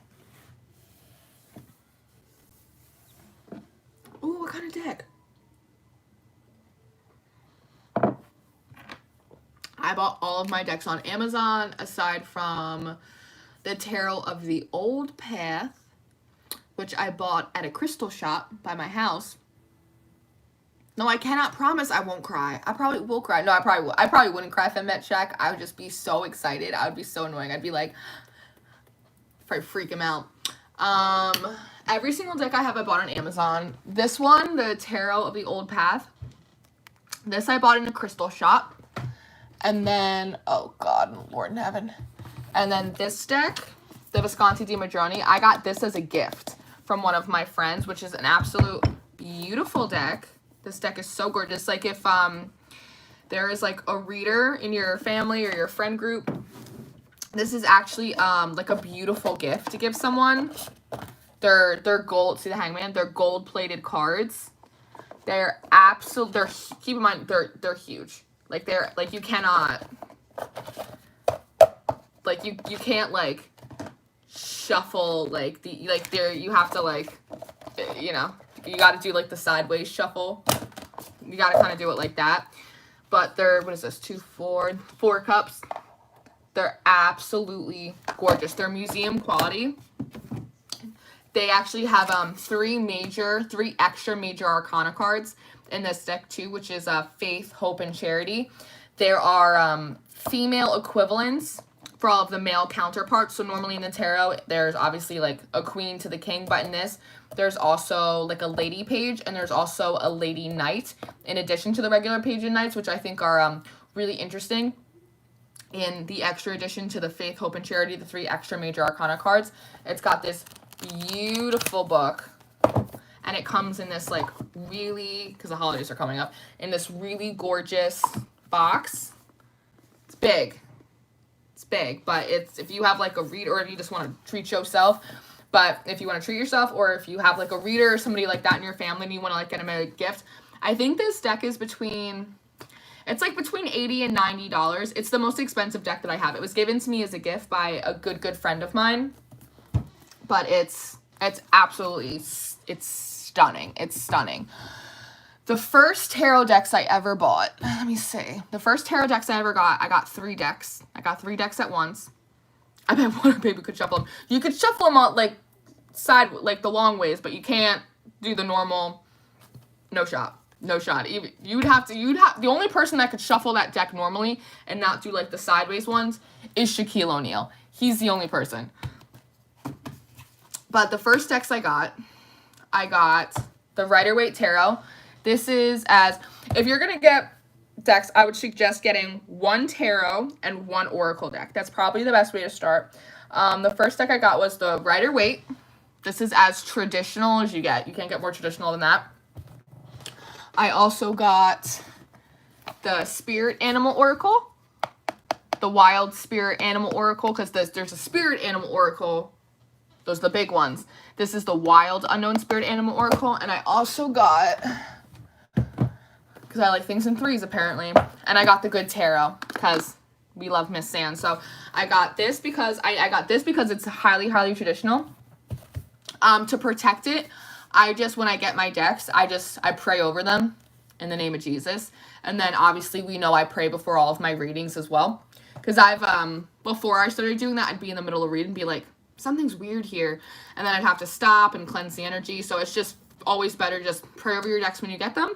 Ooh, what kind of deck? I bought all of my decks on Amazon, aside from the Tarot of the Old Path, which I bought at a crystal shop by my house. No, I cannot promise I won't cry. I probably will cry. No, I probably will. I probably wouldn't cry if I met Shaq. I would just be so excited. I would be so annoying. I'd be like, probably freak him out. Every single deck I have, I bought on Amazon. This one, the Tarot of the Old Path. This I bought in a crystal shop. And then, oh God, Lord in heaven. And then this deck, the Visconti Dimadroni, I got this as a gift from one of my friends, which is an absolute beautiful deck. This deck is so gorgeous. Like if there is like a reader in your family or your friend group, this is actually like a beautiful gift to give someone. They're gold. See the Hangman? They're gold plated cards. They're keep in mind they're huge. Like they're like you cannot like you can't like shuffle like you have to like you got to do like the sideways shuffle. You got to kind of do it like that. But they're, what is this? 4 cups. They're absolutely gorgeous. They're museum quality. They actually have three extra major arcana cards in this deck too, which is Faith, Hope, and Charity. There are female equivalents for all of the male counterparts. So normally in the tarot, there's obviously like a queen to the king, but in this, there's also like a lady page, and there's also a lady knight in addition to the regular page and knights, which I think are really interesting. In the extra addition to the Faith, Hope, and Charity, the three extra major arcana cards, it's got this beautiful book, and it comes in this like really, because the holidays are coming up, in this really gorgeous box. It's big, but it's, if you have like a reader, or if you just want to treat yourself, but if you want to treat yourself, or if you have like a reader or somebody like that in your family and you want to like get them a gift, I think this deck is between, it's like between $80 and $90. It's the most expensive deck that I have. It was given to me as a gift by a good friend of mine, but it's absolutely, it's stunning. It's stunning. The first tarot decks I ever bought, let me see. The first tarot decks I ever got, I got 3 decks. I got 3 decks at once. I bet Water Baby could shuffle them. You could shuffle them out like like the long ways, but you can't do the normal, no shot. No shot. You'd have the only person that could shuffle that deck normally and not do like the sideways ones is Shaquille O'Neal. He's the only person. But the first decks I got the Rider-Waite Tarot. This is if you're going to get decks, I would suggest getting 1 tarot and 1 oracle deck. That's probably the best way to start. The first deck I got was the Rider-Waite. This is as traditional as you get. You can't get more traditional than that. I also got the Spirit Animal Oracle, the Wild Spirit Animal Oracle, because there's a Spirit Animal Oracle. Those are the big ones. This is the Wild Unknown Spirit Animal Oracle. And I also got, because I like things in 3s apparently, and I got the Good Tarot because we love Miss Sand. So I got this because I got this because it's highly traditional. To protect it, when I get my decks, I pray over them in the name of Jesus. And then obviously we know I pray before all of my readings as well. Because before I started doing that, I'd be in the middle of reading and be like, something's weird here. And then I'd have to stop and cleanse the energy. So it's just always better just pray over your decks when you get them.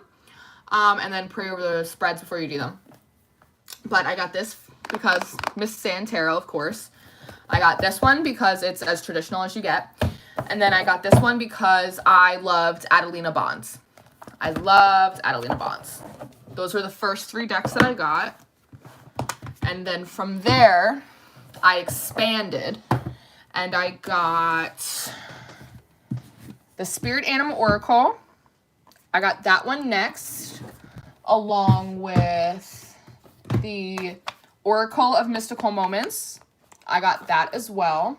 And then pray over the spreads before you do them. But I got this because Miss Sand Tarot, of course. I got this one because it's as traditional as you get. And then I got this one because I loved Adelina Bonds. I loved Adelina Bonds. Those were the first 3 decks that I got. And then from there, I expanded. And I got the Spirit Animal Oracle. I got that one next, along with the Oracle of Mystical Moments. I got that as well.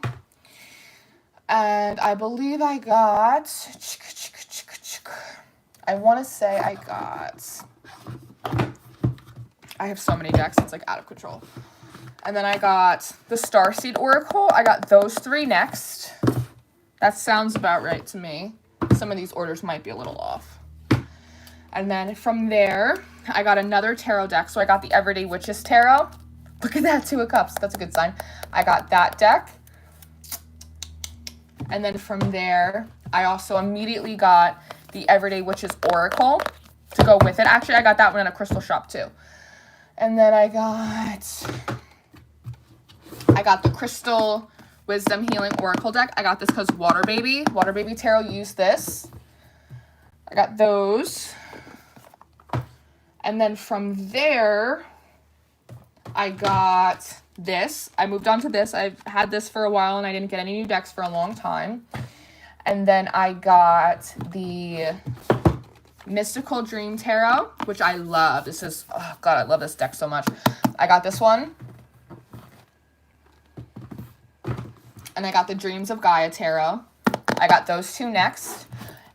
And I believe I got, I have so many decks, it's like out of control. And then I got the Starseed Oracle. I got those 3 next. That sounds about right to me. Some of these orders might be a little off. And then from there, I got another tarot deck. So I got the Everyday Witches Tarot. Look at that, 2 of Cups. That's a good sign. I got that deck. And then from there, I also immediately got the Everyday Witches Oracle to go with it. Actually, I got that one in a crystal shop too. And then I got the Crystal Wisdom Healing Oracle deck. I got this because Water Baby Tarot used this. I got those. And then from there, I got this. I moved on to this. I've had this for a while and I didn't get any new decks for a long time. And then I got the Mystical Dream Tarot, which I love. This is, oh God, I love this deck so much. I got this one. And I got the Dreams of Gaia Tarot. I got those 2 next.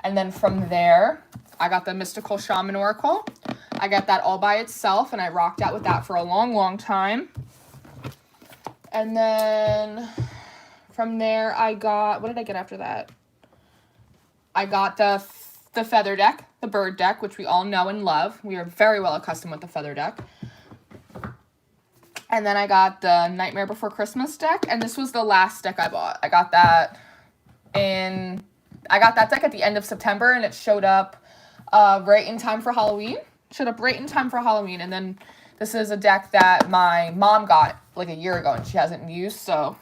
And then from there, I got the Mystical Shaman Oracle. I got that all by itself, and I rocked out with that for a long time. And then from there, I got, what did I get after that? I got the Feather deck, the Bird deck, which we all know and love. We are very well accustomed with the Feather deck. And then I got the Nightmare Before Christmas deck, and this was the last deck I bought. I got that in I got that deck at the end of September, and it showed up right in time for Halloween. And then this is a deck that my mom got like a year ago, and she hasn't used, so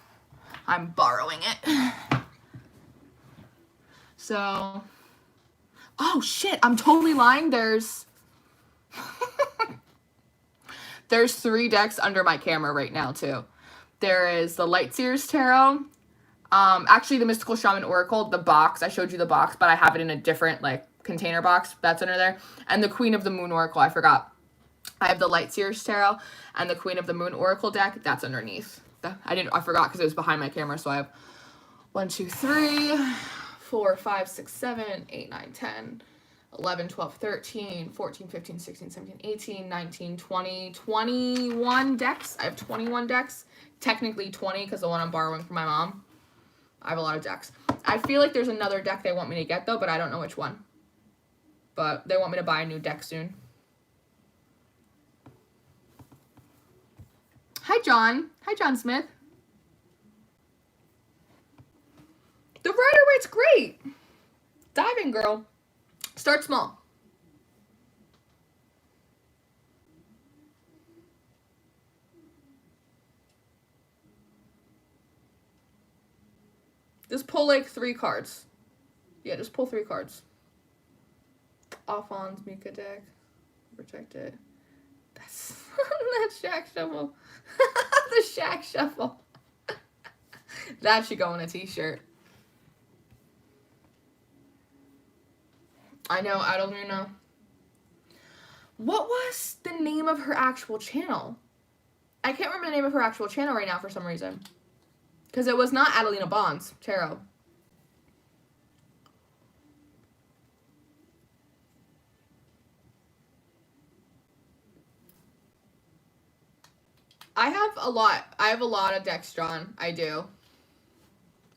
I'm borrowing it. So, oh shit, I'm totally lying. There's 3 decks under my camera right now too. There is the Lightseers Tarot, actually the Mystical Shaman Oracle, the box. I showed you the box, but I have it in a different like container box that's under there. And the Queen of the Moon Oracle, I forgot. I have the Lightseers Tarot and the Queen of the Moon Oracle deck. That's underneath. I forgot because it was behind my camera. So I have 1, 2, 3, 4, 5, 6, 7, 8, 9, 10, 11, 12, 13, 14, 15, 16, 17, 18, 19, 20, 21 decks. I have 21 decks. Technically 20 because the one I'm borrowing from my mom. I have a lot of decks. I feel like there's another deck they want me to get though, but I don't know which one. But they want me to buy a new deck soon. Hi, John. Hi, John Smith. The Rider-Waite's great. Diving girl. Start small. Just pull like 3 cards. Yeah, just pull 3 cards. Alphonse, Mika deck. Protect it. That's Shack Shuffle. The Shack Shuffle. That should go on a t-shirt. I know, Adelina. What was the name of her actual channel? I can't remember the name of her actual channel right now for some reason. Because it was not Adelina Bonds Tarot. I have a lot of decks drawn. I do.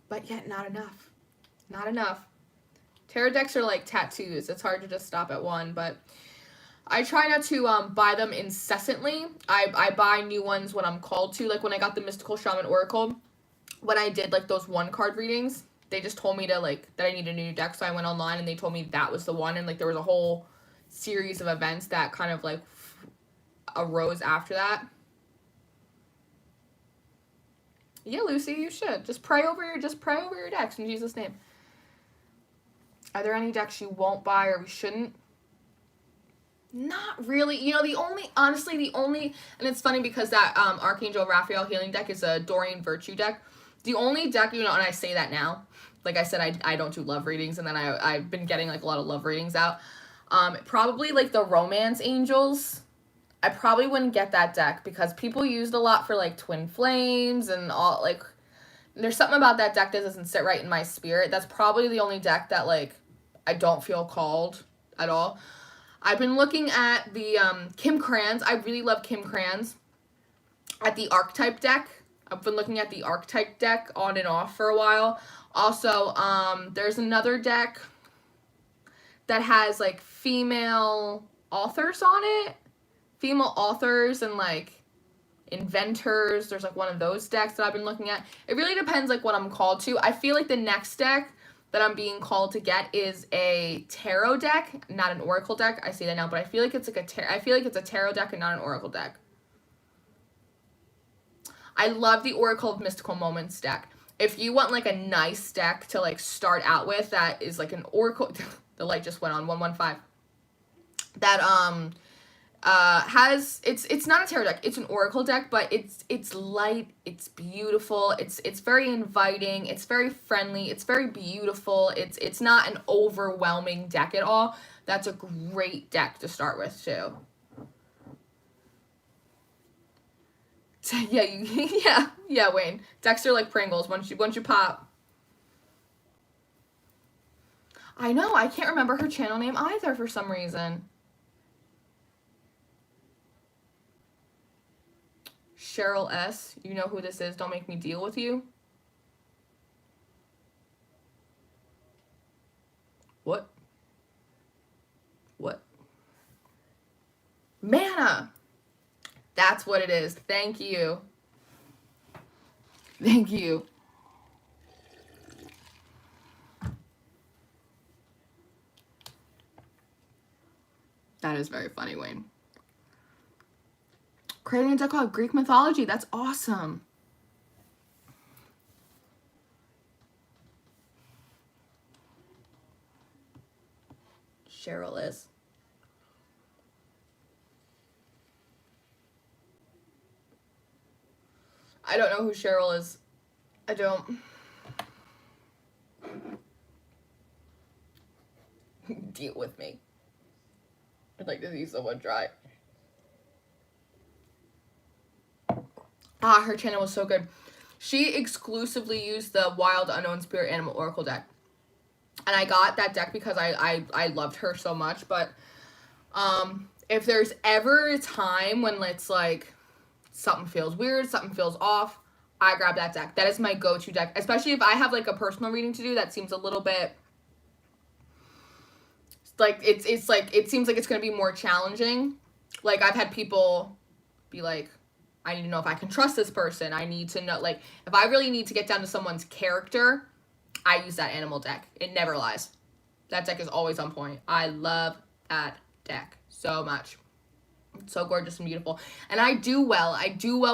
But yet not enough. Not enough. Tarot decks are like tattoos. It's hard to just stop at one, but I try not to buy them incessantly. I buy new ones when I'm called to. Like when I got the Mystical Shaman Oracle, when I did like those 1-card readings, they just told me to like that I need a new deck, so I went online and they told me that was the one, and like there was a whole series of events that kind of like arose after that. Yeah, Lucy, you should. Just pray over your decks in Jesus' name. Are there any decks you won't buy or we shouldn't? Not really. You know, the only, and it's funny because that Archangel Raphael healing deck is a Dorian Virtue deck. The only deck, you know, and I say that now, like I said, I don't do love readings, and then I've been getting like a lot of love readings out. Probably like the Romance Angels. I probably wouldn't get that deck because people used a lot for like Twin Flames and all, like there's something about that deck that doesn't sit right in my spirit. That's probably the only deck that like I don't feel called at all. I've been looking at the Kim Kranz. I really love Kim Kranz. At the Archetype deck. I've been looking at the Archetype deck on and off for a while. Also, there's another deck that has like female authors on it. Female authors and like inventors. There's like one of those decks that I've been looking at. It really depends like what I'm called to. I feel like the next deck that I'm being called to get is a tarot deck, not an oracle deck. I see that now, but I feel like it's like a tarot deck and not an oracle deck. I love the Oracle of Mystical Moments deck. If you want like a nice deck to like start out with that is like an oracle, the light just went on 115. That has it's not a tarot deck, it's an oracle deck, but it's light, it's beautiful, it's very inviting, it's very friendly, it's very beautiful, it's not an overwhelming deck at all. That's a great deck to start with too. Yeah, Wayne. Decks are like Pringles. Once you pop. I know, I can't remember her channel name either for some reason. Cheryl S. You know who this is. Don't make me deal with you. What? Mana. That's what it is. Thank you. Thank you. is very funny, Wayne. Creating a deck called Greek mythology. That's awesome. Cheryl is. I don't know who Cheryl is. I don't. Deal with me. I'd like to see someone try. Ah, her channel was so good. She exclusively used the Wild Unknown Spirit Animal Oracle deck. And I got that deck because I loved her so much. But if there's ever a time when it's like something feels weird, something feels off, I grab that deck. That is my go-to deck. Especially if I have like a personal reading to do that seems a little bit like it's like it seems like it's gonna be more challenging. Like I've had people be like, I need to know if I can trust this person. I need to know, like, if I really need to get down to someone's character, I use that animal deck. It never lies. That deck is always on point. I love that deck so much. It's so gorgeous and beautiful. And I do well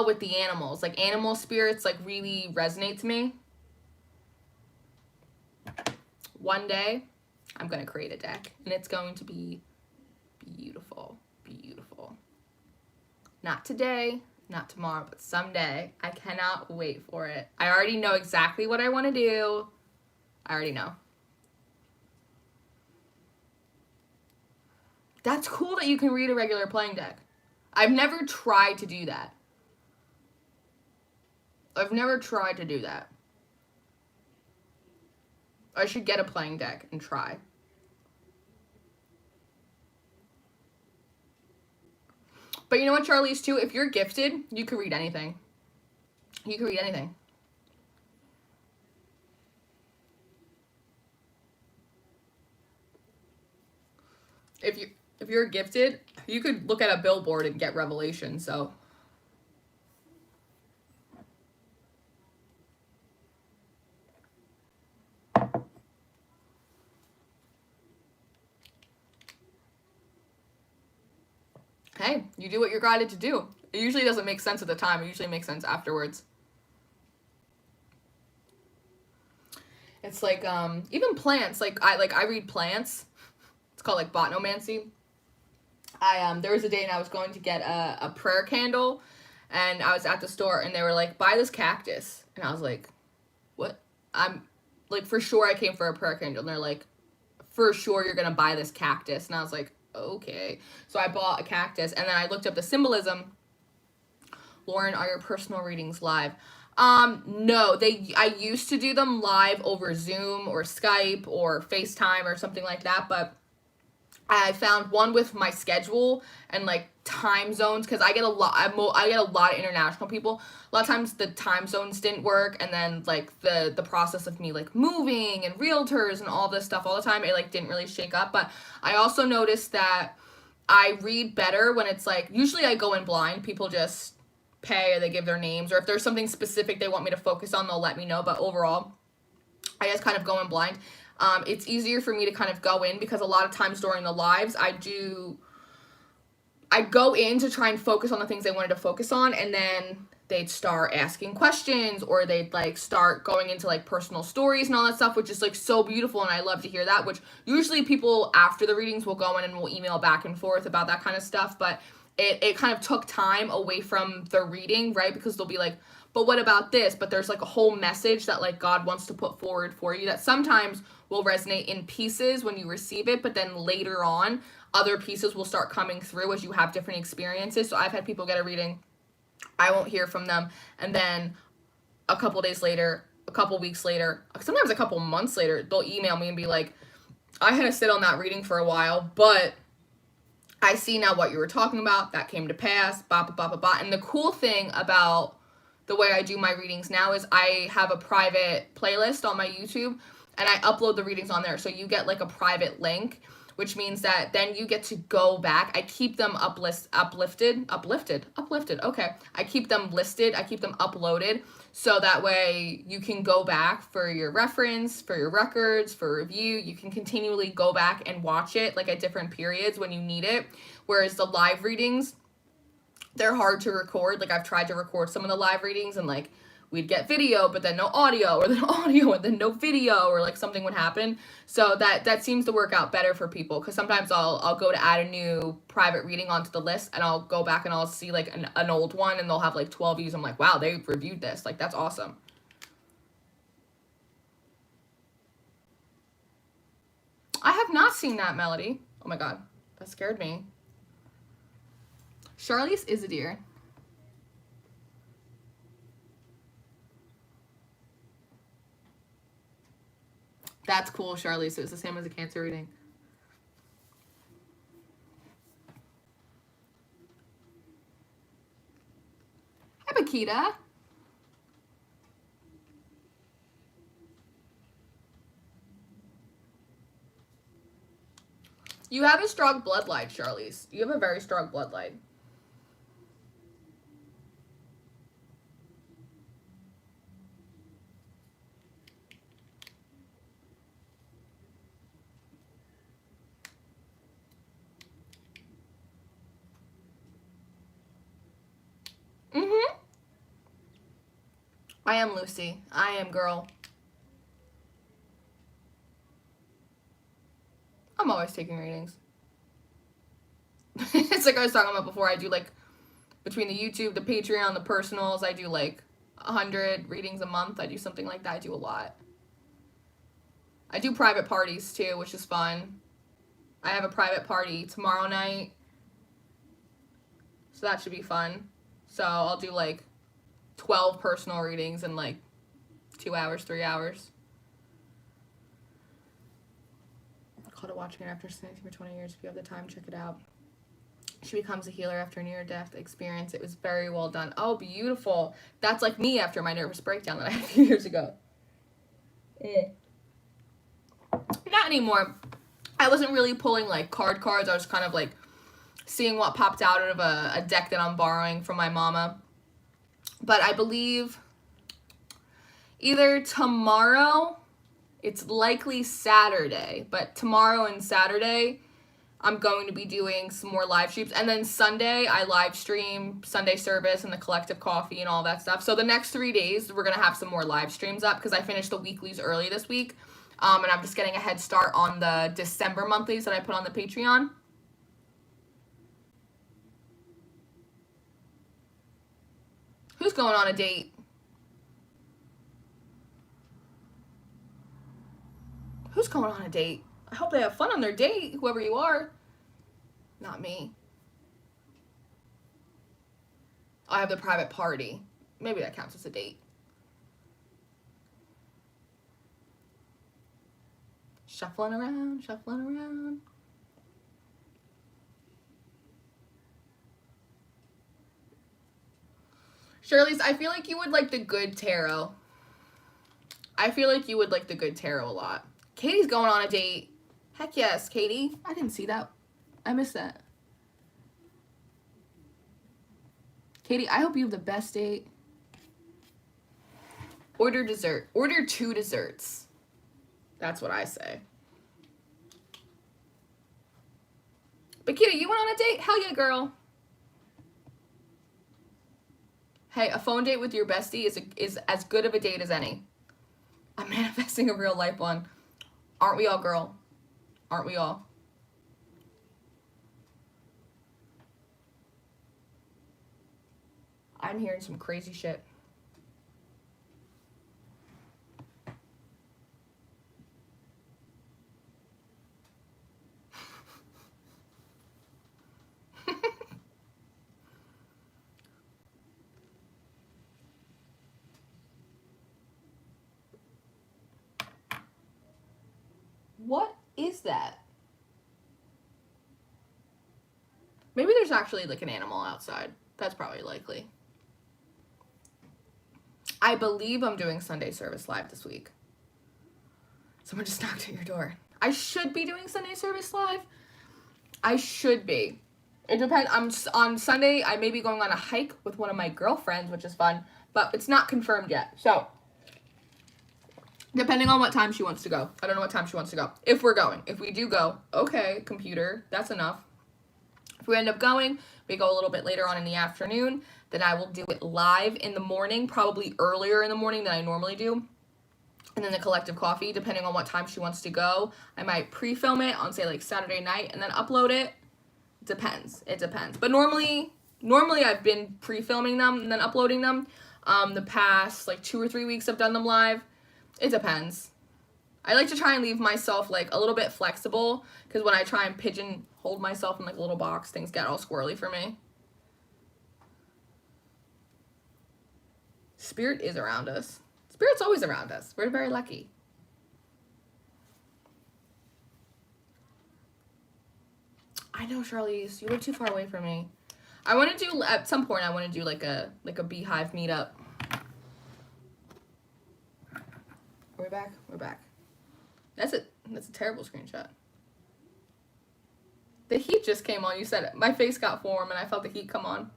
with the animals. Like, animal spirits, like, really resonate to me. One day, I'm going to create a deck. And it's going to be beautiful. Beautiful. Not today. Not tomorrow, but someday. I cannot wait for it. I already know exactly what I want to do. I already know. That's cool that you can read a regular playing deck. I've never tried to do that. I've never tried to do that. I should get a playing deck and try. But you know what, Charlize, too? If you're gifted, you can read anything. You can read anything. If you're gifted, you could look at a billboard and get revelation, so. Hey, you do what you're guided to do. It usually doesn't make sense at the time. It usually makes sense afterwards. It's like, even plants, I read plants. It's called, like, botanomancy. There was a day and I was going to get a prayer candle, and I was at the store, and they were like, buy this cactus. And I was like, what? I'm, like, for sure I came for a prayer candle. And they're like, for sure you're going to buy this cactus. And I was like, okay. So I bought a cactus, and then I looked up the symbolism. Lauren, are your personal readings live? No, I used to do them live over Zoom or Skype or FaceTime or something like that, but I found one with my schedule and like time zones, because I get a lot of international people. A lot of times the time zones didn't work, and then like the process of me like moving and realtors and all this stuff all the time, it like didn't really shake up. But I also noticed that I read better when it's like, usually I go in blind. People just pay, or they give their names, or if there's something specific they want me to focus on, they'll let me know. But overall, I just kind of go in blind. It's easier for me to kind of go in, because a lot of times during the lives, I go in to try and focus on the things they wanted to focus on, and then they'd start asking questions, or they'd like start going into like personal stories and all that stuff, which is like so beautiful, and I love to hear that, which usually people after the readings will go in and will email back and forth about that kind of stuff. But it kind of took time away from the reading, right? Because they'll be like, but what about this? But there's like a whole message that like God wants to put forward for you that sometimes will resonate in pieces when you receive it, but then later on, other pieces will start coming through as you have different experiences. So I've had people get a reading, I won't hear from them, and then a couple days later, a couple weeks later, sometimes a couple months later, they'll email me and be like, I had to sit on that reading for a while, but I see now what you were talking about, that came to pass, blah, blah, blah, blah, blah. And the cool thing about the way I do my readings now is I have a private playlist on my YouTube, and I upload the readings on there. So you get like a private link which means that then you get to go back. I keep them uplifted. Okay. I keep them listed. I keep them uploaded. So that way you can go back for your reference, for your records, for review. You can continually go back and watch it like at different periods when you need it. Whereas the live readings, they're hard to record. Like I've tried to record some of the live readings and like we'd get video, but then no audio, or then audio and then no video, or like something would happen. So that seems to work out better for people, because sometimes I'll go to add a new private reading onto the list, and I'll go back and I'll see like an old one, and they'll have like 12 views. I'm like, wow, they reviewed this. Like, that's awesome. I have not seen that, Melody. Oh my God, that scared me. Charlize is a deer. That's cool, Charlize. So it's the same as a Cancer reading. Hi, Bakita. You have a strong bloodline, Charlize. You have a very strong bloodline. I am Lucy. I am girl. I'm always taking readings. It's like I was talking about before. I do like, between the YouTube, the Patreon, the personals, I do like 100 readings a month. I do something like that. I do a lot. I do private parties too, which is fun. I have a private party tomorrow night, so that should be fun. So I'll do like 12 personal readings in like 2 hours, 3 hours. I called it Watching It After 19 for 20 years. If you have the time, check it out. She becomes a healer after a near-death experience. It was very well done. Oh, beautiful. That's like me after my nervous breakdown that I had a few years ago. Not anymore. I wasn't really pulling like cards. I was kind of like seeing what popped out of a deck that I'm borrowing from my mama. But I believe either tomorrow, it's likely Saturday, but tomorrow and Saturday, I'm going to be doing some more live streams. And then Sunday, I live stream Sunday service and the collective coffee and all that stuff. So the next 3 days, we're going to have some more live streams up, because I finished the weeklies early this week. And I'm just getting a head start on the December monthlies that I put on the Patreon. Who's going on a date? Who's going on a date? I hope they have fun on their date, whoever you are. Not me. I have the private party. Maybe that counts as a date. Shuffling around, shuffling around. Shirley's, I feel like you would like the good tarot. I feel like you would like the good tarot a lot. Katie's going on a date. Heck yes, Katie. I didn't see that. I missed that. Katie, I hope you have the best date. Order dessert. Order 2 desserts. That's what I say. But Katie, you went on a date? Hell yeah, girl. Hey, a phone date with your bestie is as good of a date as any. I'm manifesting a real life one. Aren't we all, girl? Aren't we all? I'm hearing some crazy shit. What is that? Maybe there's actually like an animal outside. That's probably likely. I believe I'm doing Sunday service live this week. Someone just knocked at your door. I should be doing Sunday service live. I should be. It depends. On Sunday, I may be going on a hike with one of my girlfriends, which is fun, but it's not confirmed yet. So, depending on what time she wants to go. I don't know what time she wants to go. If we're going. If we do go, okay, computer, that's enough. If we end up going, we go a little bit later on in the afternoon, then I will do it live in the morning, probably earlier in the morning than I normally do. And then the collective coffee, depending on what time she wants to go, I might pre-film it on, say, like Saturday night and then upload it. Depends. It depends. But normally I've been pre-filming them and then uploading them. The past, like, 2 or 3 weeks I've done them live. It depends. I like to try and leave myself, like, a little bit flexible, because when I try and pigeonhole myself in, like, a little box, things get all squirrely for me. Spirit is around us. Spirit's always around us. We're very lucky. I know, Charlize. You live too far away from me. I want to do, at some point, I want to do, like a beehive meetup. Are we back? We're back. That's a terrible screenshot. The heat just came on. You said it. My face got warm, and I felt the heat come on.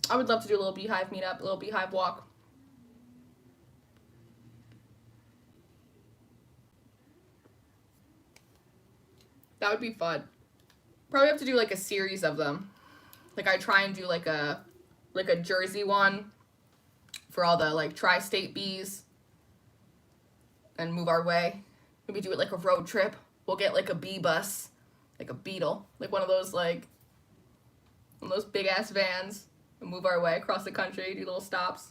I would love to do a little beehive meetup, a little beehive walk. That would be fun. Probably have to do like a series of them. Like I try and do like a Jersey one for all the like tri-state bees and move our way. Maybe do it like a road trip. We'll get like a bee bus, like a Beetle, like one of those big ass vans. And move our way across the country, do little stops.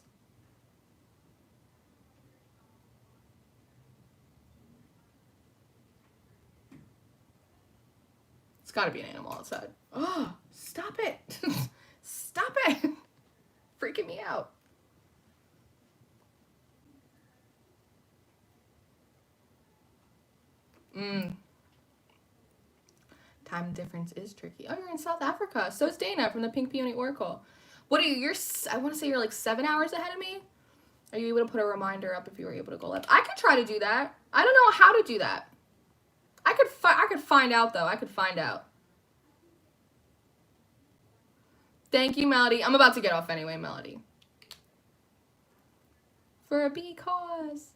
It's gotta be an animal outside. Oh, stop it. Stop it. Freaking me out. Time difference is tricky. Oh, you're in South Africa. So is Dana from the Pink Peony Oracle. What are you? I want to say you're like 7 hours ahead of me. Are you able to put a reminder up if you were able to go live? I could try to do that. I don't know how to do that. I could find out though. I could find out. Thank you, Melody. I'm about to get off anyway, Melody. For a bee cause.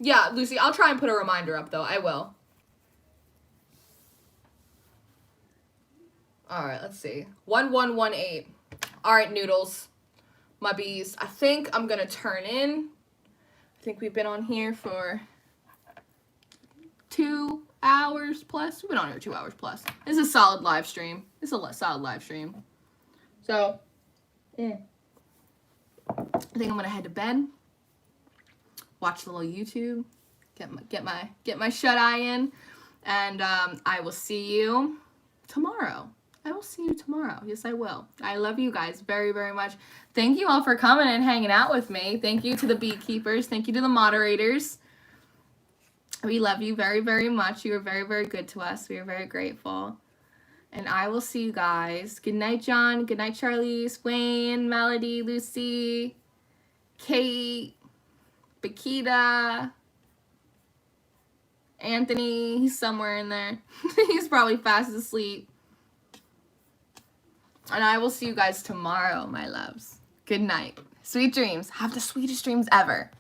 Yeah, Lucy, I'll try and put a reminder up though. I will. All right, let's see. 1118. All right, noodles, my bees. I think I'm going to turn in. I think we've been on here for 2 hours plus. We've been on here 2 hours plus. This is a solid live stream. This is a solid live stream. So, I think I'm going to head to bed. Watch a little YouTube. Get my shut-eye in. And I will see you tomorrow. I will see you tomorrow. Yes, I will. I love you guys very, very much. Thank you all for coming and hanging out with me. Thank you to the beekeepers. Thank you to the moderators. We love you very, very much. You are very, very good to us. We are very grateful. And I will see you guys. Good night, John. Good night, Charlize, Wayne, Melody, Lucy, Kate, Bakita, Anthony. He's somewhere in there. He's probably fast asleep. And I will see you guys tomorrow, my loves. Good night. Sweet dreams. Have the sweetest dreams ever.